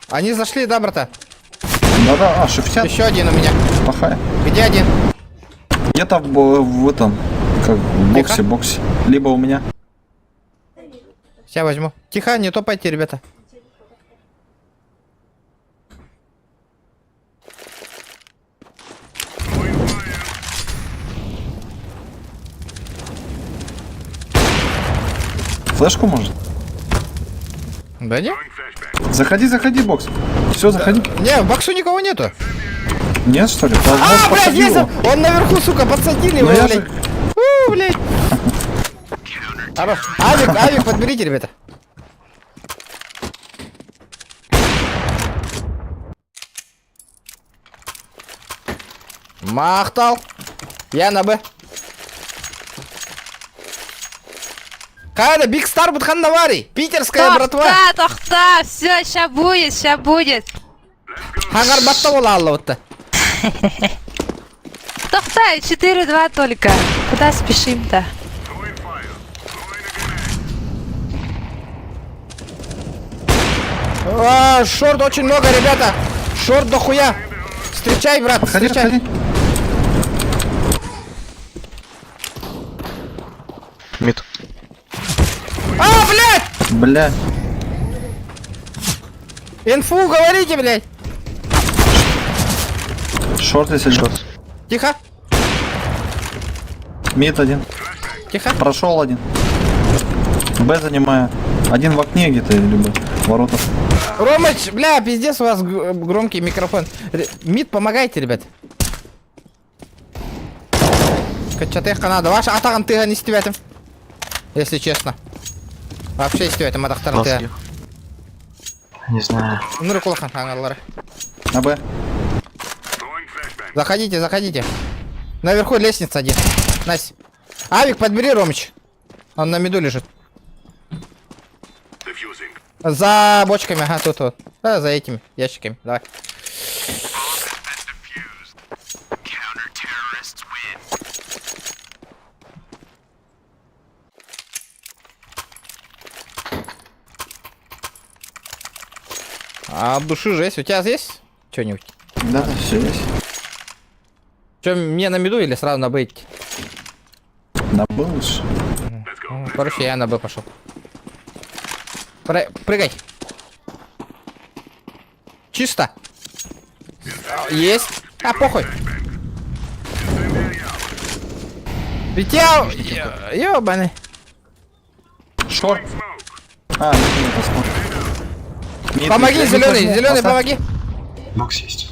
[SPEAKER 2] Они зашли, да, брата?
[SPEAKER 5] Да, 60.
[SPEAKER 2] Еще один у меня.
[SPEAKER 5] Плохая.
[SPEAKER 2] Где один?
[SPEAKER 5] Где-то в этом, как в боксе. Либо у меня.
[SPEAKER 2] Сейчас возьму. Тихо, не топайте, ребята.
[SPEAKER 5] Флешку может?
[SPEAKER 2] Да не?
[SPEAKER 5] Заходи, бокс. Все, заходи.
[SPEAKER 2] Не, в боксу никого нету.
[SPEAKER 5] Нет, что ли?
[SPEAKER 2] А, блядь, есть он! Он наверху, сука, подсадили его,
[SPEAKER 5] Ну я
[SPEAKER 2] блядь.
[SPEAKER 5] же-
[SPEAKER 2] Фу, блядь. Хорош. Авик, подберите, ребята. Махтал. Я на Б. Кайда, Биг Стар Бутханнавари. Питерская братва.
[SPEAKER 1] Тохта, все, ща будет, ща будет.
[SPEAKER 2] Хангарбатта бола аллы.
[SPEAKER 1] Тохта, 4-2 только. Куда спешим-то?
[SPEAKER 2] Шорт очень много, ребята. Шорт дохуя. Встречай, брат,
[SPEAKER 5] Подходи,
[SPEAKER 2] встречай.
[SPEAKER 5] подходи.
[SPEAKER 6] Мид.
[SPEAKER 2] Блядь!
[SPEAKER 5] Бля.
[SPEAKER 2] Инфу говорите, блядь.
[SPEAKER 5] Шорт если
[SPEAKER 6] Шорт.
[SPEAKER 2] Тихо,
[SPEAKER 5] Мид один.
[SPEAKER 2] тихо.
[SPEAKER 5] Прошел один. Б занимаю. Один в окне где-то либо в воротах.
[SPEAKER 2] Ромыч, бля, пиздец, у вас громкий микрофон. Мид, помогайте, ребят. Качатех надо. Ваш атаган тыга не стивятым. Если честно. Вообще стивятым атахтаран тыга.
[SPEAKER 6] Ласки. Не знаю.
[SPEAKER 2] Нуры кулахан хангалары.
[SPEAKER 5] На Б.
[SPEAKER 2] Заходите, заходите. Наверху лестница один. Настя. Авик, подбери, Ромыч. Он на миду лежит. За бочками, ага, тут вот. Да, за этими ящиками, давай. А от души жесть. У тебя есть что-нибудь?
[SPEAKER 5] Да, все есть.
[SPEAKER 2] Че, мне на миду или сразу на Б идти?
[SPEAKER 5] На Б лучше.
[SPEAKER 2] Короче, я на Б пошел. Прыгай. Чисто. Есть. А, похуй. Ведь я... Ёбаный.
[SPEAKER 5] Шорт. А, нет, посмотрим. Мид,
[SPEAKER 2] Помоги,
[SPEAKER 5] мид,
[SPEAKER 2] зеленый,
[SPEAKER 5] мид,
[SPEAKER 2] зеленый,
[SPEAKER 5] поставь.
[SPEAKER 2] помоги.
[SPEAKER 6] Бокс есть.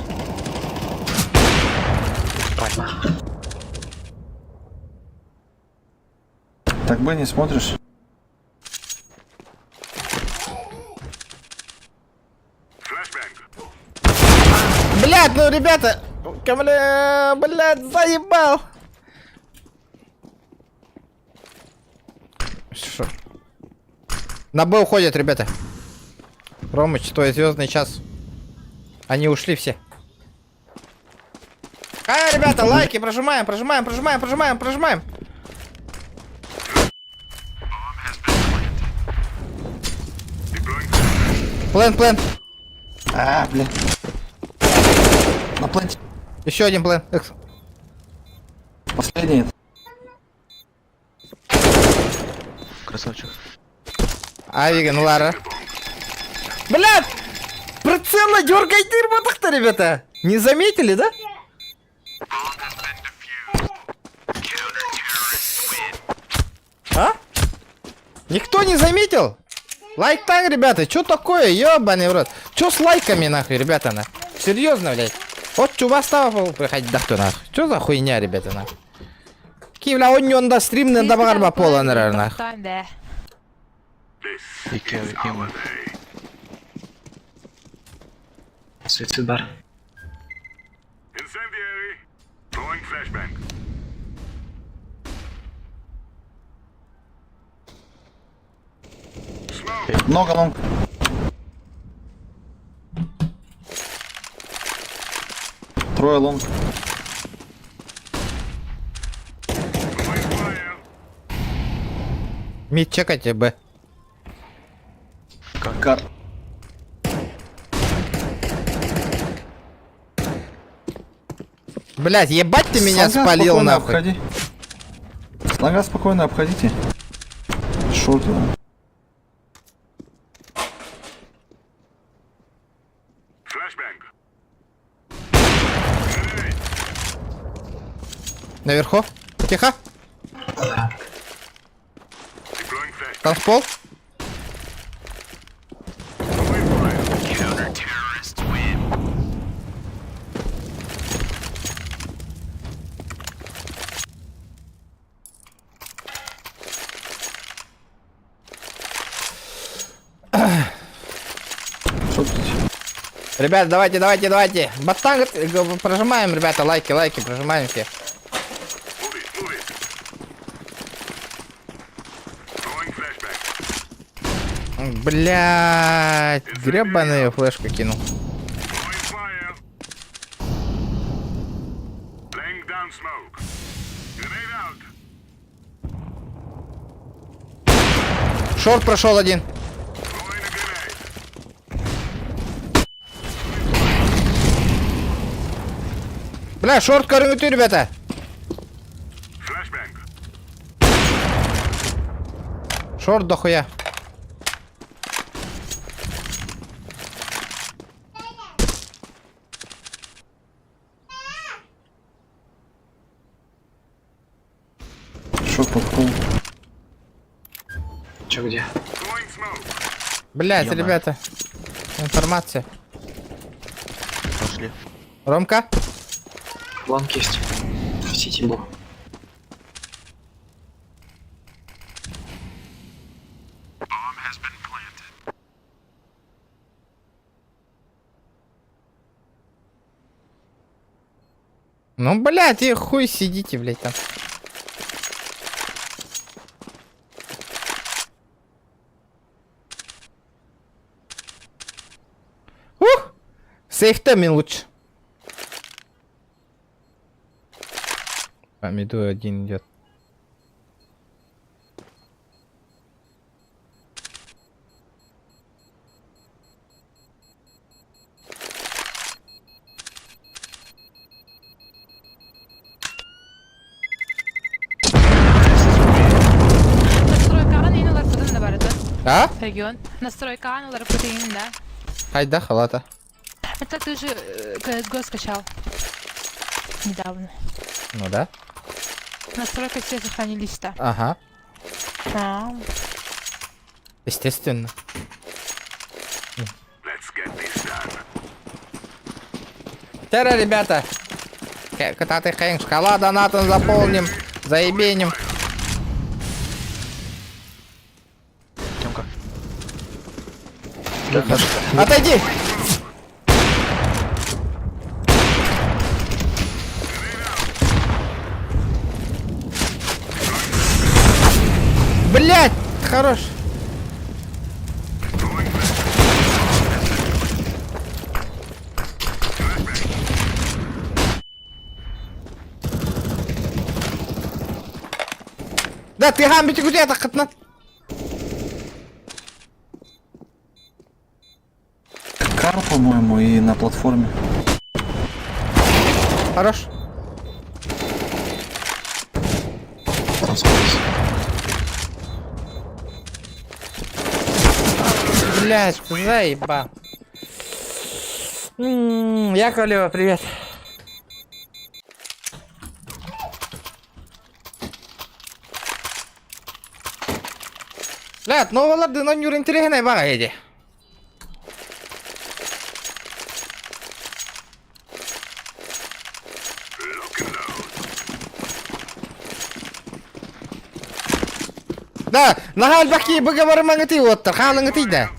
[SPEAKER 5] Так Б не смотришь?
[SPEAKER 2] Блядь, ну, ребята. Бля, блядь, заебал. Шо? На Б уходят, ребята. Ромыч, твой звездный час. Они ушли все. Ребята, лайки, прожимаем, прожимаем, прожимаем, прожимаем, прожимаем. Плен.
[SPEAKER 5] А, бля. На планте.
[SPEAKER 2] Еще один плен.
[SPEAKER 5] Последний.
[SPEAKER 6] Красавчик.
[SPEAKER 2] Авиган, Лара. Блядь! Прицельно дергайте ребята, ребята! Не заметили, да? А? Никто не заметил? Лайк так, ребята, что такое, ёбаный в рот? Что с лайками, нахуй, ребята, на? Серьезно, блядь? Вот чува става приходить, да кто, нахуй? Что за хуйня, ребята, нахуй? Кивля, он не он да стрим не добавил бы пола, наверное.
[SPEAKER 6] İki var. Suicide бар.
[SPEAKER 5] Много лонг. Трое лонг.
[SPEAKER 2] Мид, чекайте, Б.
[SPEAKER 5] Кар.
[SPEAKER 2] Блядь, ебать ты меня
[SPEAKER 5] Слага
[SPEAKER 2] спалил,
[SPEAKER 5] спокойно
[SPEAKER 2] нахуй.
[SPEAKER 5] обходи. Слага спокойно обходите. Шорт.
[SPEAKER 2] Наверху. Тихо. Танцпол. Ребят, давайте. Батанг, прожимаем, ребята, лайки, прожимаем все. Блять, гребаная флешка кинул. Шорт прошел один. Бля, шорт корректирует, ребята. Шорт дохуя.
[SPEAKER 5] Шок попал.
[SPEAKER 6] Чё, где?
[SPEAKER 2] Блять,
[SPEAKER 6] Ё-моё.
[SPEAKER 2] ребята. Информация.
[SPEAKER 6] Пошли.
[SPEAKER 2] Ромка?
[SPEAKER 6] Ланг есть. В сети был.
[SPEAKER 2] Ну, блядь, и хуй сидите, блядь, там. Ух! С сейфтами лучше. Помидор один идет.
[SPEAKER 1] Настройка аналар кудун да бар еді.
[SPEAKER 2] А?
[SPEAKER 1] Регион. Настройка аналар кудун да.
[SPEAKER 2] Хайда, халата.
[SPEAKER 1] Это ты же CSGO скачал. Недавно.
[SPEAKER 2] Ну да.
[SPEAKER 1] Настройка все сохранились-то.
[SPEAKER 2] Ага.
[SPEAKER 1] А,
[SPEAKER 2] Естественно. Тера, ребята. Кота-ты хэнг, шкала донатом заполним. Заебеним.
[SPEAKER 6] Тёмка.
[SPEAKER 2] Отойди! Блять, хорош. Да, ты гамбите где-то хотна.
[SPEAKER 5] Карл, по-моему, и на платформе.
[SPEAKER 2] Хорош.
[SPEAKER 6] Распались.
[SPEAKER 2] Блять, заеба. Яковлева, привет. Блять, новаларды нонюр интересная бага еди. Да, нахал баки быгабар мангати оттар, халангати да.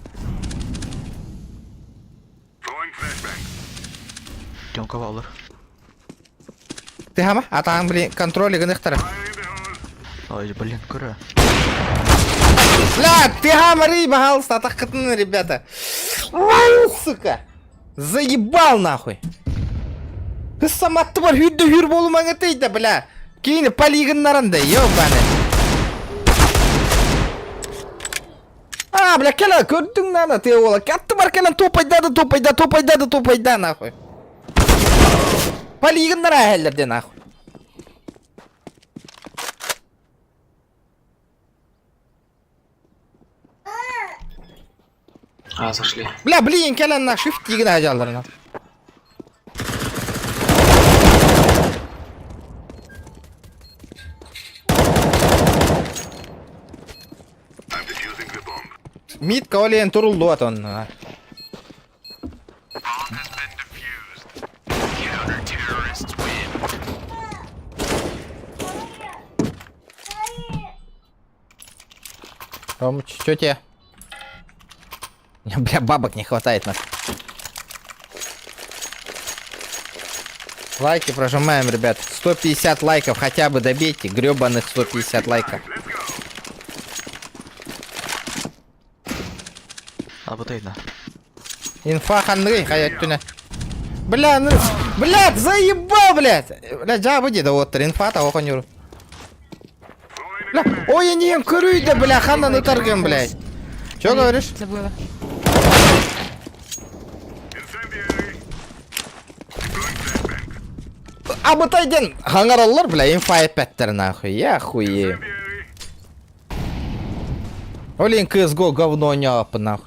[SPEAKER 6] Тёмка Валер.
[SPEAKER 2] Ты хама? А там, блин, контроль гынықтар.
[SPEAKER 6] Ой, блин, кура.
[SPEAKER 2] Бля, ты гамари, пожалуйста, атакатны, ребята. Ау, сука. Заебал нахуй. Ты сама тварь хюр болу мангати да, бля. Кейни полигоннарында, ёбаны. А, бля, кела, көрдің нана, ты ола. Катты бар келен топайда, нахуй. Полигоннар әйелерде, нахуй.
[SPEAKER 6] А, зашли.
[SPEAKER 2] Бля, блин, келен на shift тигін ажаларына. Мид кавален турулду атон. Ромыч, чё тебе? Бля, бабок не хватает нас. Лайки прожимаем, ребят. 150 лайков хотя бы добейте. Гребаных 150 лайков.
[SPEAKER 7] Абутейна.
[SPEAKER 2] Инфа ханры, хаятюна. Бля, ну... Блядь, заебал, блядь! Блядь, жа выйди, да вот, инфа того конюру. Бля, ой, я не ем курю, бля, хана на торгем, блядь. Чё говоришь?
[SPEAKER 1] Забыла.
[SPEAKER 2] Абытайден хаңараллар, бля, инфа эппеттер, нахуй, я хуе. Олин CSGO говно няп, нахуй.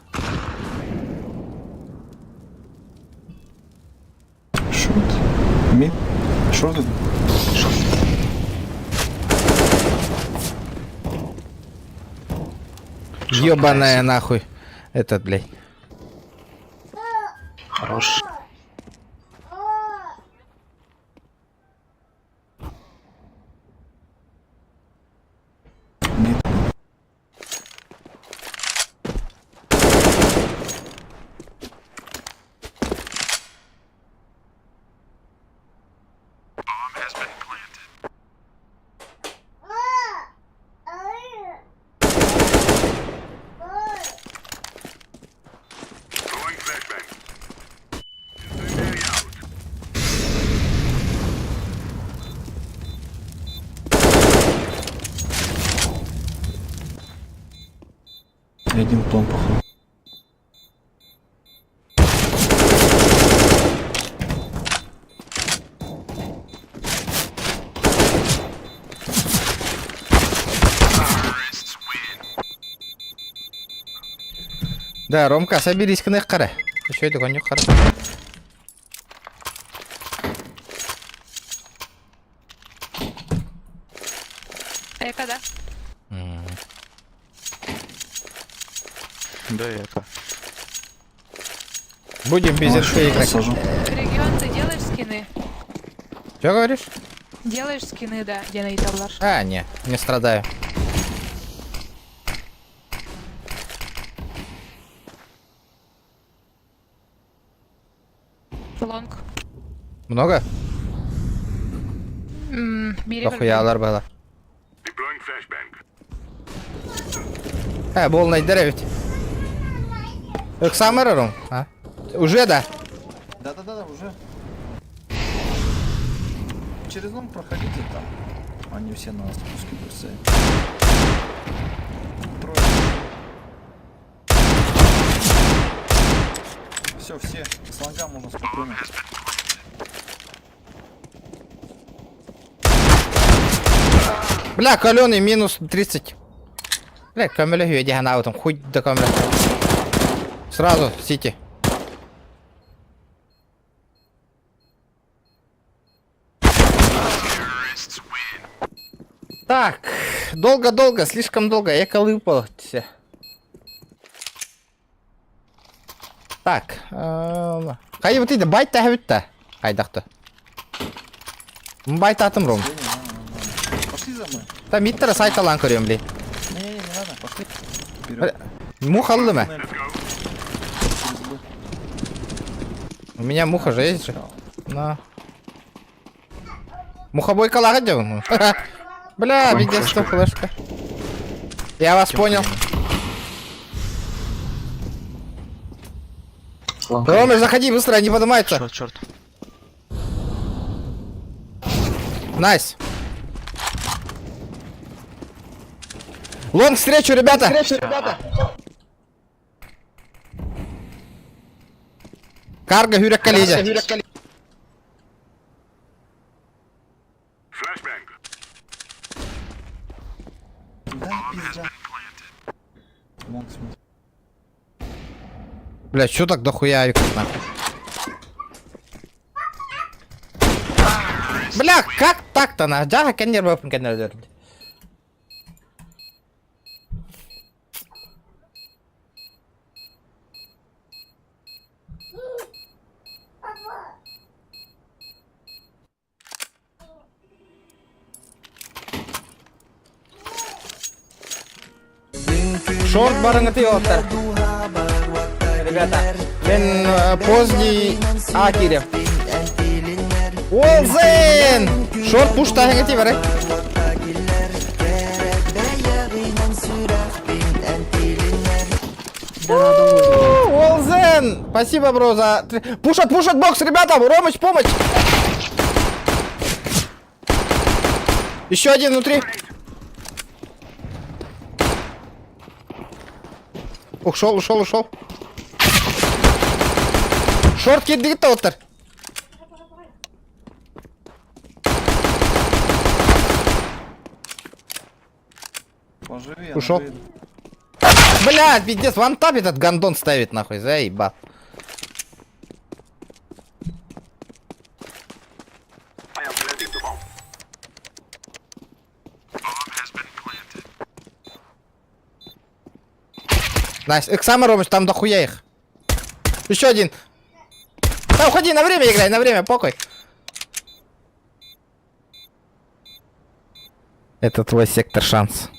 [SPEAKER 5] Шорт. Мид. Шорт.
[SPEAKER 2] Ёбаная нахуй. Этот, блядь.
[SPEAKER 6] Хорош.
[SPEAKER 5] Мид. И один план походу.
[SPEAKER 2] Да, Ромка, соберись к нехкаре. Еще это конюх хорошо.
[SPEAKER 1] Эка, да?
[SPEAKER 7] Да, яка.
[SPEAKER 2] Будем без инфы играть.
[SPEAKER 5] Сажу.
[SPEAKER 1] Регион, ты делаешь скины?
[SPEAKER 2] Чё говоришь?
[SPEAKER 1] Делаешь скины, да, где на Италлар.
[SPEAKER 2] А, не страдаю.
[SPEAKER 1] Лонг.
[SPEAKER 2] Много?
[SPEAKER 1] Бери
[SPEAKER 2] Дохуялар было. Бол найдере ведь. Их самый Ром? А? Уже, да?
[SPEAKER 5] Да, уже. Через дом проходите там. Они все на нас пушки бросают. Трое. Все, слонга можно спокойно.
[SPEAKER 2] Бля, каленый минус 30. Бля, камеля веди хана там, хуй до камеля. Сразу, сити. Так, долго, слишком долго, я колыпался. Так, хай вот иди, байт тахвитта. Хайдахта. Байт атым Ром.
[SPEAKER 5] Пошли за мной.
[SPEAKER 2] Там миттера сайта лан көрем, бли.
[SPEAKER 5] Не надо, пошли. Вперед.
[SPEAKER 2] Муха алды ма? У меня муха же есть же. На. Мухобой калагать делал. Бля, пиздец, что флешка. Я вас понял. Ромыш, заходи быстро, они поднимаются.
[SPEAKER 7] Черт.
[SPEAKER 2] Найс. Лонг встречу, ребята. Карга, Юрек, коллеги.
[SPEAKER 5] Да, пизда. Лонг смит.
[SPEAKER 2] Бля, чё так дохуя авиков нахуй? Бля, как так-то на? Джага кендер был кендер дёрт. Шорт барангаты оттар. Ребята, мен поздний Акире. Уолзен! Шорт пуш тахенгати барай.
[SPEAKER 3] Daha doğru.
[SPEAKER 2] Рубен! Спасибо, бро, за... Пушат бокс, ребята! Ромыч, помощь! Еще один внутри. Ушел. Шорт кидает Тоттер.
[SPEAKER 5] Поживи,
[SPEAKER 2] Ушел.
[SPEAKER 5] я выйду.
[SPEAKER 2] Блядь, пиздец, вантап этот гандон ставит нахуй, заебал. Найс, Эксама, Ромыч, там дохуя их. Еще один. Да, уходи, на время играй, на время, покой. Это твой сектор шанс.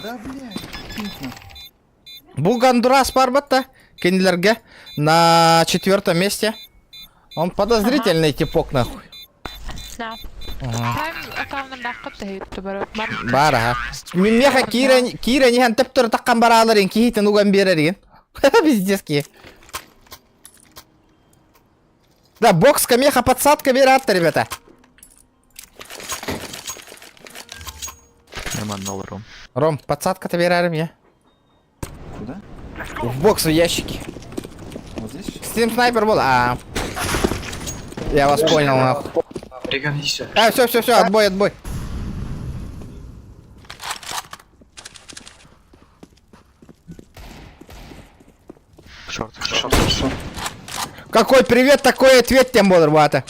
[SPEAKER 5] Да, блядь, пинкну.
[SPEAKER 2] Бугандурас Парбата, Кендлерге на 4-м месте. Он подозрительный типок нахуй.
[SPEAKER 1] Да. Прайм аккаунтын баққып тәйіпті бары.
[SPEAKER 2] Бар, ага. Меха Кира не хантып тұр таққан бараларын кейтін уған берерген. Пиздецки. Да, бокска меха подсадка бератты, ребята.
[SPEAKER 6] Нормально, Ром.
[SPEAKER 2] Ром, подсадка-то берарим я.
[SPEAKER 5] Куда?
[SPEAKER 2] В бокс в ящике.
[SPEAKER 5] Вот здесь?
[SPEAKER 2] Steam снайпер был, Я вас понял, нахуй.
[SPEAKER 6] Ребят, иди сюда.
[SPEAKER 2] Все, отбой.
[SPEAKER 6] Шорт.
[SPEAKER 2] Какой привет, такой ответ, тем более, ребята.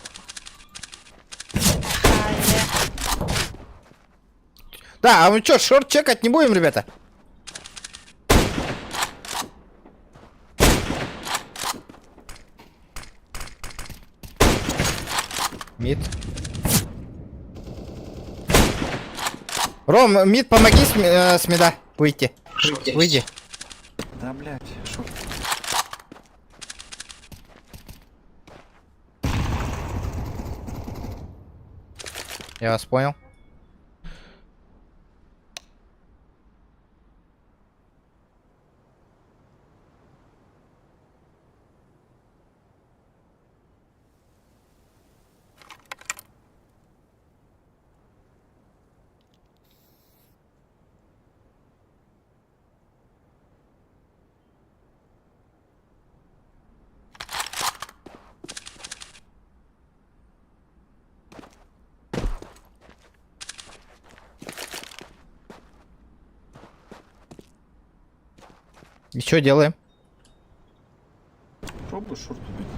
[SPEAKER 2] Да, а мы что, шорт чекать не будем, ребята? Мид. Ром, мид, помоги с мида выйти. Выйди.
[SPEAKER 5] Да, блядь, шо?
[SPEAKER 2] Я вас понял. И что делаем?
[SPEAKER 5] Пробуй шорт убить.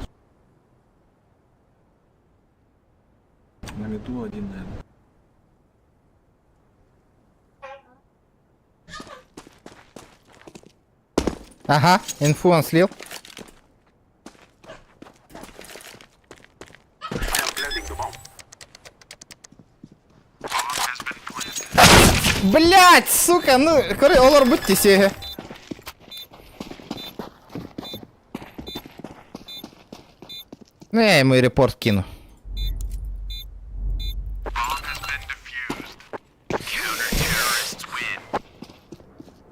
[SPEAKER 5] На меду один, наверное.
[SPEAKER 2] Ага, инфу он слил. Блять, сука, ну, олар будьте себе. Ну, я ему и репорт кину.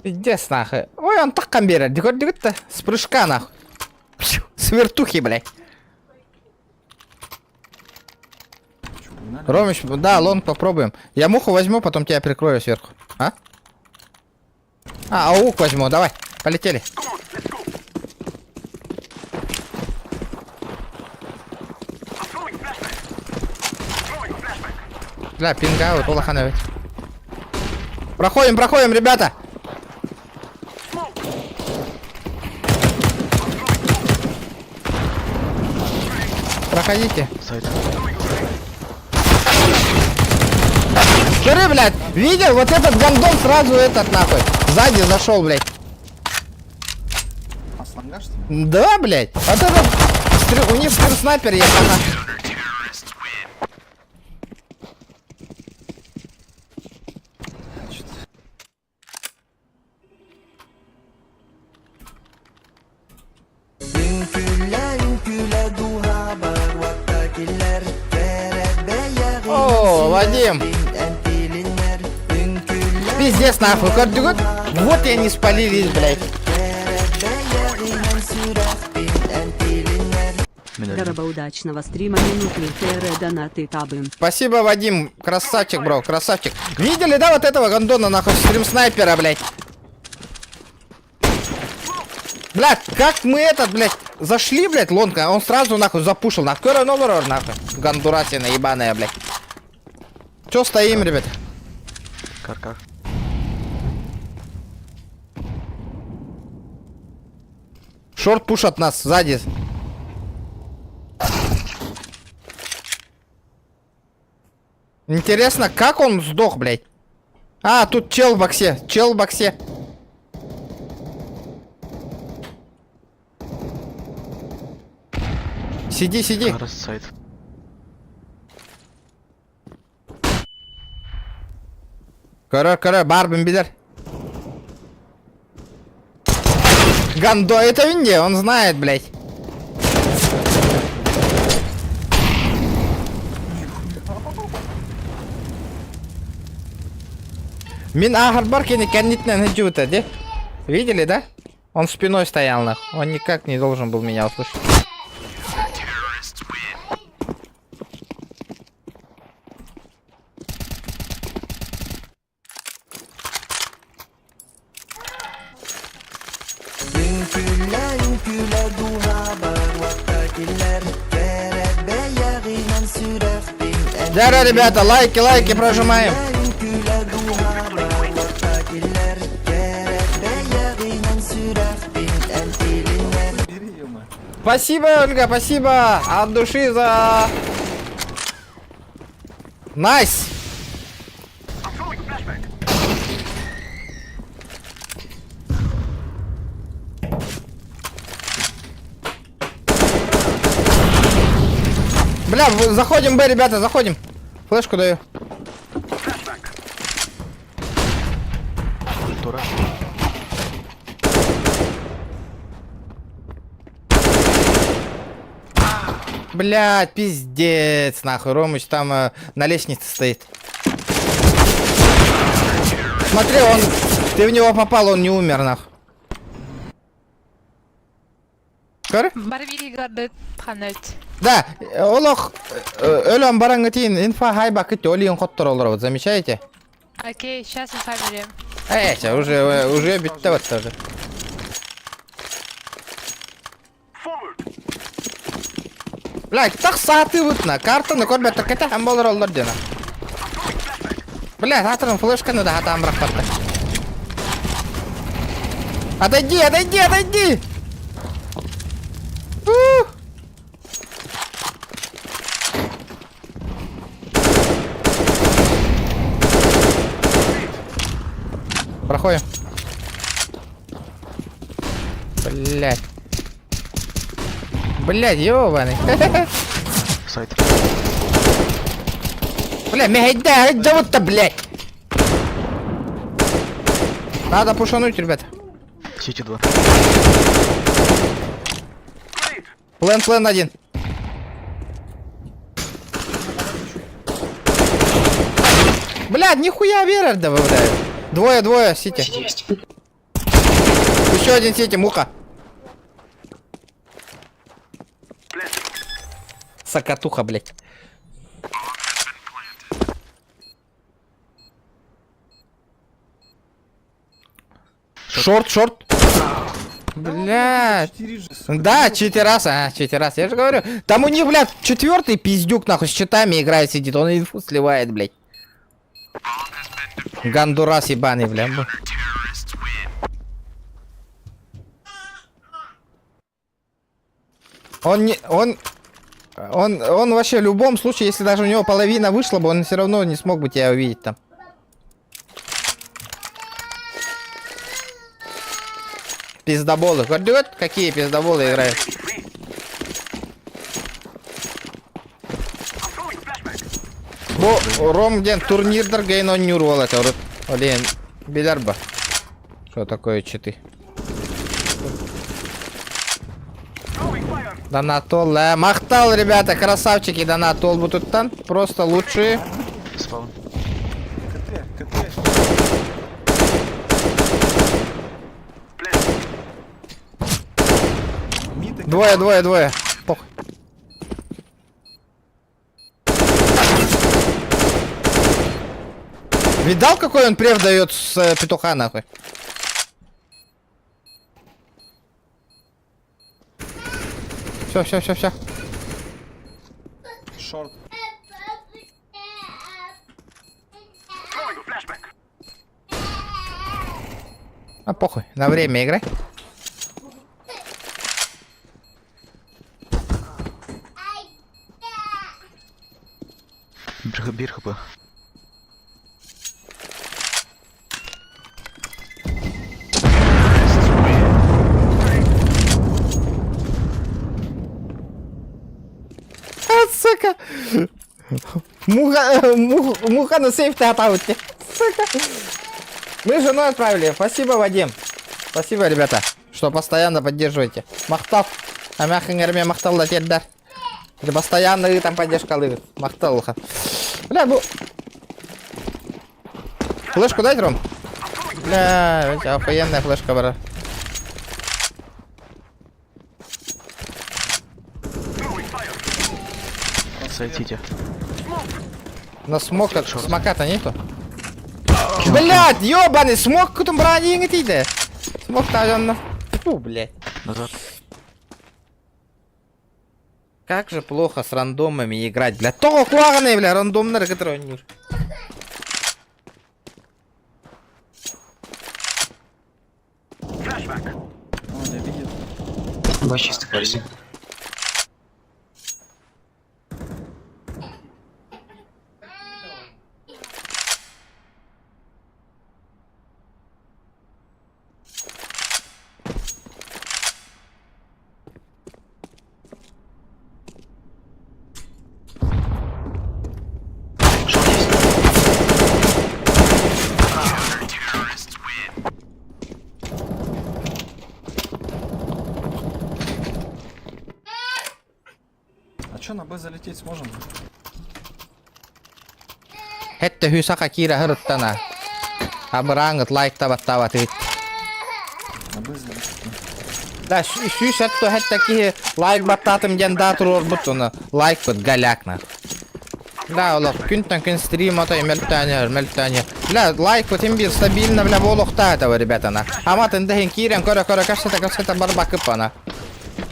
[SPEAKER 2] Пиздец, нахуй. Ой, он так камбера. Дигот-то с прыжка, нахуй. С вертухи, блядь. Ромыч, да, лонг попробуем. Я муху возьму, потом тебя прикрою сверху. А? Аук возьму, давай. Полетели. Бля, пингаут, улахановать. Проходим, ребята. Проходите. Скажи, блядь, видел? Вот этот гандон сразу этот нахуй. Сзади зашел, блядь.
[SPEAKER 5] А слангаш ты?
[SPEAKER 2] Да, блядь. Вот этот... У них снайпер есть, она. О, Вадим. Пиздец, нахуй. Вот и они спалились, блядь.
[SPEAKER 3] Здорово, удачного стрима, минутный ТР, донаты, табы.
[SPEAKER 2] Спасибо, Вадим. Красавчик, бро, красавчик. Видели, да, вот этого гондона, нахуй, стрим-снайпера, блядь? Блядь, как мы этот, блядь, зашли, блядь, лонка, он сразу, нахуй, запушил, нахуй. Кёра номер, нахуй. Гондурасина ебаная, блядь. Чё стоим, ребят?
[SPEAKER 6] Кар-кар.
[SPEAKER 2] Шорт пушат нас сзади. Интересно, как он сдох, блядь? А, тут чел в боксе, чел в боксе. Сиди, сиди.
[SPEAKER 6] Сайт.
[SPEAKER 2] Кара, барбим билер. Гандо, это Винди, он знает, блядь. Мин Ахарбаркин и Канитнен Хеджута, да? Видели, да? Он спиной стоял, нах. Он никак не должен был меня услышать. Да, ребята, лайки прожимаем. Спасибо, Ольга, спасибо от души за... Найс! Бля, заходим, Б, ребята, заходим. Флешку даю.
[SPEAKER 6] Тура.
[SPEAKER 2] Блядь, пиздец, нахуй. Ромыч там на лестнице стоит. Смотри, он... Ты в него попал, он не умер, нахуй. Көр?
[SPEAKER 1] Барвилигарды пханать.
[SPEAKER 2] Да, олох, өлем барангатин, инфа хайбак ити, олиен хоттор олар, вот замечаете?
[SPEAKER 1] Окей, сейчас инфа берем.
[SPEAKER 2] Уже битте вот тоже. Блядь, так саты вот на карту, на корбет, так это хамболар олар дена. Блядь, хатрын флешка, ну да, хата амбрак парта. Отойди! Проходим. Блядь, ёбаный.
[SPEAKER 6] Сайт.
[SPEAKER 2] Бля, мегайда, вот-то, блядь. Надо пушануть, ребята.
[SPEAKER 6] Сити 2.
[SPEAKER 2] План один. Блядь, нихуя Верарда выбираю. Двое, сити.
[SPEAKER 6] Есть.
[SPEAKER 2] Еще один сити, муха. Сокатуха, блядь. Шорт. Блядь. Да, 4 раза. Я же говорю. Там у них, блядь, 4-й пиздюк, нахуй, с читами играет, сидит. Он инфу сливает, блядь. Гондурас ебаный, блядь. Он вообще в любом случае, если даже у него половина вышла бы, он все равно не смог бы тебя увидеть там. Пиздоболы. Вот какие пиздоболы играют. Бо Ромген турнирдер гейн он нюрвал это вот. Олен билерба. Что такое читы? Донатол, махтал, ребята, красавчики, донатол будут там. Просто лучшие.
[SPEAKER 6] Спаун.
[SPEAKER 2] Двое. Похуй. Видал, какой он прев дает с петуха, нахуй? Все.
[SPEAKER 5] Шорт.
[SPEAKER 2] А похуй, на время играй.
[SPEAKER 6] Bir kapı.
[SPEAKER 2] Сука. Муха на сейф ты отаути. Сука. Мы с женой отправили. Спасибо, Вадим. Спасибо, ребята, что постоянно поддерживаете. Мақтал. Амяхын әрме мақтал да теддар. Постоянно там поддержка лыгит. Мақтал. Бля, ну... Флешку дай, Ром? Бля, ведь охуенная флешка, брат.
[SPEAKER 6] Сойдите.
[SPEAKER 2] На смока-то нету? Блядь, ёбаный, смок кутум брони не тиде. Смок-то он... Фу, блядь.
[SPEAKER 6] Назад.
[SPEAKER 2] Как же плохо с рандомами играть, бля. То куаганы, бля, рандомные, которые не...
[SPEAKER 5] Ваня видит.
[SPEAKER 6] Два чисто корзин.
[SPEAKER 5] А чё, на Б залететь сможем?
[SPEAKER 2] Hette hysaka kiire hörttänä. Abrangat laittavat it.
[SPEAKER 5] На Б залететь.
[SPEAKER 2] Да, syys että hette kihi laikbattaatam jändaaturuor buttuna. Laikbat galakna. Да, олох, күнтен стрим ото мелтәне. Бля, лайкбат имби стабильно, бля, волохта этого, ребята, на. Ама тендехин кирен, кора, кашета барбакыпана.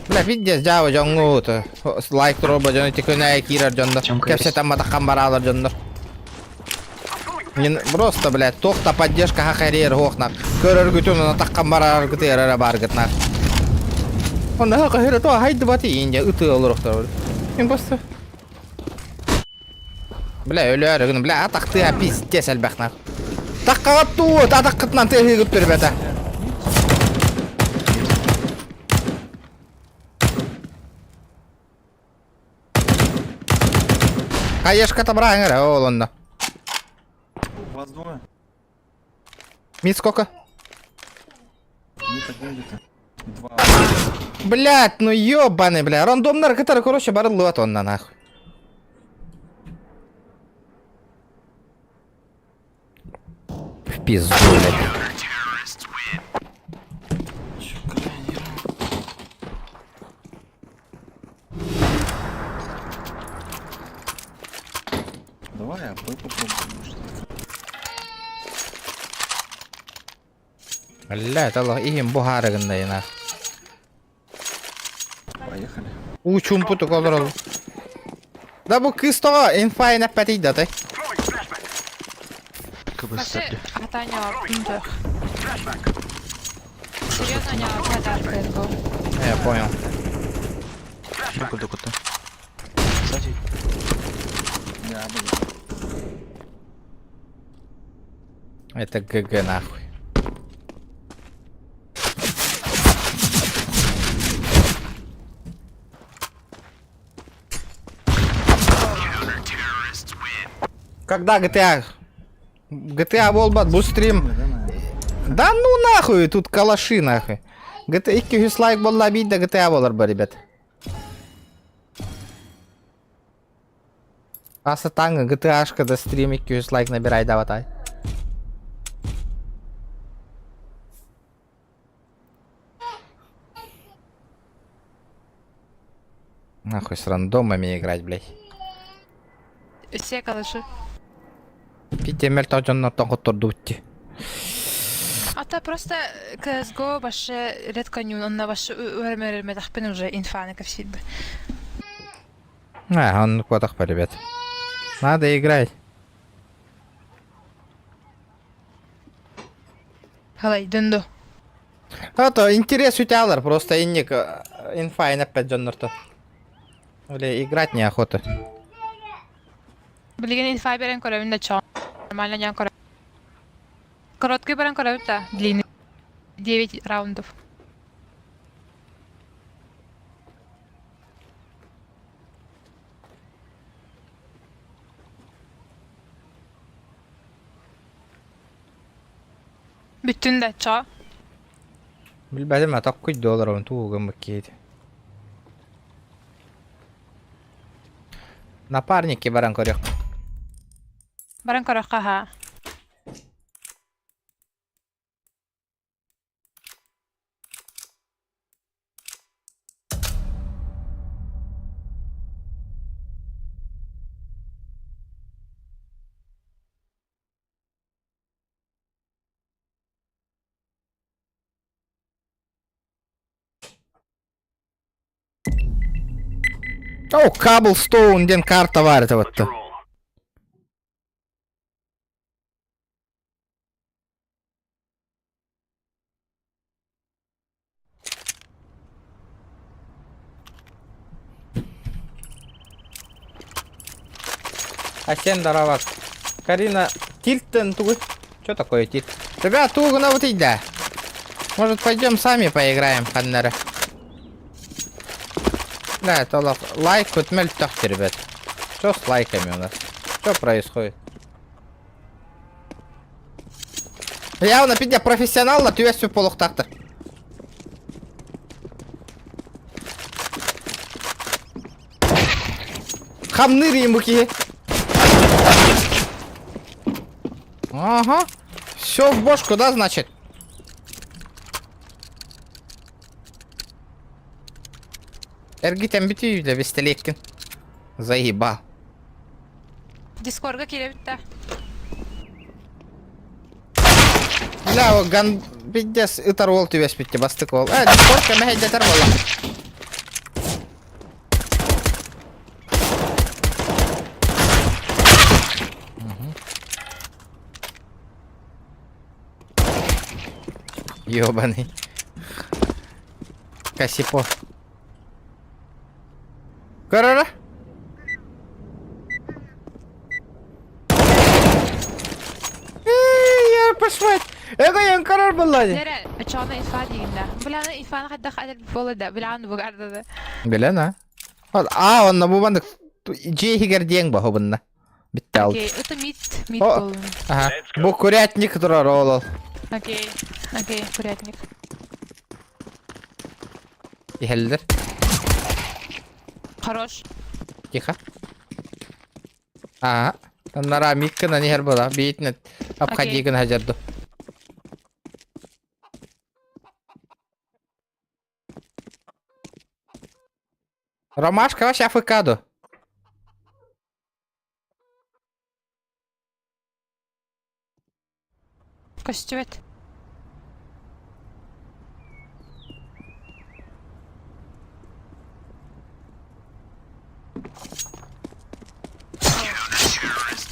[SPEAKER 2] Бля, виддес жава жоңгут. Лайк троба жоны тикөнәй кирер жонда. Кепсета матакан баралар жондор. Просто, блядь, тохта поддержка хахарер хохнак. Көрөр күтүн атаккан барар күтөрөр баргытнак. Онда хахарер то хайды бати инде ыты олуруктар. Мен просто бля, өлөр, бля, атакты пиздец албахнак. Таккагат туут, атаккытнан тыгы күттүр, ребята. Каешка табраңыр, олонда.
[SPEAKER 5] Вас двое?
[SPEAKER 2] Мид сколько?
[SPEAKER 5] Нет, один где-то. Два.
[SPEAKER 2] Блять, ну ёбаный, бля. Рандомнар, который, короче, барылы вот он на нахуй. В пизду, блядь.
[SPEAKER 5] Давай я Б попробую.
[SPEAKER 2] Блять, Allah, ihim bu haragındayın ha.
[SPEAKER 5] Поехали.
[SPEAKER 2] Uçum putu kolor. Да bu kız to info ne patıydı te.
[SPEAKER 6] КБ
[SPEAKER 1] Маши,
[SPEAKER 6] стабли.
[SPEAKER 1] Таня, пинтах. Серьезно, не подарка был.
[SPEAKER 2] Я понял.
[SPEAKER 6] Куда куда? Кстати,
[SPEAKER 5] Я буду.
[SPEAKER 2] Это ГГ нахуй. Когда GTA? GTA Волбат, бустрим. Да ну нахуй, тут калаши нахуй. GTA 200 лайк болла бит да GTA болар ба, ребят. Аса танга GTA-шкада стрим 200 лайк набирай, давай. Нахуй с рандомами играть, блядь.
[SPEAKER 1] Все калышы.
[SPEAKER 2] Питемер тажонна тоғыттырдуутти.
[SPEAKER 1] Это просто CSGO башы Red Canyon, он на башы өрмерме тахпен уже инфаны ковсит бы.
[SPEAKER 2] Он квотах по, ребят. Надо играть.
[SPEAKER 1] Халай, дынду.
[SPEAKER 2] А то интерес у тебя, просто инник инфайн опять джоннорто. Или играть неохота.
[SPEAKER 1] Блин, инфай берем коровин да чё. Нормально не коров. Короткий берем коровин да, длинный. 9 раундов. Bütün de çağ.
[SPEAKER 2] Bilmedim ya tak kuy dolar on tuğum bakiydi. Напарники баран корек.
[SPEAKER 1] Баран коракка ха.
[SPEAKER 2] О, Cobblestone ден карта var это вот-то. Асен даравак. Карина, тильтен тугы. Что такое тильт? Ребят, тугу на вот и да. Может пойдем сами поиграем, ханнера. Да, это лайк вот мельтахти, ребят. Что с лайками у нас? Что происходит? Явно пидя профессионал на тювесу полухтахта. Хамныри ему ки. Ага. Все в бошку, да, значит? Эргитем бити для вестелеккин. Заебал.
[SPEAKER 1] Дискорга келе битте.
[SPEAKER 2] Бля, о ган пиздец ытарвол тювес битти бастыкол. Дискорка мехедде тарвола. Ёбаный. Касипо. Карара? Я пошвать. Эго карар баллади.
[SPEAKER 1] Нere? Çağına infa diyeyim de. Bilana infanı hadda kadar bolu da. Bilana bu kadar da.
[SPEAKER 2] Билена. Он bu bandık. Джейхигер день ба хобынна. Bitti aldı.
[SPEAKER 1] Окей, это мид
[SPEAKER 2] О.
[SPEAKER 1] был.
[SPEAKER 2] Ага. Bu курятник турар олол.
[SPEAKER 1] Окей, окей, курятник.
[SPEAKER 2] Ихелдер.
[SPEAKER 1] Хорош.
[SPEAKER 2] Тихо. Ага. Нара миккана нихер бола. Бейтнет. Обходиган хажарду. Ромашка ваш афыкаду.
[SPEAKER 1] Костюет.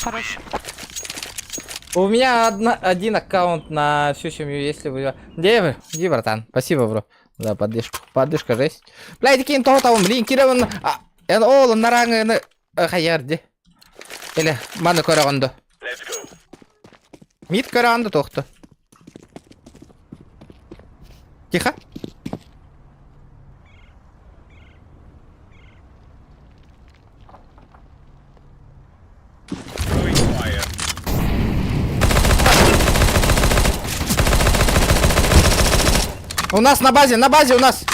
[SPEAKER 1] Хорош.
[SPEAKER 2] У меня один аккаунт на всю семью, если вы... Где, братан? Спасибо, бро, за поддержку. Поддержка жесть. Блядь, таким то там, блин, Кирован... Ол, наранга... Хаярди. Или, маны корағанды. Мид корағанды тоқты. Тихо. У нас на базе у нас.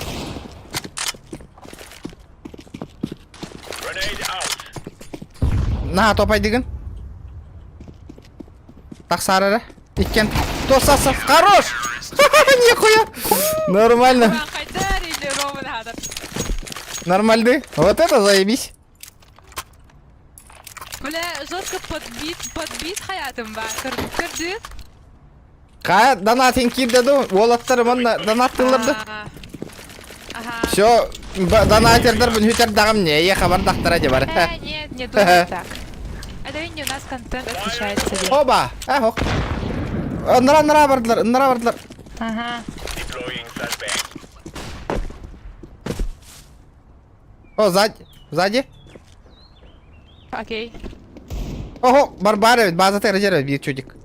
[SPEAKER 2] На, топай дигін. Так сарыра. Иккен. Тосасы. Хорош! Нихуя! Нормально. Нормальный. Вот это заебись.
[SPEAKER 1] Бля, жестко подбит хаятым ба. Кырды.
[SPEAKER 2] Кая донатин кирдеду. Олаттарымын донаттылырды.
[SPEAKER 1] Ага.
[SPEAKER 2] Все, донатердер бүнүтер дагым не, я хабардактар аja бар.
[SPEAKER 1] Нет, не думаю так. Это видите, у нас контент отличается.
[SPEAKER 2] Оба, ох. Нра бардылар.
[SPEAKER 1] Ага.
[SPEAKER 2] О, сзади.
[SPEAKER 1] Окей.
[SPEAKER 2] Ого, барбары, база терроризирует, бир чудик.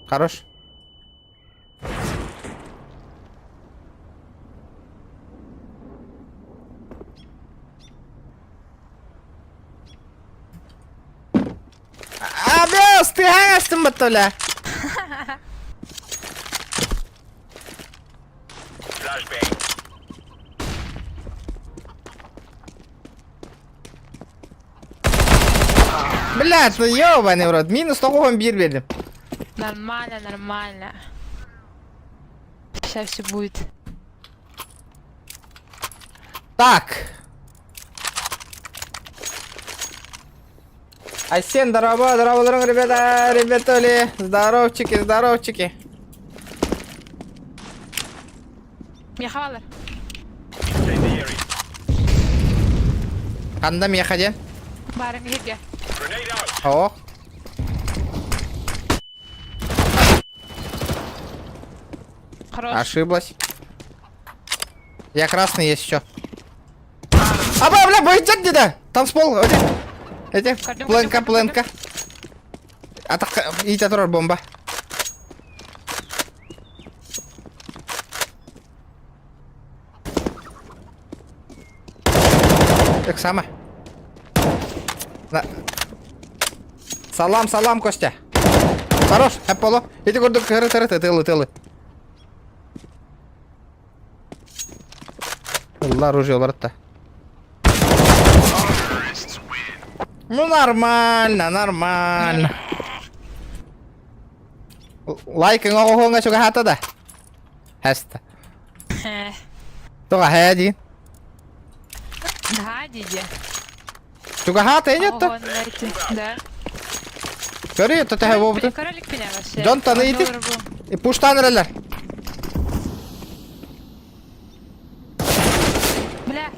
[SPEAKER 2] Хорош. Абес, ты ганястым батоля. Блядь, ну ёбаный в рот. Минус того бир верим.
[SPEAKER 1] Нормально. Сейчас все будет.
[SPEAKER 2] Так. А всем здорово, ребята, ребятоли. Здоровчики.
[SPEAKER 1] Михалар.
[SPEAKER 2] Кандам ехаде.
[SPEAKER 1] Барым еге.
[SPEAKER 2] О.
[SPEAKER 1] Хорош.
[SPEAKER 2] Ошиблась. Я красный есть еще. Бля, бойся где-то. Танцпол, эти. Пленка. Атака, идите трор бомба. Так само. Салам, Костя. Хорош, Аполло. Иди гордо, тылы. Оружие врата. Ну нормально. Лайк ngogong suka hata dah. Хаста. Туга хади.
[SPEAKER 1] Да, дядя.
[SPEAKER 2] Сука хата нет то.
[SPEAKER 1] Да.
[SPEAKER 2] Görüyor tu teh vurdu.
[SPEAKER 1] Королик меня вообще.
[SPEAKER 2] John tanıydı. Puştan nereler?
[SPEAKER 1] Бля.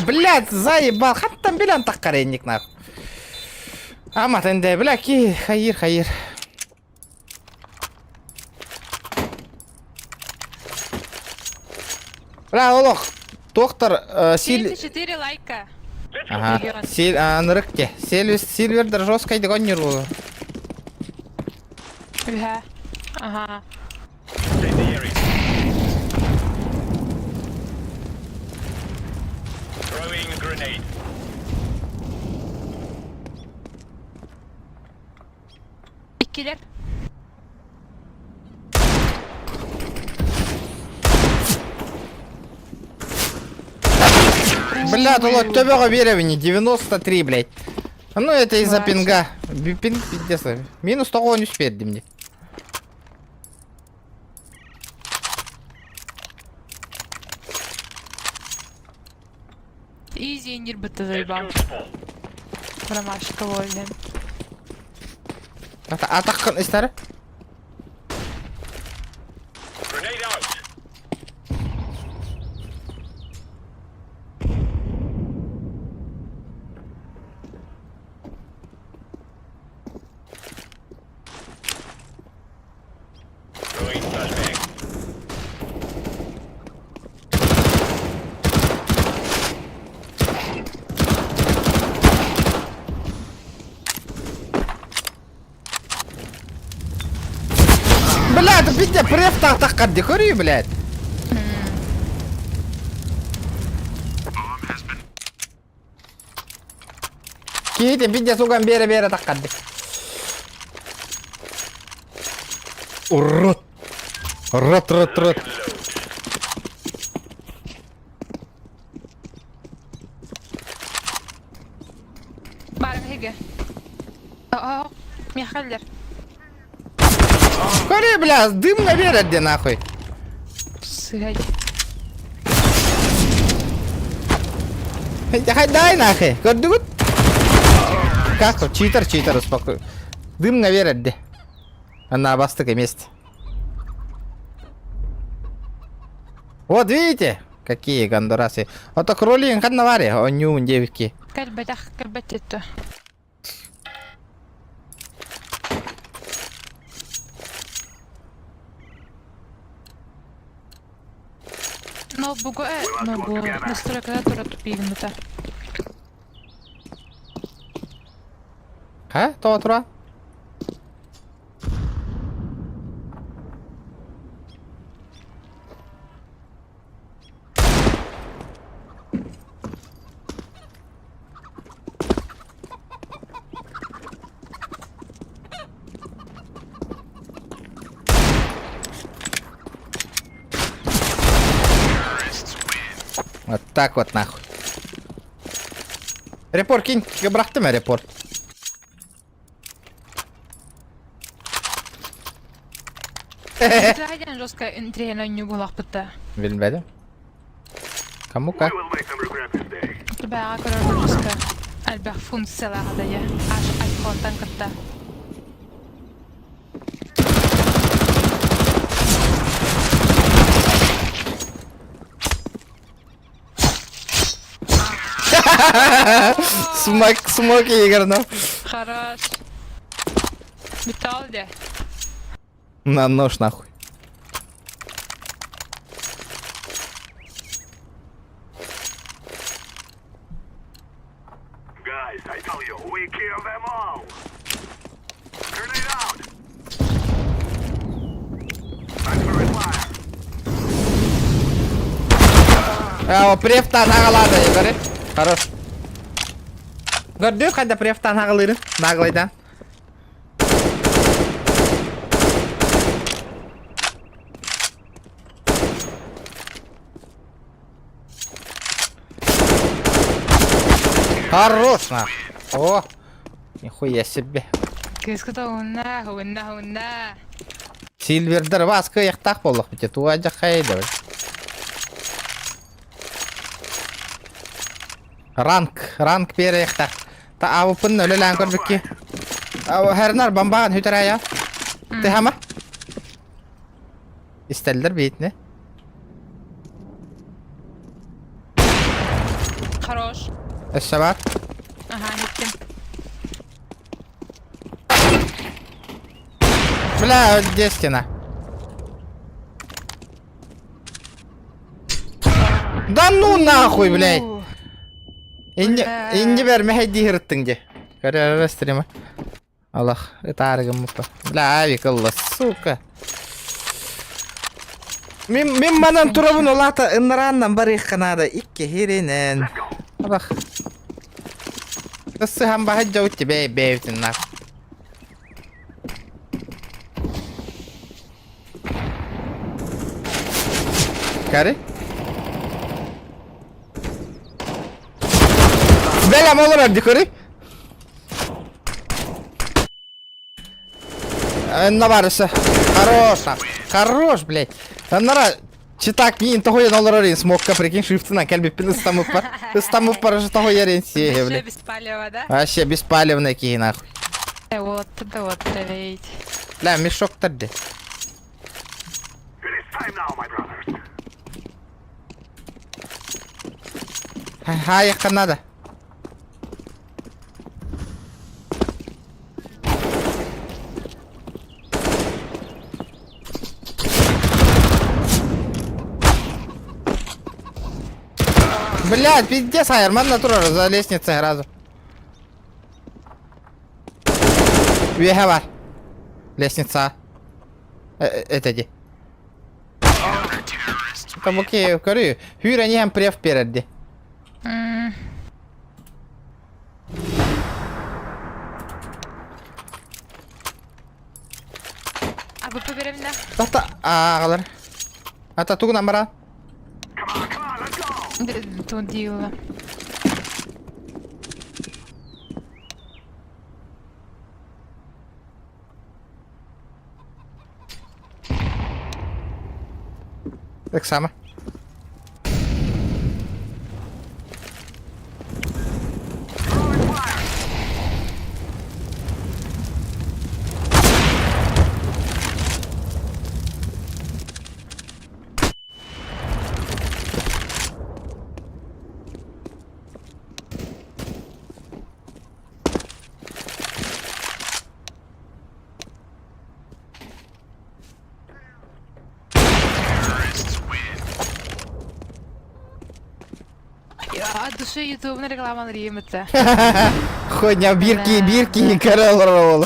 [SPEAKER 2] Блядь, заебал. Хаттан билан таккаренник нах. Амат энде, бля, ки, хайыр. Бля, олох. Доктор, сил...
[SPEAKER 1] 34 лайка.
[SPEAKER 2] Ага, нырыкке. Сильвердер жесткой догоннер.
[SPEAKER 1] Ага. İkiler.
[SPEAKER 2] Бля, тут тебе веревни 93, блядь. Ну это из-за пинга. Пинг пиздец. Минус того не успеет мне.
[SPEAKER 1] Изи инdir быты заебал. Ромашка вольный.
[SPEAKER 2] Атаккан истары. Видя преф так кадди көрүй, блядь. Кейте видя суган бере так кадди. Урод. Рот.
[SPEAKER 1] Барым хеге. Aa, Михайлер.
[SPEAKER 2] Көрүй, блядь, дымға береді нахуй.
[SPEAKER 1] Сыгай.
[SPEAKER 2] Хайдай нахуй, көрдігіт? Как? Читер, успокой. Дымға береді. Она бастык месте. Вот видите, какие гондурасы. Вот так роллинг на варе, он не девки.
[SPEAKER 1] Кальбатетто. Ноутбугу настройка тура тупигнута.
[SPEAKER 2] А? То тура? Вот так вот нахуй. Репорт кинь, брахты ма репорт.
[SPEAKER 1] Заходим жестко интригенно не было пыта.
[SPEAKER 2] Bilmedim. Кому-ка.
[SPEAKER 1] Тебя аккуратно жестко. Альбах функция лагадая. Аж айфон танката.
[SPEAKER 2] Смоки играл.
[SPEAKER 1] Хорош. Металл де.
[SPEAKER 2] На нож нахуй.
[SPEAKER 7] Guys, I tell you, we kill them all. Grenade out. Thanks for fire.
[SPEAKER 2] Префтан ағалады, көрі. Хорош. Көрді, қайда префтан ағалырын, нағылайдан. Хорош, нах. О, нихуя себе.
[SPEAKER 1] Кыскыта уна.
[SPEAKER 2] Сильвердер васкы яқтақ болық бітет, туа жақайды. Ранг бере яқтақ. Та авы пын өлілән көрбікке. Авы әрінар бамбаған хүтір ая. Ты хама? Истелдер бейтіне.
[SPEAKER 1] Хорош.
[SPEAKER 2] Өссі бар.
[SPEAKER 1] Ага, неттім.
[SPEAKER 2] Бля, өтде стена. Да ну нахуй, блядь. Инди берме хайди хырттың де. Көрі стрима. Аллах, это аргым мұпа. Бля, авик алла, сука. Мен манан турабын олата ыннараннан бар иққанада икке херенен. Аллах. Қысы хам баға жауытте бәйбәйтін нақ. Кәрі? Белям olur ardı körü. На барысы. Хорош, блядь. Аннара читак мин того я долларин смокка прикинь шрифтынан кәлбеппен ыстамып бара жата ғой ерен сие, блядь.
[SPEAKER 1] Беспалево, да?
[SPEAKER 2] Вообще беспалевный кей нахуй.
[SPEAKER 1] Вот, ведь.
[SPEAKER 2] Бля, мешок тадди.
[SPEAKER 7] It is time now, my brothers.
[SPEAKER 2] Ха, яққа надо. Блядь, пиздец, Айрман натура за лестницей сразу. Веха бар. Лестница. Это де. Там окей, көрі. Хүйір әне hem преф берерді.
[SPEAKER 1] Абы поберем да.
[SPEAKER 2] Тахта, ағалар. Ата туғынан бара.
[SPEAKER 1] Тут дила.
[SPEAKER 2] Так само.
[SPEAKER 1] Я от души ютубна реклама рімиться.
[SPEAKER 2] Ходня, бірки, карел.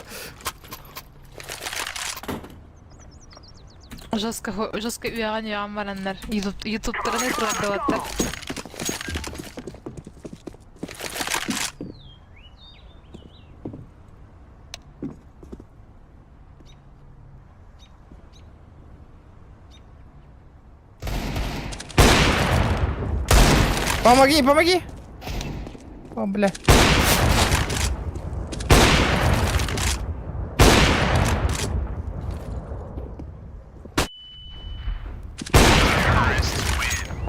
[SPEAKER 1] Жестко уяған яған барандар. Ютубтарыны тұрады.
[SPEAKER 2] Помоги. О, бля.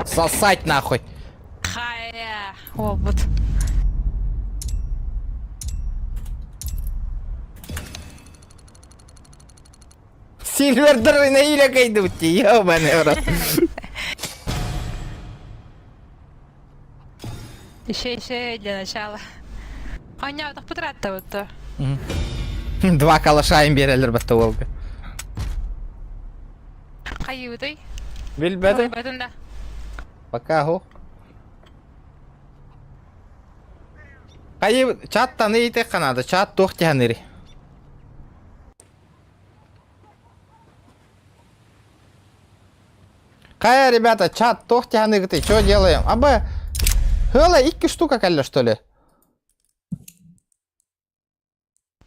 [SPEAKER 2] Сосать нахуй.
[SPEAKER 1] Хая. Опыт.
[SPEAKER 2] Сильвердеры на иляка идут, ёбаный в рот.
[SPEAKER 1] Еще для начала. Аня, так потрата вот то.
[SPEAKER 2] Два калаша им берелер бітті олғы.
[SPEAKER 1] Қайы өтой?
[SPEAKER 2] Білбеді?
[SPEAKER 1] Бәтінде.
[SPEAKER 2] Пока ху. Қайы чаттан ейті қанады, чат тоқты ханери. Қайы, ребята, чат тоқты ханери, что делаем? Абы, хыла 2 штука кәлі, что ли?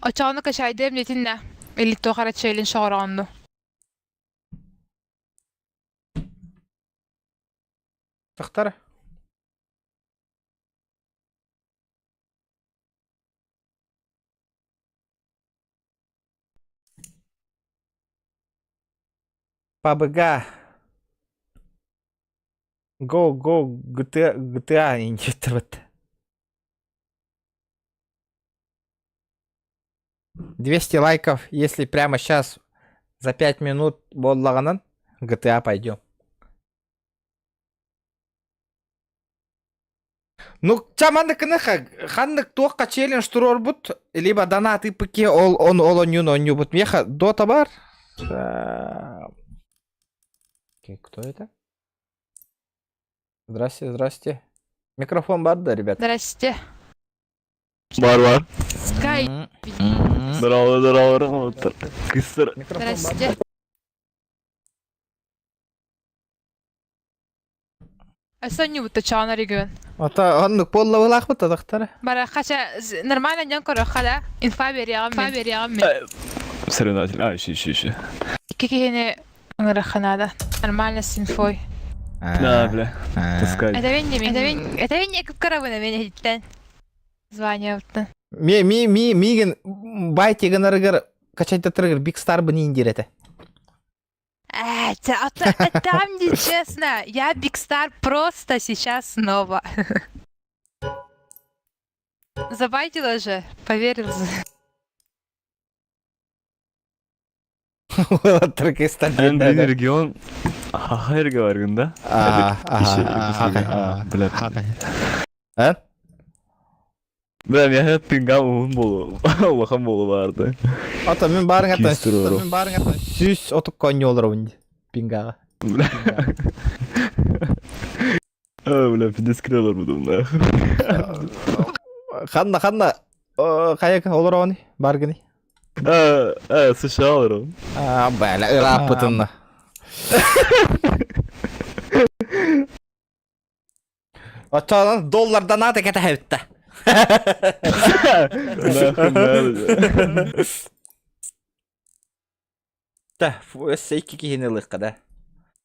[SPEAKER 1] Açağını kaçaydım netinle. Elito karatçayılın şağırandı.
[SPEAKER 2] Тахтар. PUBG. Go, GTA индивидуально. 200 лайков, если прямо сейчас за 5 минут боллаганан GTA пойдем. Ну, чамандыкыны ханнык тоққа челлендж турор бут, либо донаты пыке он оню бут. Меха дота бар. Кто это? Здрасте. Микрофон бар, да, ребят?
[SPEAKER 1] Здрасте.
[SPEAKER 4] Бар.
[SPEAKER 1] Скай.
[SPEAKER 4] Здорово. Кыстыр.
[SPEAKER 1] Здрасте. Асаню вот тачана регион.
[SPEAKER 2] Ата аннык полла вылах бут тахтар.
[SPEAKER 1] Бара хаша нормально ден корохала. Инфа берягам.
[SPEAKER 4] Соревнователь. Ищи.
[SPEAKER 1] Кикине нгараханада. Нормально с инфой.
[SPEAKER 4] Да, бля. Таскай.
[SPEAKER 1] Это винни как каравана меня хиттен. Звание вот.
[SPEAKER 2] Миген байтиганарыгар качайта тырыгар Big Star бы не индирете.
[SPEAKER 1] Там не честно. Я Big Star просто сейчас снова. Забайтила же, поверил.
[SPEAKER 2] Түркістан.
[SPEAKER 4] Әнден регион Хахайрга барганда.
[SPEAKER 2] Блядь.
[SPEAKER 4] Бля, мен пингам улахан болу барды.
[SPEAKER 2] Ата мен барың ата.
[SPEAKER 4] Кестіру.
[SPEAKER 2] Сүз отық коньо олар онды. Пингаға.
[SPEAKER 4] Бля. Бля, пидескрелер будым, да.
[SPEAKER 2] Ханна. Қаяқ олар оны? Барғыны.
[SPEAKER 4] Слышал, Ром.
[SPEAKER 2] Бля, ырапытынна. Отчалан доллардан аты кете хевтті.
[SPEAKER 4] Нахуй надо.
[SPEAKER 2] Та, өсі екі кейінілік қада.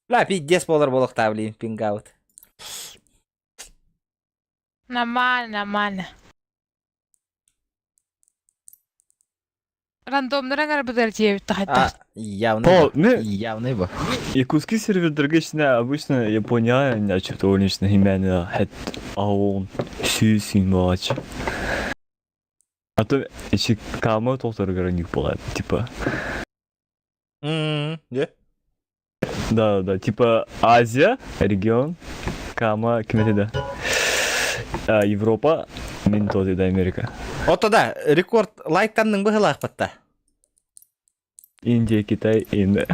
[SPEAKER 2] Бля, пиздец болар болық таблин, пингаут.
[SPEAKER 1] Нормально, нормально. Рандомдарын арбадар тиеп тахайта.
[SPEAKER 2] Явный
[SPEAKER 4] Пол,
[SPEAKER 2] бу.
[SPEAKER 4] не?
[SPEAKER 2] Явный бу.
[SPEAKER 4] Якутский сервердерге içinde обычно Япония начнет уличных именно хэт аун сюсин мач. А то еще кама толтор них была, типа.
[SPEAKER 2] Не?
[SPEAKER 4] Да, типа Азия, регион, кама кметеда. Европа, мен тоты да Америка.
[SPEAKER 2] Отода, рекорд лайктанның бұғылақ бітті.
[SPEAKER 4] Индия, Китай, Индия.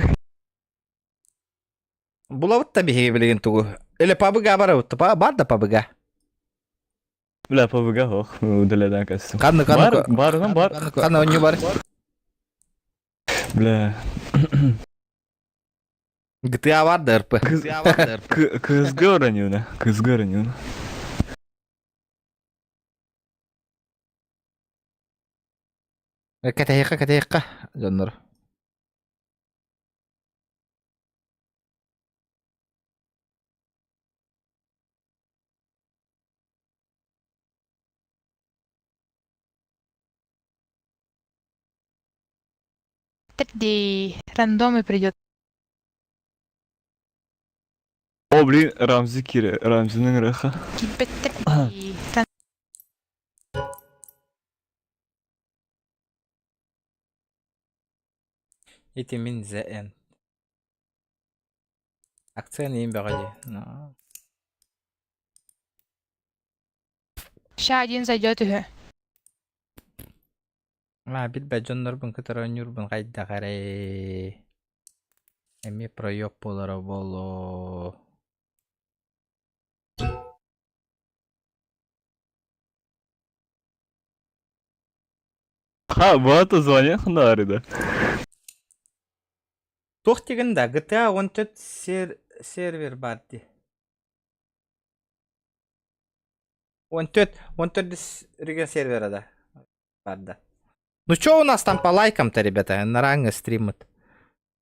[SPEAKER 2] Бұла бұтта бейге білеген тұғы. Әлі пабыға бара бұтты, бар да пабыға.
[SPEAKER 4] Бля, побыга, ох, удалядан кастым.
[SPEAKER 2] Қанны.
[SPEAKER 4] Бар.
[SPEAKER 2] Қанны өне бар.
[SPEAKER 4] Бля.
[SPEAKER 2] GTA var da ырпы.
[SPEAKER 4] КСГ ранюна.
[SPEAKER 2] Кәтейіққа, жонлар.
[SPEAKER 1] Тредди. Рандомы придет.
[SPEAKER 4] О, блин, Рамзи Кире, Рамзиның рыха.
[SPEAKER 1] Кипет тредди.
[SPEAKER 2] Еті мен зән. Акцияны ең бәғаде.
[SPEAKER 1] Ща один зайдет уже.
[SPEAKER 2] Бит бә жонлар бұн күтір өнер бұн қайда қарай. Әме проёп болары болу.
[SPEAKER 4] Ха, бата звоня хнари да.
[SPEAKER 2] Тоқ дегенде GTA 14 сервер бар де. 14 реген сервера да. Бар да. Ну что у нас там по лайкам-то, ребята? На ранге стримит.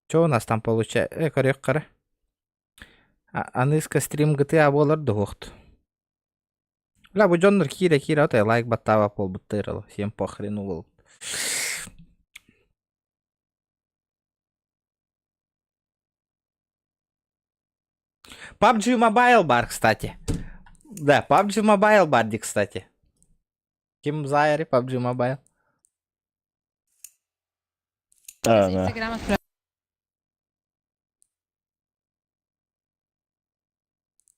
[SPEAKER 2] Что у нас там получается? Корек кара. Аныска стрим GTA болар дохт. Бля, бу жоннор кире отай лайк баттава пол буттырыл. Всем похрену бол. PUBG Mobile бар, кстати. Да, PUBG Mobile бар, кстати. Ким зайри PUBG Mobile?
[SPEAKER 4] Да.
[SPEAKER 1] Инстаграма спрашиваю.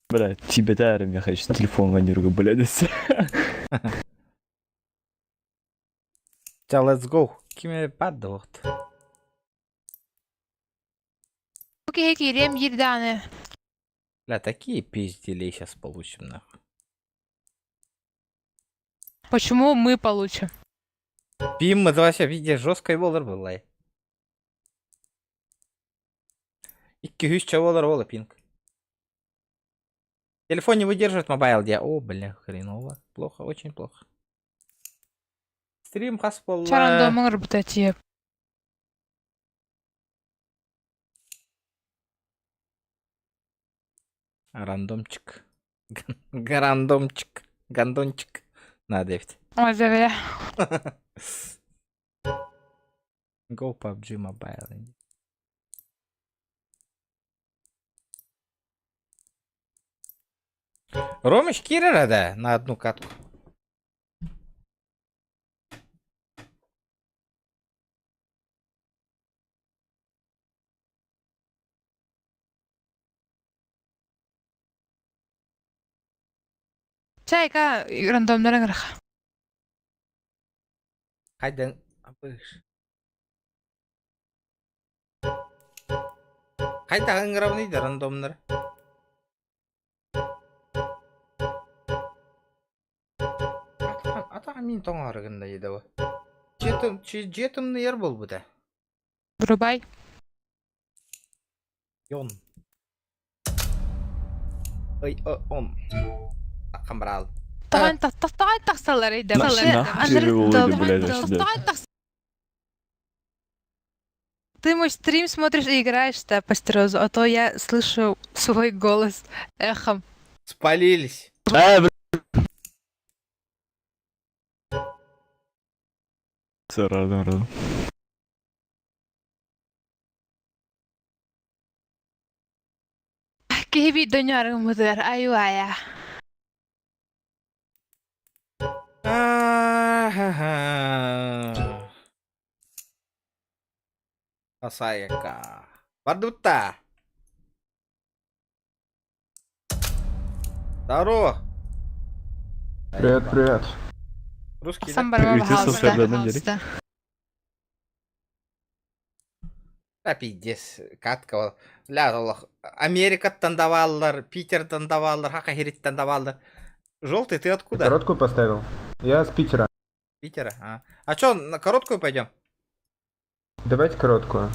[SPEAKER 4] Бля, тебе даром я хочу телефон ванюрга, бля, десе.
[SPEAKER 2] Ча, let's go. Киме паддохт.
[SPEAKER 1] Окей, Кирем, Ерданы.
[SPEAKER 2] Бля, такие пиздели сейчас получим, нахуй.
[SPEAKER 1] Почему мы получим?
[SPEAKER 2] Пим, это вообще, видишь, жесткой волар была. Икки хюща волар вола, пинг. Телефон не выдерживает мобайл, где? О, бля, хреново. Плохо, очень плохо. Стрим хаспол.
[SPEAKER 1] Ща рандомы работать.
[SPEAKER 2] Рандомчик. Рандомчик. Гандончик. Надо ведь.
[SPEAKER 1] Ой, заве.
[SPEAKER 2] Go PUBG Mobile. Ромыч Кирера, да, на одну катку.
[SPEAKER 1] Чайка рандомдарын кырах.
[SPEAKER 2] Хайдан апыш. Хайда ыңыравнайды рандомнар. Атаға мен тоңарығында еді ба. жетімні ер бұл бұда.
[SPEAKER 1] Врубай.
[SPEAKER 2] Йон. Ой, он. Қамбырал.
[SPEAKER 1] Тағайн тақсалар еді.
[SPEAKER 4] Нахуй володы, блядь, вообще.
[SPEAKER 1] Ты мой стрим смотришь и играешь-то по стереозу, а то я слышу свой голос эхом.
[SPEAKER 2] Спалились.
[SPEAKER 4] Блядь. Все, рядом.
[SPEAKER 1] Киби донярым мыдыр, аюая.
[SPEAKER 2] Асаяка. Бардутта. Здорово.
[SPEAKER 5] Привет.
[SPEAKER 2] Русский, да?
[SPEAKER 1] Самбарова
[SPEAKER 4] Үйте софия бәдін
[SPEAKER 1] хауста.
[SPEAKER 2] Да пиздец. Катка ол. Ля, олах. Америкаттан даваллар, Питерден даваллар, Хакахириттен даваллар. Желтый, ты откуда?
[SPEAKER 8] Короткую поставил. Я с Питера.
[SPEAKER 2] Питера. А чё, на короткую пойдем?
[SPEAKER 8] Давайте короткую.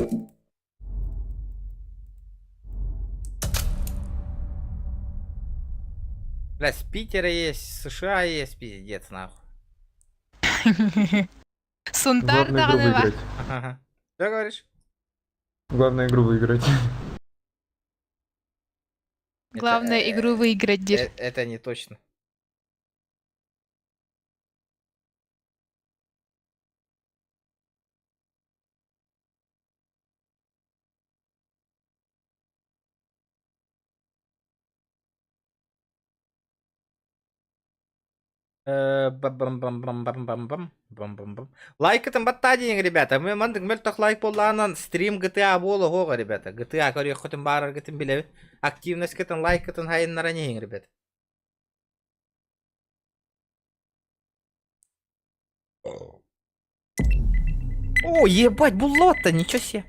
[SPEAKER 2] Бля, с Питера есть, с США есть, пиздец, нахуй.
[SPEAKER 1] Сунтар
[SPEAKER 8] Главное игру
[SPEAKER 1] дағанова.
[SPEAKER 8] выиграть.
[SPEAKER 2] Ага. Что говоришь?
[SPEAKER 8] Главное игру выиграть.
[SPEAKER 1] Главное
[SPEAKER 2] Это,
[SPEAKER 1] игру выиграть, Дир.
[SPEAKER 2] Это не точно. Бам-бам-бам-бам-бам-бам-бам-бам. Лайк это баттадин, ребята. Мы мандык мөлтөх лайк болланан стрим GTA болу хога, ребята. GTA көрі хотын барар гытын биле. Активность кытын лайк кытын хайын наранейін, ребята. О, ебать, буллотта, ничего себе.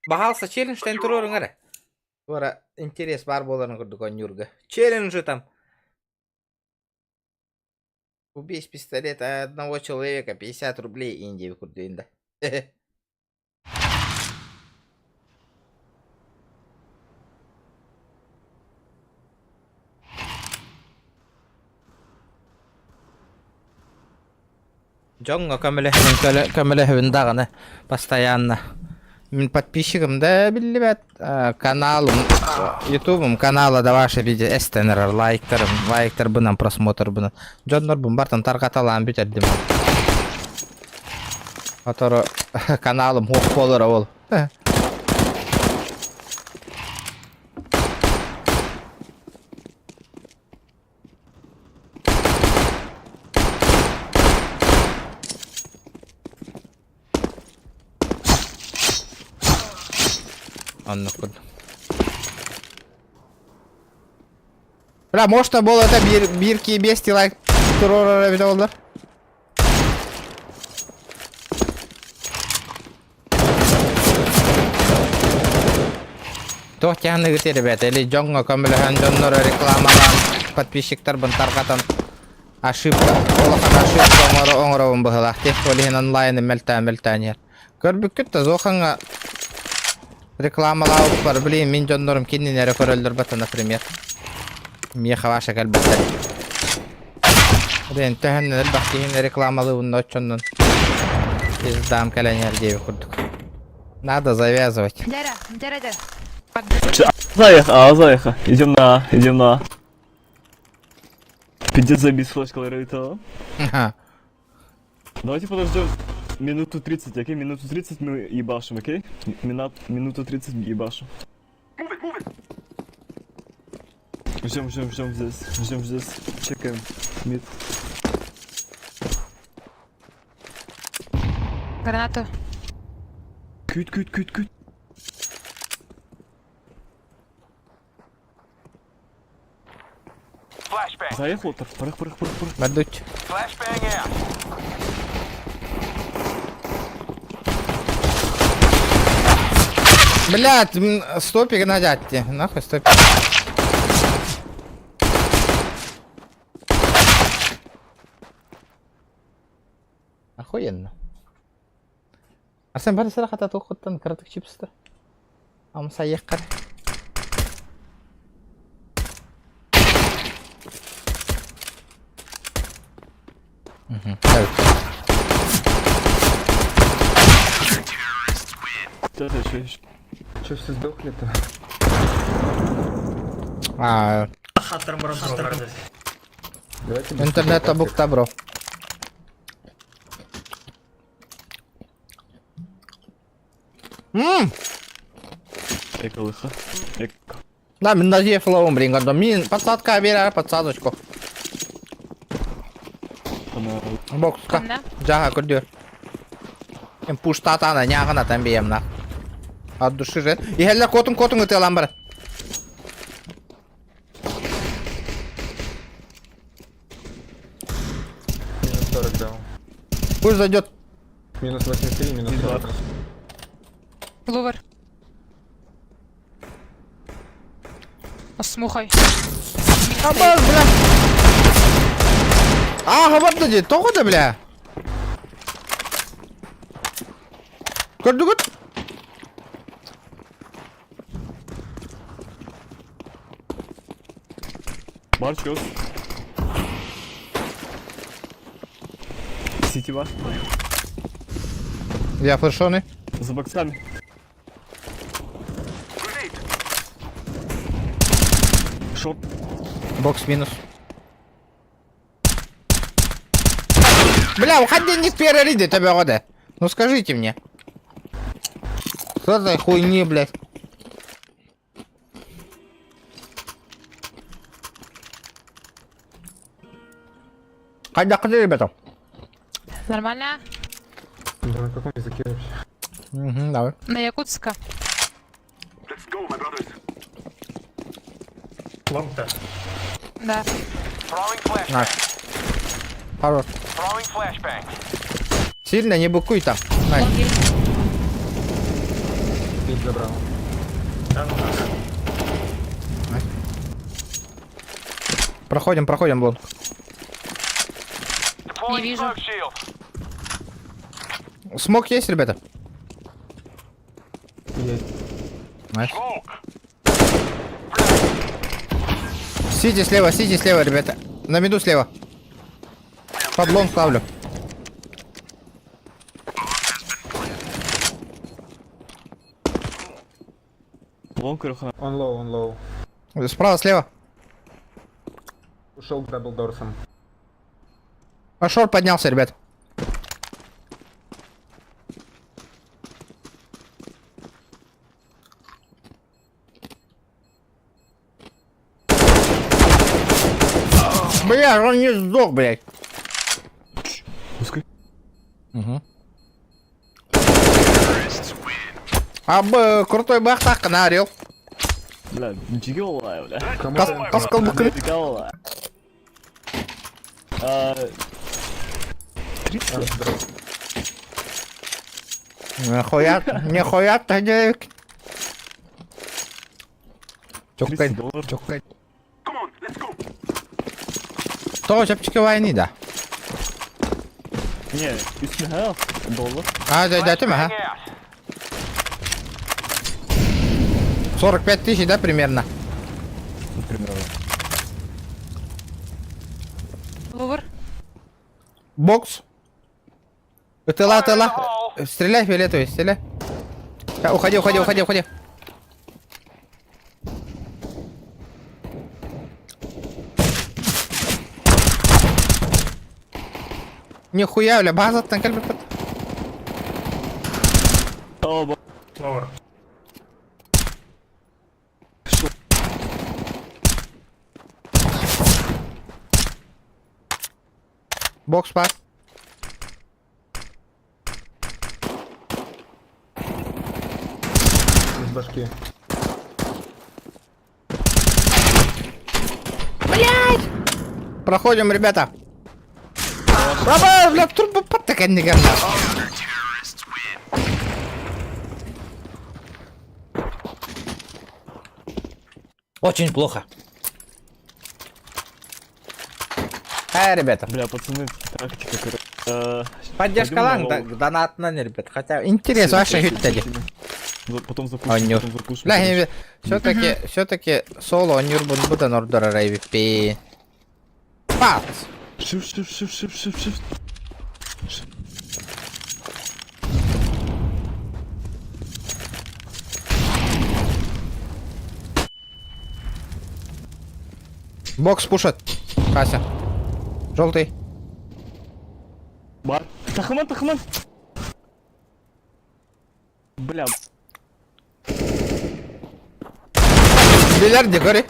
[SPEAKER 2] Бағалса челлендж тен турорың ары. Бора интерес бар боларын көрдік он юрга. Челленджи там. Убей с пистолета одного человека 50 рублей Индии в Курдуинда. Джонго камелехвин даганы постоянно. Мен подписчикам да билбет каналым, ютубым канала да ваши видео эстенер лайктар бынан просмотр бынан. Джоннор бун бартан таркаталан бүтердим. Аторо каналым хук болор ол. Аннакуд. Бля, может было это бирки и бести лайк террора видеолар? То тяны гыты, ребята, или Джонго камбелхан Джоннора рекламалан подписчиктар бантаркатан ошибка. Олахан ошибка оңоровын быгылахты. Олихин онлайн мельтанер. Көрбүк күтті зоханга рекламалау бар, блин, мен Джоннорым кинненері көрөлдір бата, например. Меха ваша кальбаттар. Блин, төхіннен әлбақтығын рекламалы ұнны отчоннан. Издам каленер дейбі күрдік. Надо завязывать.
[SPEAKER 1] Дяра.
[SPEAKER 4] Заеха. Идем на. Пиздец забить флешка ларita. Давайте подождем минуту 30, окей? Минуту 30 мы ебашим, окей? Минуту 30 ебашим. Ждем здесь. Чекаем. Мид.
[SPEAKER 1] Гранату.
[SPEAKER 4] Кют.
[SPEAKER 7] Flashbang.
[SPEAKER 4] Заехал, порох.
[SPEAKER 2] Бадуть.
[SPEAKER 7] Flashbang out.
[SPEAKER 2] Блядь, стопик надятьте. Нахуй стопик. Охуенно. Арсен, бәрі сырақ атат оқыттан кірдік чипсты. Амса еққар.
[SPEAKER 4] Да, чуешь?
[SPEAKER 8] Че, все сдохли-то? Давайте без
[SPEAKER 2] Интернет
[SPEAKER 8] тактик.
[SPEAKER 2] абук табро.
[SPEAKER 4] Эколыха.
[SPEAKER 2] Да, мен назе флоум брингадо. Мен подсадка берер, подсадочку. Бокска.
[SPEAKER 1] Кімді?
[SPEAKER 2] Жаға күрдер. Мен пуштатана, няғына тәмбейем на. От души же. И хеллер котун өтелан бар.
[SPEAKER 8] Минус 40 дал.
[SPEAKER 2] Пусть зайдет.
[SPEAKER 8] Минус 83, минус 40.
[SPEAKER 1] Лувер. Осмухай.
[SPEAKER 2] Абаз, бля. Хабарда дейді, тоғы да, бля. Көрді күт?
[SPEAKER 4] Бар, чё? Сити бар.
[SPEAKER 2] Я флешоны.
[SPEAKER 4] За боксами. Шорт.
[SPEAKER 2] Бокс минус. Бля, уходи не перериди тебя вода. Ну скажите мне. Что за хуйни, блядь? Когда ребята?
[SPEAKER 1] Нормально?
[SPEAKER 8] Да на каком языке вообще?
[SPEAKER 2] Угу, давай.
[SPEAKER 1] На Якутска.
[SPEAKER 7] Let's go, my brothers.
[SPEAKER 1] Да.
[SPEAKER 7] Throwing flashbang.
[SPEAKER 2] На. Хорош.
[SPEAKER 7] Throwing flashbang.
[SPEAKER 2] Сильно не букуй там. На.
[SPEAKER 1] Он есть.
[SPEAKER 8] Пить забрал.
[SPEAKER 2] Проходим, блон.
[SPEAKER 1] Не вижу.
[SPEAKER 7] Smoke shield.
[SPEAKER 2] Смог есть, ребята?
[SPEAKER 8] Есть.
[SPEAKER 2] Найс.
[SPEAKER 7] Smoke.
[SPEAKER 2] Сити слева, ребята. На миду слева. Под лон ставлю.
[SPEAKER 4] Лон крыха.
[SPEAKER 8] Он лоу.
[SPEAKER 2] Справа, слева.
[SPEAKER 8] Ушел к даблдорсам.
[SPEAKER 2] А шорт поднялся, ребят. Бля, он не сдох, блядь.
[SPEAKER 4] Пускай.
[SPEAKER 2] Угу. Крутой бахтак наорел.
[SPEAKER 4] Бля, джиголая, бля.
[SPEAKER 8] Кому
[SPEAKER 2] Каскал бы крыт.
[SPEAKER 4] Джиголая.
[SPEAKER 2] Нихуя ты, девки. Чукай.
[SPEAKER 4] $30.
[SPEAKER 2] Чукай.
[SPEAKER 7] Come on, let's go.
[SPEAKER 2] То чапчики войны, да.
[SPEAKER 4] Не, $3
[SPEAKER 2] Да, ты, ага.
[SPEAKER 7] Hang out.
[SPEAKER 2] 45 тысяч, да, примерно?
[SPEAKER 4] примерно.
[SPEAKER 1] Лувер.
[SPEAKER 2] Бокс. Тыла. Стреляй, фиолетовый, стреляй. Ща, уходи. Нихуя, бля, база там кальбы.
[SPEAKER 4] Оба.
[SPEAKER 2] Бокс пас.
[SPEAKER 8] из башки?
[SPEAKER 2] Проходим, ребята. Баба, бля, турбо подтыкать не горна. Очень плохо. Ребята.
[SPEAKER 4] Бля, пацаны, тактика, короче.
[SPEAKER 2] Поддержка
[SPEAKER 4] Пойдем
[SPEAKER 2] ланг,
[SPEAKER 4] на
[SPEAKER 2] донатно, ребят. Хотя интерес вашей гюттели.
[SPEAKER 4] Потом
[SPEAKER 2] Аннюр.
[SPEAKER 4] запушим, потом запушим.
[SPEAKER 2] Бля, все-таки соло Нюрбан буде Нордора Рейві. Пац!
[SPEAKER 4] Shift.
[SPEAKER 2] Бокс пушат. Хася. Желтый.
[SPEAKER 4] Бар. Тахман. Бля,
[SPEAKER 2] Бильярде, гори.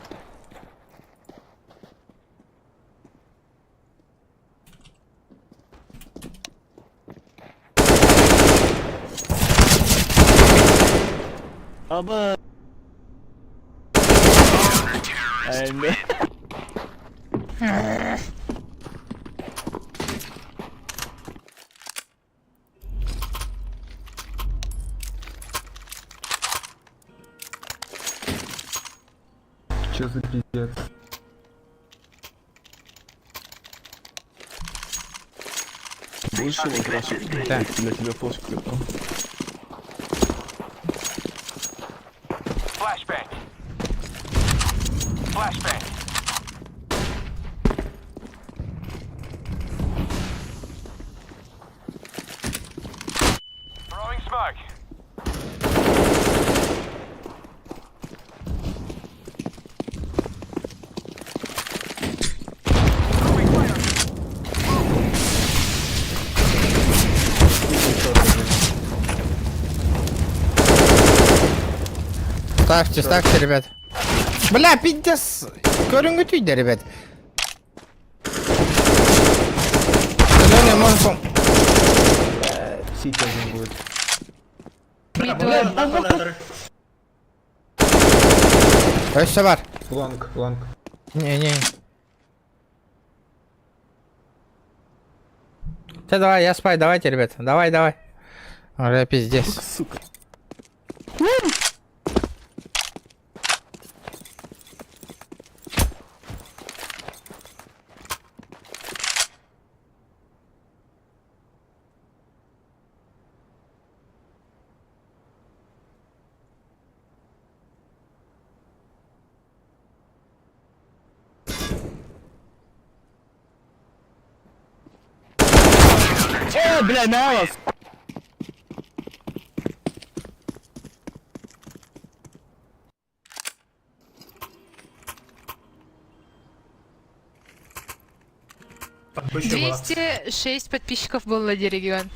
[SPEAKER 4] аба. Aynen.
[SPEAKER 8] Че за пиздец?
[SPEAKER 4] Будешь его крашить?
[SPEAKER 2] Да.
[SPEAKER 4] Для тебя флешку готов.
[SPEAKER 7] Flashbang. Flashbang. Throwing smoke. Throwing fire.
[SPEAKER 2] Ставьте, ребят. Бля, пиздец. Көрінгіт үйде, ребят. Зеленый может пом...
[SPEAKER 8] Сити один будет.
[SPEAKER 2] Ой, все бар.
[SPEAKER 8] Лонг.
[SPEAKER 2] Не. Все, давай, я спай, давайте, ребят. Давай. Уже пиздец.
[SPEAKER 4] Сука. Бля, на вас!
[SPEAKER 1] Подписчик 206 подписчиков был Лади Регион.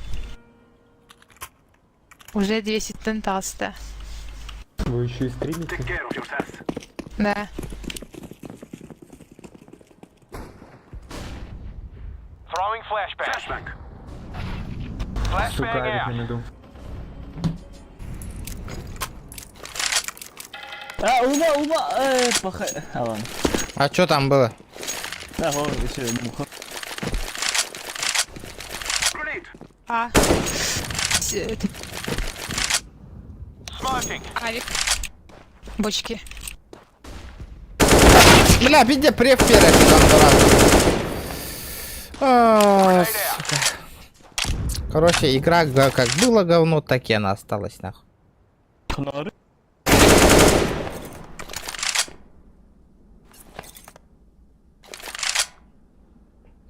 [SPEAKER 1] Уже 215.
[SPEAKER 8] Вы еще и стримите?
[SPEAKER 7] Take care of yourselves.
[SPEAKER 1] Да.
[SPEAKER 7] Throwing flashbang. Flashbang.
[SPEAKER 8] Сука,
[SPEAKER 7] Flashbang
[SPEAKER 8] я
[SPEAKER 7] out.
[SPEAKER 8] не иду.
[SPEAKER 4] Ума! Плохая. А, ладно.
[SPEAKER 2] А что там было?
[SPEAKER 4] Да, ладно, еще муха.
[SPEAKER 7] Grenade.
[SPEAKER 1] А.
[SPEAKER 7] Smoking.
[SPEAKER 1] Авик. Бочки.
[SPEAKER 2] Бля, пиздец, преф первый, там дурак. А, сука. Короче, игра как было говно, так и она осталась, нахуй.
[SPEAKER 4] Хнары.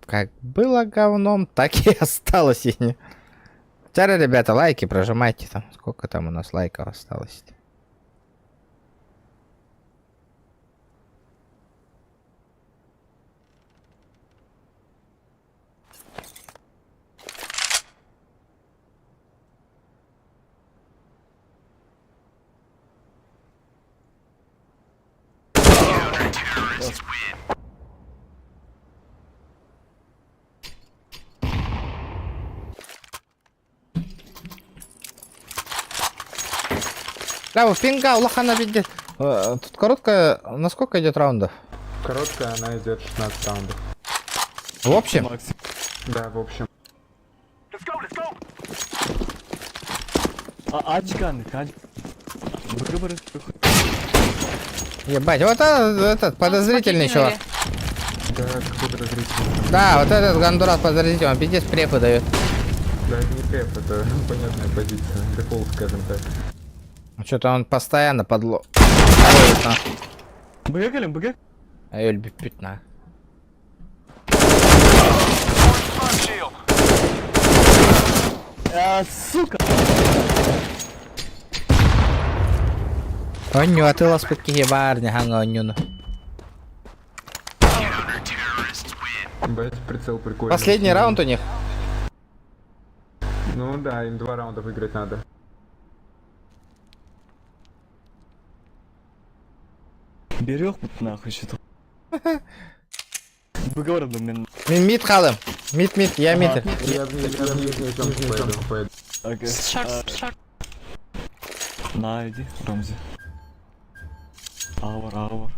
[SPEAKER 2] Как было говном, так и осталось. Вчера, ребята, лайки прожимайте там. Сколько там у нас лайков осталось? Да, у пинга, у лохана видит. Тут короткая. На сколько идет раундов?
[SPEAKER 8] Короткая, она идет 16 раундов.
[SPEAKER 2] В общем.
[SPEAKER 4] Макс.
[SPEAKER 8] Да, в общем.
[SPEAKER 7] Let's go, let's go.
[SPEAKER 4] Ачкан.
[SPEAKER 2] Ебать, вот этот подозрительный чувак.
[SPEAKER 8] Да, какой-то разрешитель.
[SPEAKER 2] Да, вот этот Гондурас, подождите, он пиздец препы дает.
[SPEAKER 8] Да, это не крэп, это понятная позиция. Дефолт, скажем так.
[SPEAKER 2] Что-то он постоянно подло.
[SPEAKER 4] БГ келем, БГ.
[SPEAKER 2] А я люблю пятна.
[SPEAKER 4] Сука.
[SPEAKER 2] Оню, а ты ласпутки барня, хангоню.
[SPEAKER 8] Бать, прицел прикольный.
[SPEAKER 2] Последний раунд у них.
[SPEAKER 8] Ну да, им 2 раунда выиграть надо.
[SPEAKER 4] Берег нахуй что-то. БГ вырубил мен.
[SPEAKER 2] Мид халым. Мид, я мид.
[SPEAKER 8] Я в нижнюю темку пойду.
[SPEAKER 4] Окей.
[SPEAKER 1] Шорт.
[SPEAKER 4] На, иди, Рамзи. Авар.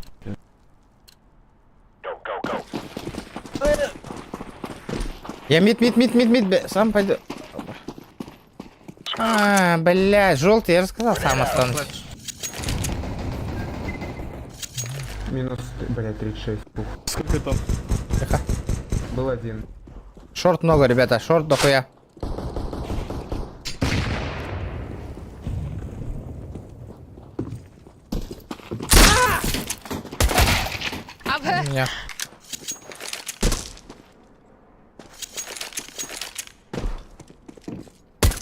[SPEAKER 2] Я мид, сам пойду. А, блядь, желтый, я же сказал, сам останусь.
[SPEAKER 8] Минус, блядь, 36. Ух.
[SPEAKER 4] Сколько там?
[SPEAKER 8] Был один.
[SPEAKER 2] Шорт много, ребята, шорт дохуя.
[SPEAKER 1] Абе.
[SPEAKER 2] Меня.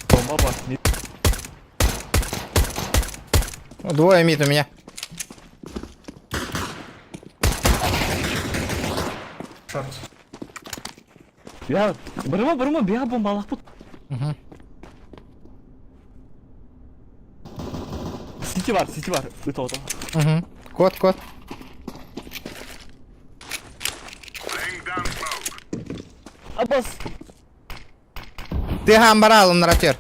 [SPEAKER 4] Бомба бас.
[SPEAKER 2] Двое мид у меня.
[SPEAKER 4] Я, бұрыма, бия бомбалық бұд. Сити бар, өте ота.
[SPEAKER 2] Кот.
[SPEAKER 7] Laying down smoke.
[SPEAKER 4] Аббас.
[SPEAKER 2] Ты гамбарал, он ратер.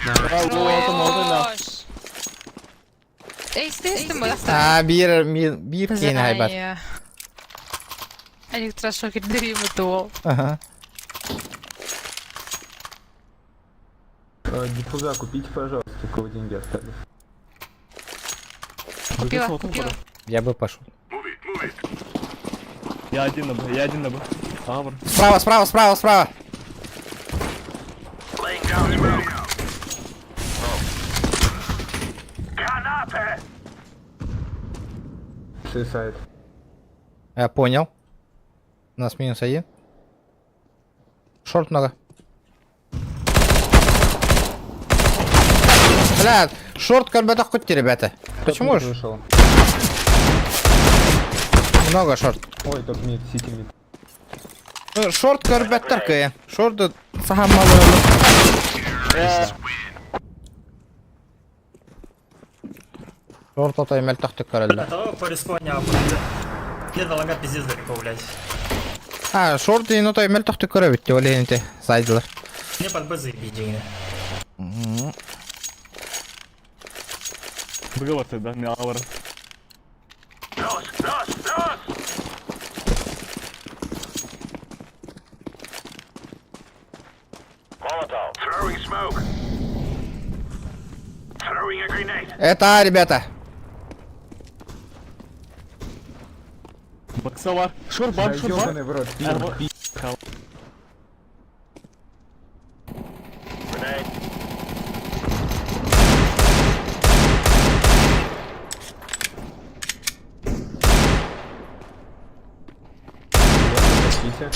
[SPEAKER 1] Хорош. Естественно, мы
[SPEAKER 2] Bir кейін haybat.
[SPEAKER 1] Электрошокер дерьмо.
[SPEAKER 2] Ага.
[SPEAKER 8] Диффуза купите, пожалуйста, у кого деньги остались.
[SPEAKER 1] Купила.
[SPEAKER 2] Я бы пошел.
[SPEAKER 7] Move it.
[SPEAKER 4] Я один на Б. Авар.
[SPEAKER 2] Справа.
[SPEAKER 7] Laying down smoke. Canapé.
[SPEAKER 8] Суицид.
[SPEAKER 2] Я понял. У нас минус один. Шорт много. Бля, шорт как бы так хоть ребята. Почему ж?
[SPEAKER 8] Вышел.
[SPEAKER 2] Много шорт.
[SPEAKER 8] Ой, топ мид, сити мид.
[SPEAKER 2] Ну, шорт карбет таркая. Шорт сахам мало. Шорт отай мельтахты каралла.
[SPEAKER 9] Того по респауне Кеда лага пиздец далеко, блядь.
[SPEAKER 2] А, шорт и ну той мельтахты карабит, те олените. Сайдилар.
[SPEAKER 9] Мне под базы деньги.
[SPEAKER 4] БГ бар тогда, не авар.
[SPEAKER 7] Nos. Molotov. Throwing smoke. Throwing a grenade.
[SPEAKER 2] Это, ребята.
[SPEAKER 4] Бакса бар. Шор бар.
[SPEAKER 8] Ёбаный в рот,
[SPEAKER 4] Арба.
[SPEAKER 8] пи***.
[SPEAKER 7] Grenade.
[SPEAKER 8] Сити.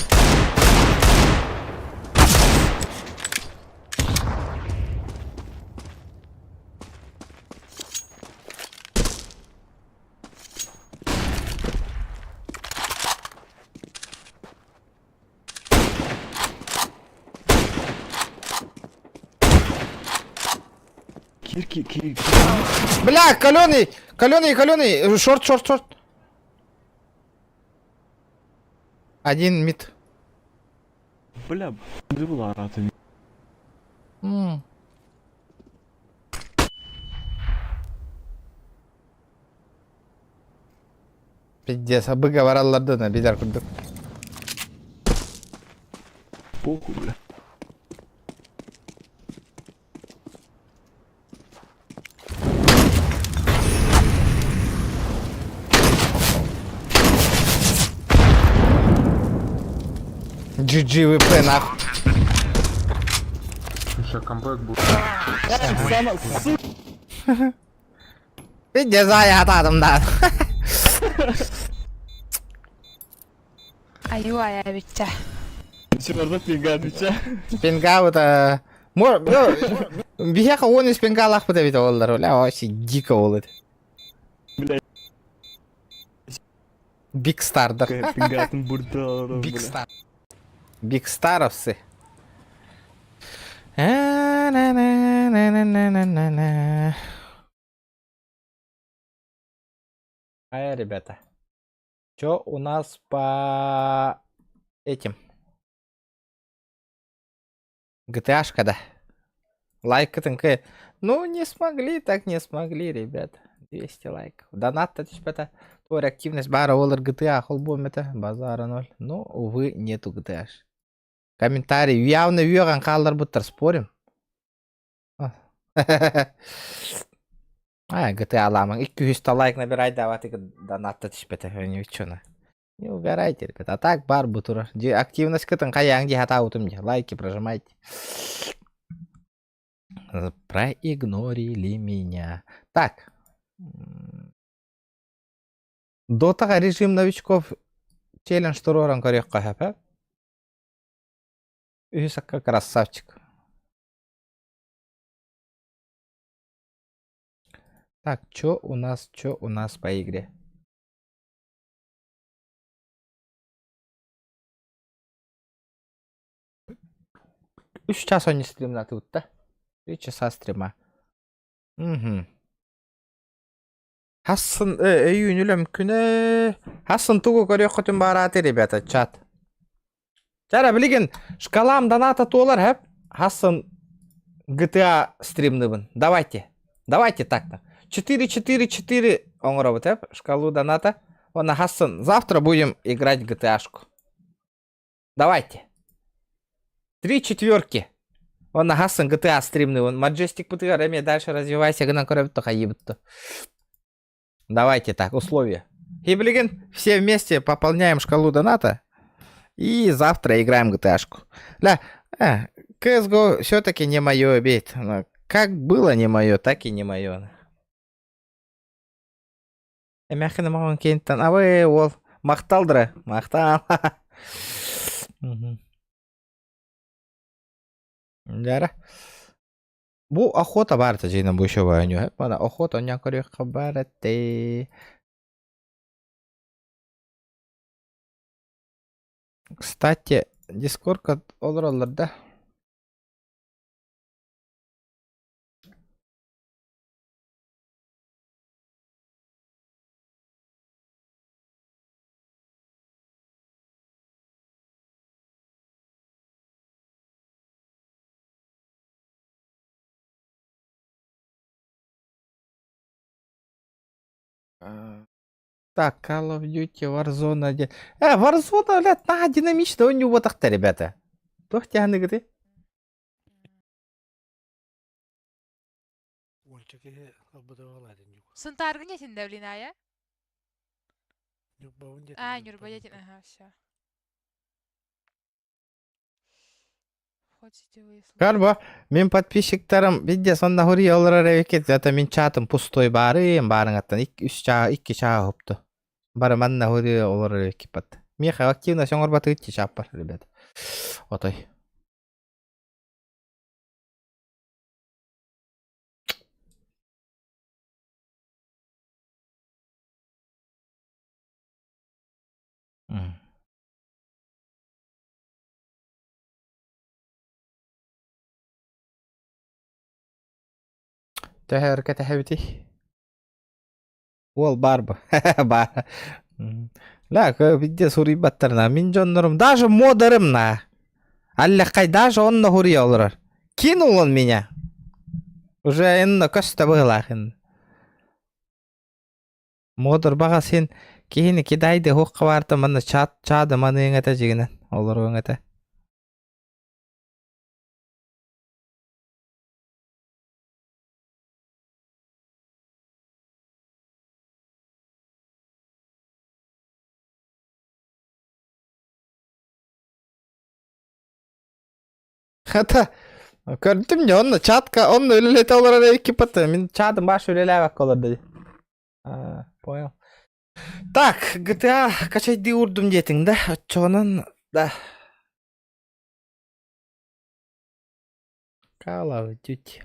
[SPEAKER 4] Кирки.
[SPEAKER 2] Бля, каленый. Шорт. Один мид.
[SPEAKER 4] Бля, не была рата.
[SPEAKER 2] Пиздец, а быга варалларды на бидар курдук.
[SPEAKER 4] Похуй, бля.
[SPEAKER 2] GG ВП нахуй.
[SPEAKER 8] Еще камбэк будет.
[SPEAKER 2] Пиздец, я атадым да.
[SPEAKER 1] Аюу, битча.
[SPEAKER 4] Чорда пинга дича.
[SPEAKER 2] Пинга это... Бияха он из пинга лах быта бит олар. Ля вообще дико олар.
[SPEAKER 4] Блядь.
[SPEAKER 2] Биг Стардар.
[SPEAKER 4] Пингатын burada.
[SPEAKER 2] Биг Стар. Биг Старовцы. Ребята. Чё у нас по этим? GTA-шка, да. Лайк ТНК. Ну, не смогли, так не смогли, ребят. 200 лайков. Донат-то, это твой активность бара олар GTA, холбом это базара 0. Ну, увы, нету GTA. Комментарий. Явно вьёган калдар буттар, спорим? GTA аламын. 200 лайк набирай, давайте донат-то это не не угорайте, ребят. А так бар бутура. Активность кытын каяң дихата утым. Лайки прожимайте. Проигнорили меня. Так. Дотага режим новичков челлендж туроран корек кахапа. Үсакка красавчик. Так, чё у нас по игре? Üç час он не стримнатып да? 3 часа стрима. Угу. Хассын, июнь күні. Хассын тугу көрек күтін бараты, ребята, чат. Жара білген, шкалам доната толар, хэп? Хассын GTA стримныбын. Давайте так-то. 4-4-4 оңыробыт, хэп? Шкалу доната. Она Хассын, завтра будем играть в GTA-шку. Давайте. 3 четверки. Он на Хассан GTA стримный, он Majestic путыгар, эме дальше развивайся, гына көрөбүттө кайыбытту. Давайте так, условия. И, блин, все вместе пополняем шкалу доната. И завтра играем GTA-шку. Ля, CSGO все-таки не мое, бейт. Как было не мое, так и не мое. Эмяхина маған кенттен, абы, ол, мақталдыры, мақтал. Жара. Бу охота барта жейна бу еще вайню. Бана охота оня корек барате. Кстати, дискорд олар да. Так, Call of Duty, Warzone. Warzone, блядь, на динамично у него так-то, ребята. Тох тягны гды.
[SPEAKER 1] Сынтаргы несін дәулин, ая? Нюрбадетин, ага, все.
[SPEAKER 2] Карба, мен подписчиктарым видде сонда хури олар ревекет. Это мен чатым пустой барым, барыңаттан 2 чаа хопту. Бары манна хури олар ревекет бат. Меха активно соңор баты 2 чаап бар, ребята. Отой. Тәһәркә тәһәбити. Ол барбы. Бар. Ла, видде сури баттарна. Мин жоннорум, даже модерым на. Алле кай даже онно хури олар. Кинул он меня. Уже энно көстө былахын. Модер бага сен кийини кидайды хукка барты мана чады маны эңете жигинен. Олар эңете. Хата. Көрдім не, онны чатка, онны өлелете олар экипаты. Мен чатым баш өлелебек олар dedi. Понял. Так, GTA качайды урдум детиң да. Отчоғынан, да. Call of Duty.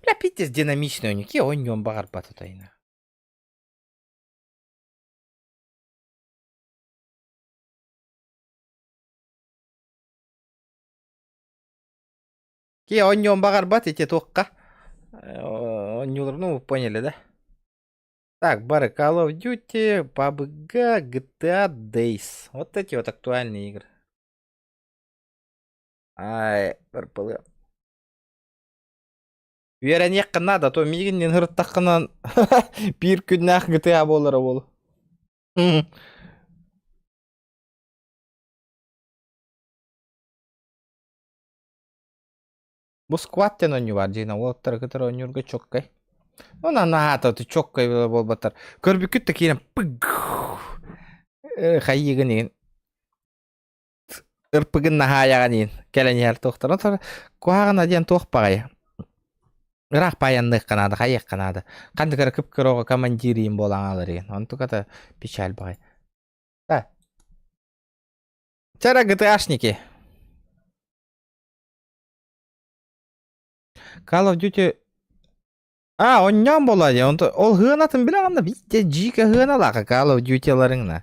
[SPEAKER 2] Бля, пиздец динамичный у них. Я он нем багар батутайна. Ке он нем багар бат эти тоққа. Ну, вы поняли, да? Так, бары Call of Duty, PUBG, GTA Days. Вот эти вот актуальные игры. Ай, РПЛ. Верен надо, то мигіннен ғырттаққынан бір күннақ GTA болары болу. Бұл скваттен ойны бар, жейна, олаттар ғытыр ойнырға чоққай. Ona nada, tu çok kayıp bol batar. Körbi kütte kiren pıgg. Hayıgın yin. Irpıgın nahayağın yin. Gelen yer tohtar. Sonra kuhağına diyen toh pagay. Irak payanlık kanadı, hayık kanadı. Kandı kara kıp kıroğu komandiriyin bolan alır yin. Onu tukata piçal bagay. Da. Çara GTA'şniki. Call of Duty оннан болады. Ол ғынатын білағанда битте жике ғыналақы Call of Duty-ларыңна.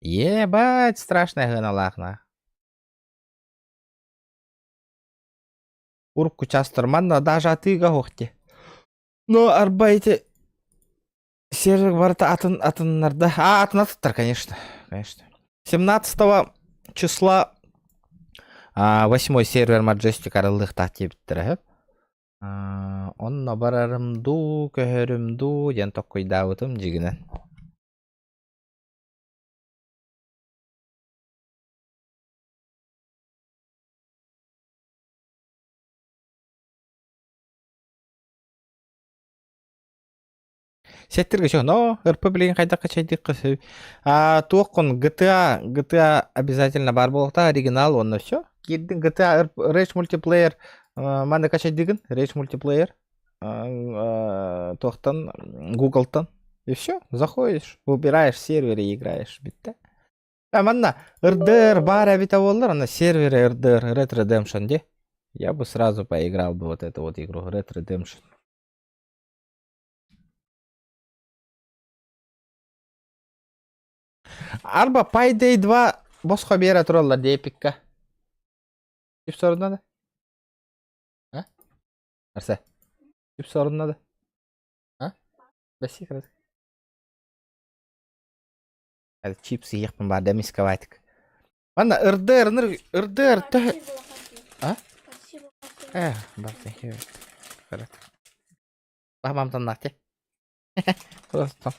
[SPEAKER 2] Ебать, страшная ғыналақна. Урку частырманна даже атыға хоқте. Но арбайте сервер барыта атынларда. Атын атыптар, конечно. 17 числа 8 сервер Majestic арылық тақти біттірі. Онна барарымду, көхөрүмду, ден токкойдабытым жигинен. Сеттерге шо, но РП билеген кайда качайдык кысы. Туоккон GTA обязательно бар болукта, оригинал, онна все. Кирдин GTA Rage Multiplayer манда качайдыгын, Rage Multiplayer. Тохтан, Google'тан. И все, заходишь, выбираешь сервер и играешь. Битте. Манна, RDR бар абита болдыр, на сервере RDR, Red Redemption, де. Я бы сразу поиграл бы вот эту вот игру, Red Redemption. Арба Payday 2 босқа бере тұралар де эпикка. Кеп сорынады? Арса? Кеп сорынады? Бәсі қырады. Әді чипсы еқпін бар дәмесковайтық. Мана РДР түхі. Бақсы қырады. Бақмамтан нақте. Просто.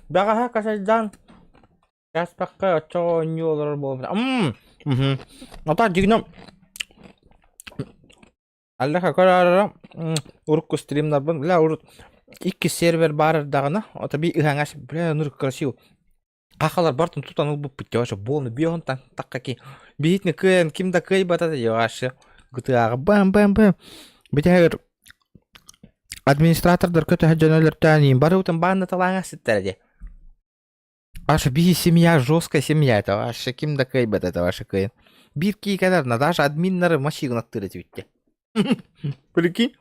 [SPEAKER 2] Бағаға қашайдан. Кәспаққа отчоға не олар болып. Ата жигінім. Аллаха көрарара. Урукку стримнар бун. Бля, урут. 2 сервер бар дағына. Ата би ихаңаш. Бля, нұрық красиво. Ақалар бартын тұтан ұлбып бітті. Ваша болны бейон таққа ки. Бейтіні күйен, кімді күй батады. Яғашы. GTA-ға бам. Бітәгір. Администратордар көті жөнелер тәнейін. Бары ұтын бағына талаңа сеттәрде. Ваша би семья, жесткая семья. Это ваша кімді күй батады. Ваша күйен. Bir key kadar na даже админнары машин аттыры түйітте. Прикинь?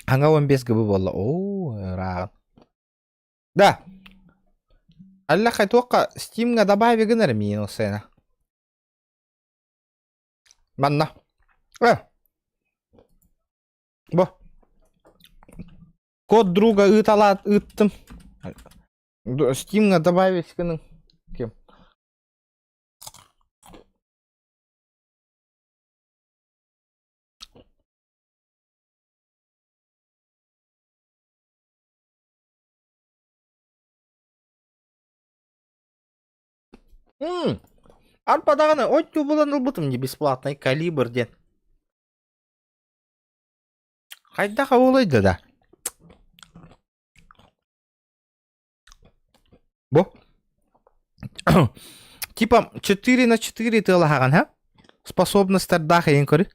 [SPEAKER 2] Аңа 15 гб болла. Ооо, рағын. Да. Алла қайтуаққа Steam'ға добави гынар минусына. Манна. Бо. Код друга ыталат ыттым. Steam'ға добавить гының. Кем? Арпадағаны өтті болан ұлбытым не бесплатный калибр ден. Кайда кабылайды да. Бу. Типа 4 на 4 ты лаган, ха? Способность даха инкори.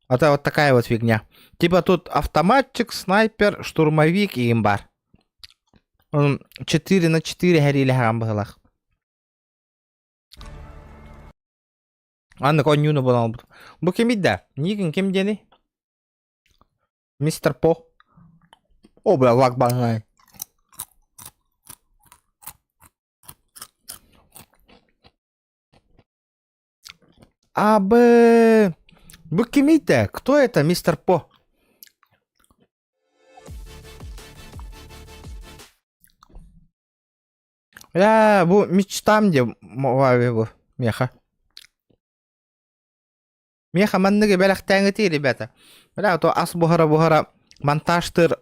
[SPEAKER 2] Это вот такая вот фигня. Типа тут автоматчик, снайпер, штурмовик и имбар. 4 на 4 харили хаган бахалах. Анны конюны болал. Бу кем идда? Никин кем дени? Мистер По. О, бля, лак банай. Абы. Бу кем идда? Кто это, мистер По? Я бу мечтам де бу меха. Меха манныгы бәләхтәңгети, ребята. Бля, то ас бухара монтажтыр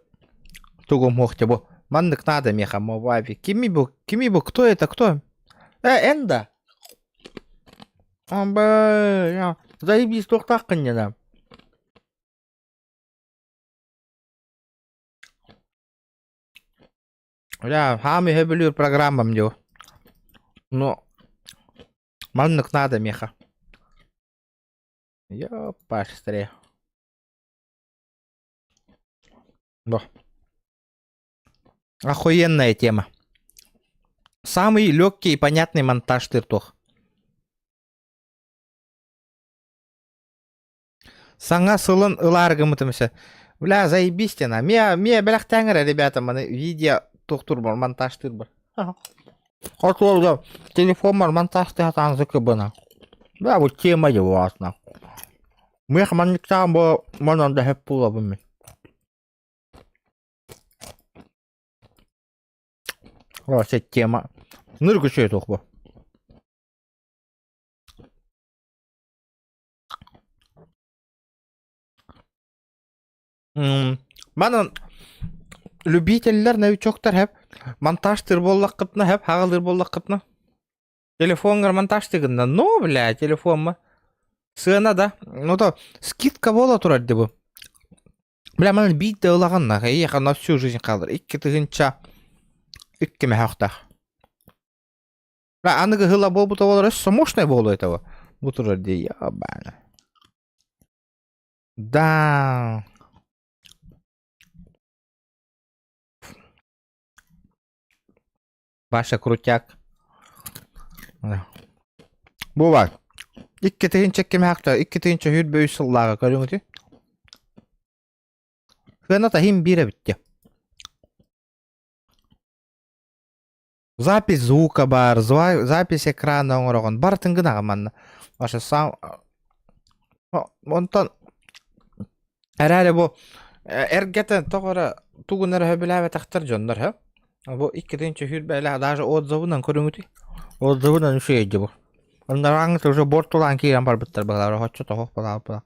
[SPEAKER 2] тугум хохте бу. Маннык надо меха мовави. Кими бу, кто это, кто? Энда. Абы, я заебись тоқтақ қыннена. Бля, хами хебелюр программам дю. Но маннык надо меха. Ёпаштре. Да. Охуенная тема. Самый легкий и понятный монтаж тыртох. Саңа сылын ыларгымытымся. Бля, заебись тена. Мия бәләк тәңірі, ребята, маны видео тоқтур бар, монтаж тыр бар. Хотолда телефон бар, монтаж тыр атаңзыкы бына. Бля, вот тема его асна. Мех манниктан бу манан да хеп була бу мен. Вообще тема. Ныргы şey тох бу. Манан любительлер новичоктар хеп монтаж тыр боллак кытна хеп хагылыр боллак кытна. Телефонгар монтаж тыгында. Ну, бля, телефон ма. Сына да. Ну то скидка бола турат дебу. Бля, мен бит да ылаганна. Я на всю жизнь калдыр. 2 тыгынча 2 мехахта. Бля, аныгы хыла болбу то болар. Мощный болу этого. Бу турат де я бана. Да. Баша крутяк. Бу бар. 2 тыгынча кем хакта, 2 тыгынча хүл бөй сыллага көрүңүтү. Хына та хим бире битти. Запись звука бар, запись экрана оңорогон. Бар тыңгынага манна. Баша сам. Онтон әрәле бу эргетен тогора тугунар хөбүләбе тактар жондар ха. Бу 2 тыгынча хүл бәйлә даже отзывынан көрүңүтү. Отзывынан үше эди бу. Ондараңы уже бортулан кийген бар биттер багалар хоччу тохок бала.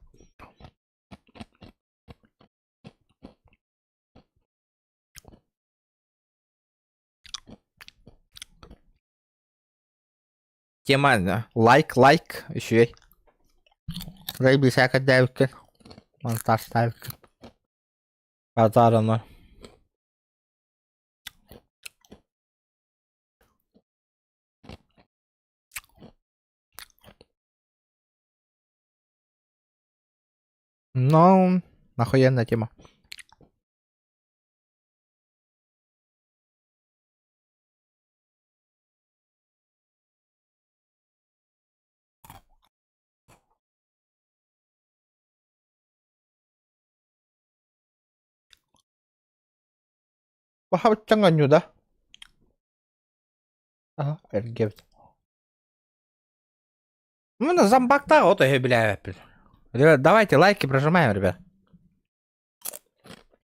[SPEAKER 2] Тема лайк еще. Рейби всяко девки. Монтаж ставки. Базарно. Ну, охуенная тема. Похавчанганю, да? Ага, эргевт. Ну, на зомбак-то вот и бля. Ребят, давайте лайки прожимаем, ребят.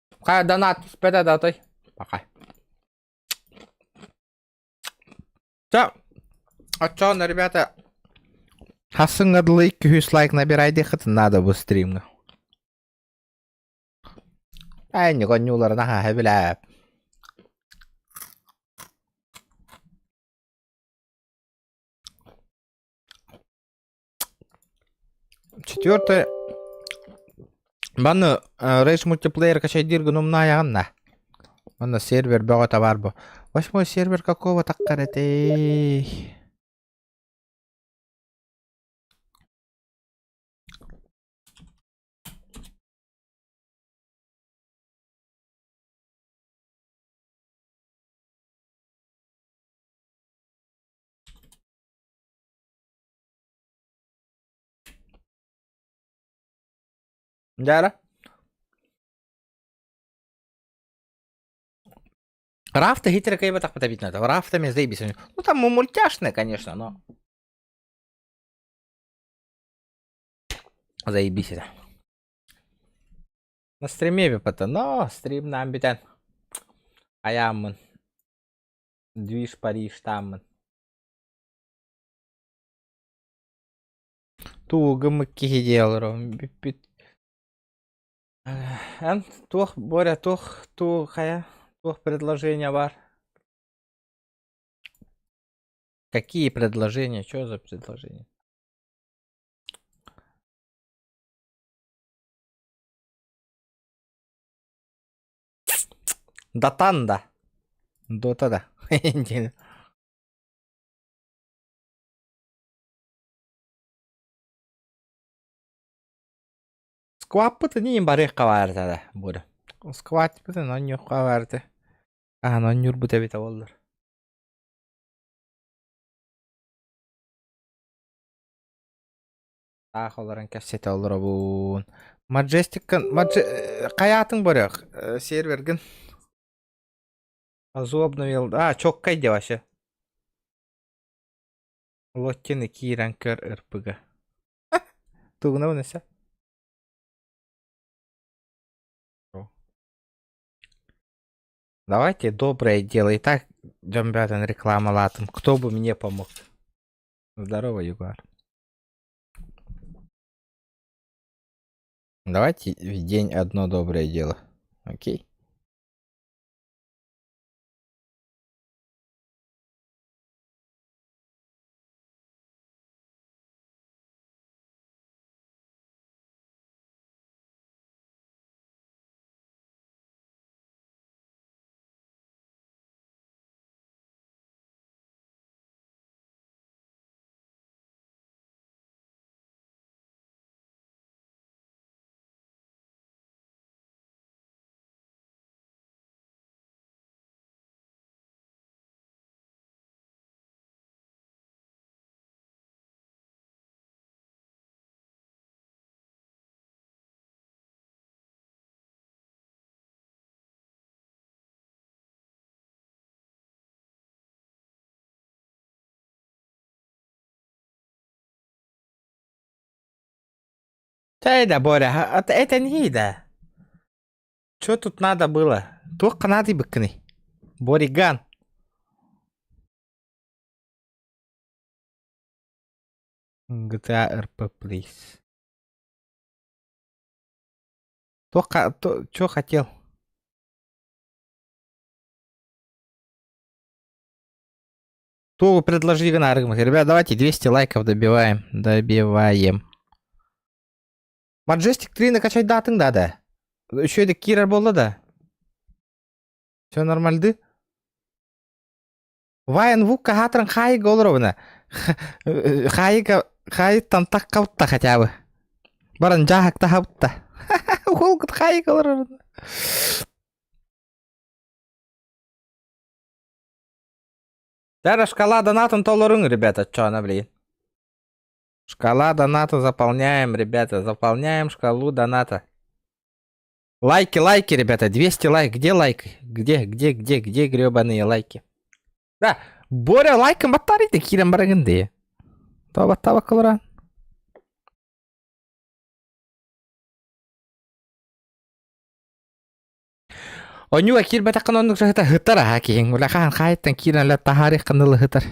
[SPEAKER 2] Пока донат спеда датой. Пока. Все. Отчёно, ребята. Хасыңадылы 200 лайк набирайды хытын надо бұл стримға. Әйні қонюларына ха бля. Баны рейс мультиплеер качай диргін умна аяғанна. Баны сервер бөғата бар бұ. 8 сервер какого таққаретей. Дяра? Рафта хитро кайба так потопить надо. Рафтами заебись. Ну там мультяшные, конечно, но... Заебись это. На стриме бепата, но стрим нам битен. Аямын. Движ Париж тамын. Тугым кихиделром. Бипит. Тух, Боря, тух, хая. Тух предложения бар. Какие предложения? Что за предложения? Датанда. Дотада. Squat put ni bare kavardı da burada. Squat put non yok kavardı. Ah non yurbu tabi olur. Ah olarak kaset olur bu. Majestic'ın kayatın böyle servergin. Azу обновил. А, çok kaydı vaşı. Лоттин и Киранкер РПГ. Тугна унеса. Давайте доброе дело. И так, ребята, реклама латом. Кто бы мне помог? Здорово, Югар. Давайте в день одно доброе дело. Окей? Да, Боря, это не да. Что тут надо было? Только надо быкни. Бориган. GTA RP, please. Только, что хотел? То предложили на рынок. Ребят, давайте 200 лайков добиваем. Добиваем. Majestic 3 накачать датын да. Еще это Кира было да. Все нормально. Вайн вук кахатран хай голровна. Хай там так каутта хотя бы. Баран жахак та хаутта. Холкут хай голровна. Даже шкала донатом толорун, ребята, чё она, блин. Шкала доната заполняем, ребята. Заполняем шкалу доната. Лайки, ребята. 200 лайк. Где лайк? Где гребаные лайки? Да, Боря лайком батарейте кирем барагынды. Таба кылыран. Онюга кирбета канонлук жахыта хытар хакин. Улахан хайттан кирен ла тахарих канылы хытар.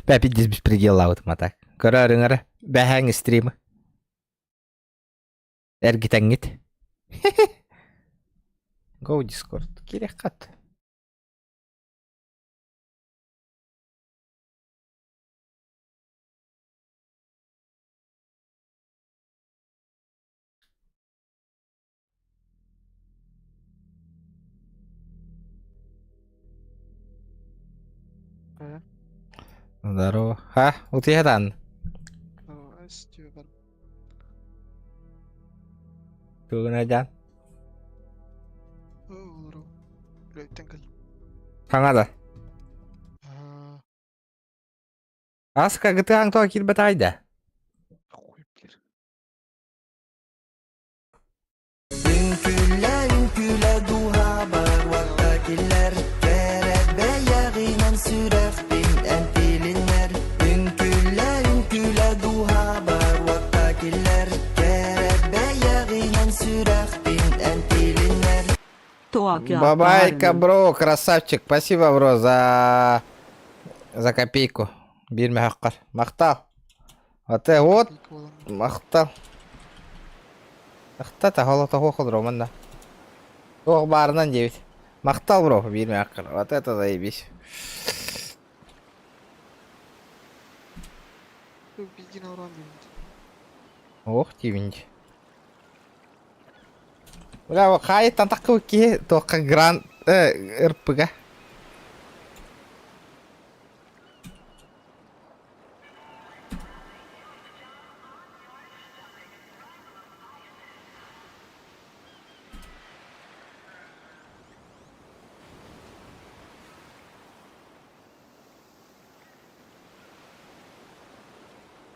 [SPEAKER 2] Бәпи дис беспредел лаутыма так. Көрөрүңөр бәһәң стримы. Эргитеңит. Go Discord. Керек кат. Здорово. Ха, утыядан. Күгінәден. Қаңады. Асқа гытыған тоға кирбет айды. Бабайка, бро, красавчик. Спасибо, бро, за копейку. Бирме хаққар. Мақтал. Вот, мақтал. Мақтал, тахолата хоқыл, романда. Тоқ барынан жебет. Мақтал, бро, бирме хаққар. Вот это заебись. Ох, тивинди. Бля, қай тантаққа өкке тоққа гран ұрпыға.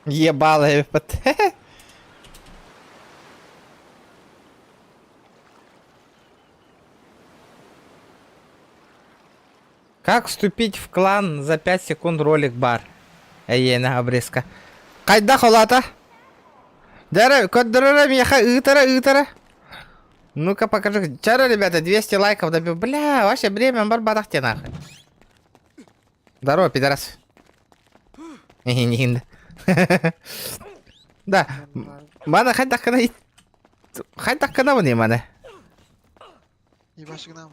[SPEAKER 2] Ебало, епот. Как вступить в клан за 5 секунд ролик бар? Эйена обрезка. Кайда холата? Дара, коддара, меха, ытара. Ну-ка покажи. Чара, ребята, 200 лайков добил. Бля, вообще время барбадахте нахуй. Здорово, пидорас. Да. Мана хай таққана мне, мана.
[SPEAKER 10] Ебашигнам.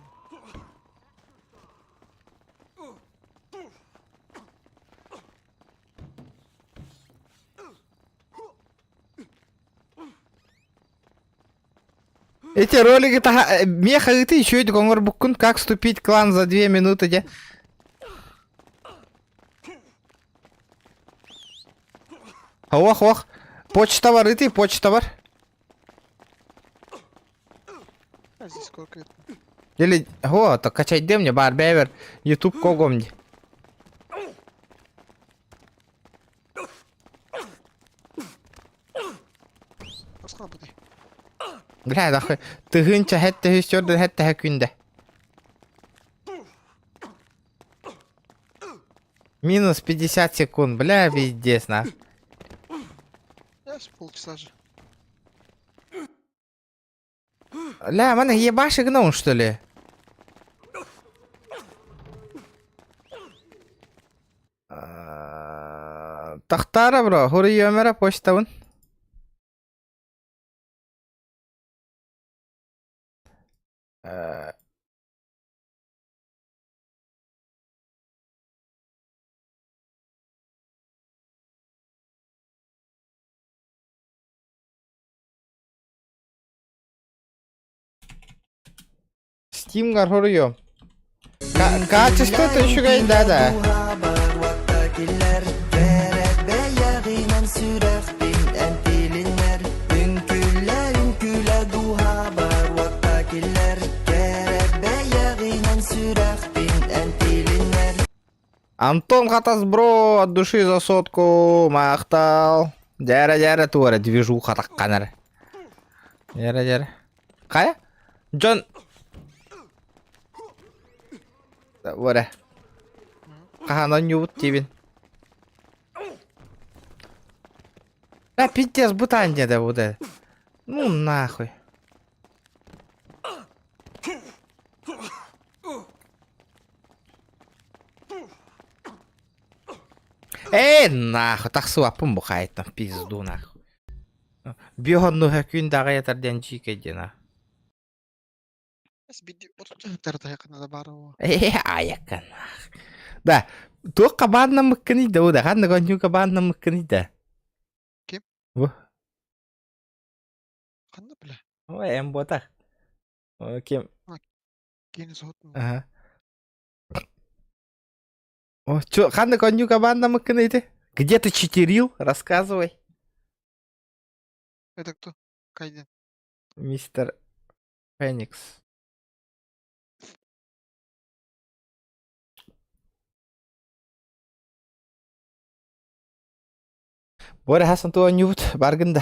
[SPEAKER 2] Эти ролики меха и ты еще иди конгор букун, как вступить в клан за 2 минуты, где? Ох, почта бар, ты почта бар.
[SPEAKER 10] Здесь сколько это?
[SPEAKER 2] Или, то качать где мне бар, бевер, YouTube когом.
[SPEAKER 10] Послабый.
[SPEAKER 2] Бля, дахы, ты гынча хетте хүйстерді хетте хэкүнде. Минус 50 секунд, бля, пиздец, на.
[SPEAKER 10] Я полчаса же.
[SPEAKER 2] Ля, мана ебаши гнул, что ли? Тахтара, бро, хури юмера почтавын. Стимгар хуруё. Качество-то еще гай, да. Антон Хатас, бро, от души за 100 мақтал. Дяра, туара, движуха таққанар. Дяра. Қая? Джон. Вара. Қағанан юбыт тебен. Да, пиздец, бутан деда буде. Ну, нахуй. Нахуй, так суапым бұқайт, пизду, нахуй. Бионну хөкүн дағы ятардан чике дена. Аяқан. Да, то кабанна мыккани да, уда, ханна гоню кабанна мыккани да.
[SPEAKER 10] Кем?
[SPEAKER 2] Во.
[SPEAKER 10] Ханна, бля.
[SPEAKER 2] Ой, ботах. Кем?
[SPEAKER 10] Кені згодно.
[SPEAKER 2] Ага. О, чё, ханны конюка банда мыкынайды? Где ты читерил? Рассказывай.
[SPEAKER 10] Это кто? Кайден.
[SPEAKER 2] Мистер Феникс. Бори хасын туан юбут, баргында.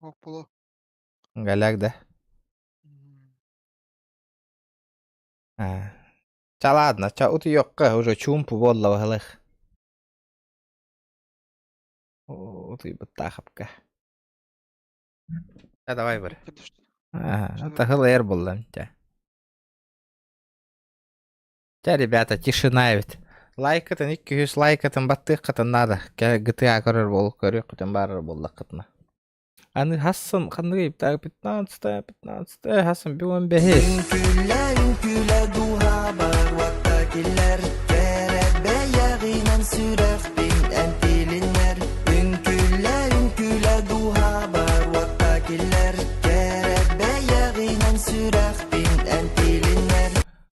[SPEAKER 10] Ох, поло.
[SPEAKER 2] Галяк, да. Ча ладно, ча ут ёкка, уже чумпу болла вахалых. Ут и баттахапка. Давай бір.
[SPEAKER 10] Подожди.
[SPEAKER 2] Это ГЛР был, тя. Ребята, тишина ведь. Лайкатын, 200 лайкатын, баттыққатын надо. GTA көрір болу көріққытын барыр болу қытына. Аны хасын, қанды 15, хасын бігін бәхес.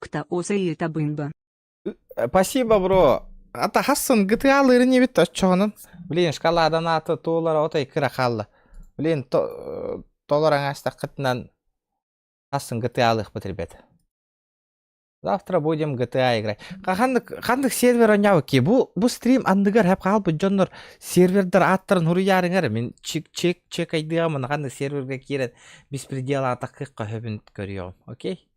[SPEAKER 3] Кто осыйы табынба.
[SPEAKER 2] Спасибо, бро. Ата хасын GTA-лары не бит очоғынын. Блин, шкаладан аты туылар отай кіра қалды. Блин, толаран астақ қытынан хасын GTA-лық бит, ребята. Завтра будем GTA играть. Қандық сервер оңяу ке? Бұл стрим андығар әп қалбы жонлар сервердер аттырын ұры ярыңар. Мен чек айдығамын қандық серверге керен беспредел атақ қиққа хөбін көріғым. Окей?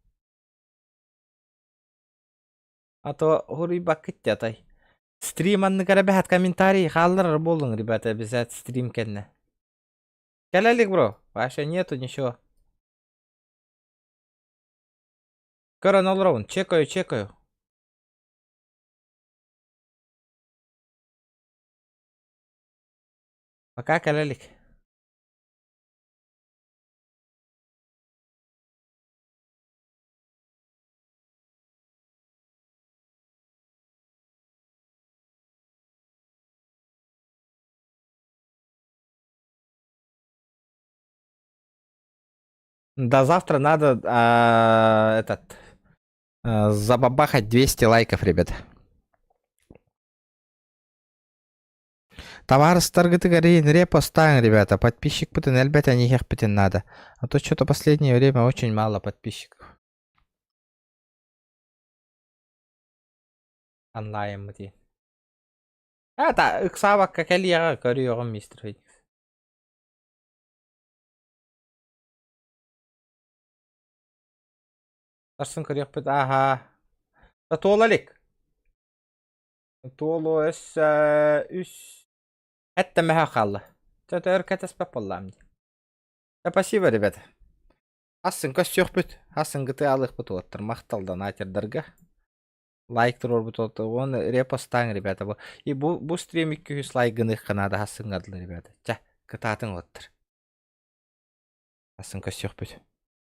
[SPEAKER 2] А то ұры бақыт ятай. Стрим андығар бәхет комментарий қалдырыр болың, ребята, бізет стрим кәнне. Кәләлік, бро. Ваша нету ничего. Корон Олроун, чекаю. Пока, кәләлік. До завтра надо забабахать 200 лайков, ребята. Товарыстаргыты горейн репостаң, ребята. Подписчик бітін, әлбәт әнехех бітін надо. А то что-то последнее время очень мало подписчиков. Онлайн мыти. Да, ықсавак как әлияға көріоғым, мистер Феникс. Арсын көрек біт, аха. Толы әлік. Толы үс. Әтті мәхі қалды. Төті өркет әспәп болам. Спасибо, ребята. Асын көс жоқ бүт. Асын ғыты алық бұт оттыр. Мақталдан атердіргі. Лайктыр ор бұт оттыр. Оны репостаң, ребята. И бұл стрим 200 лайкыны қынады. Асын ғадылы, ребята. Жа, ғытатын оттыр. Асын көс жоқ бүт.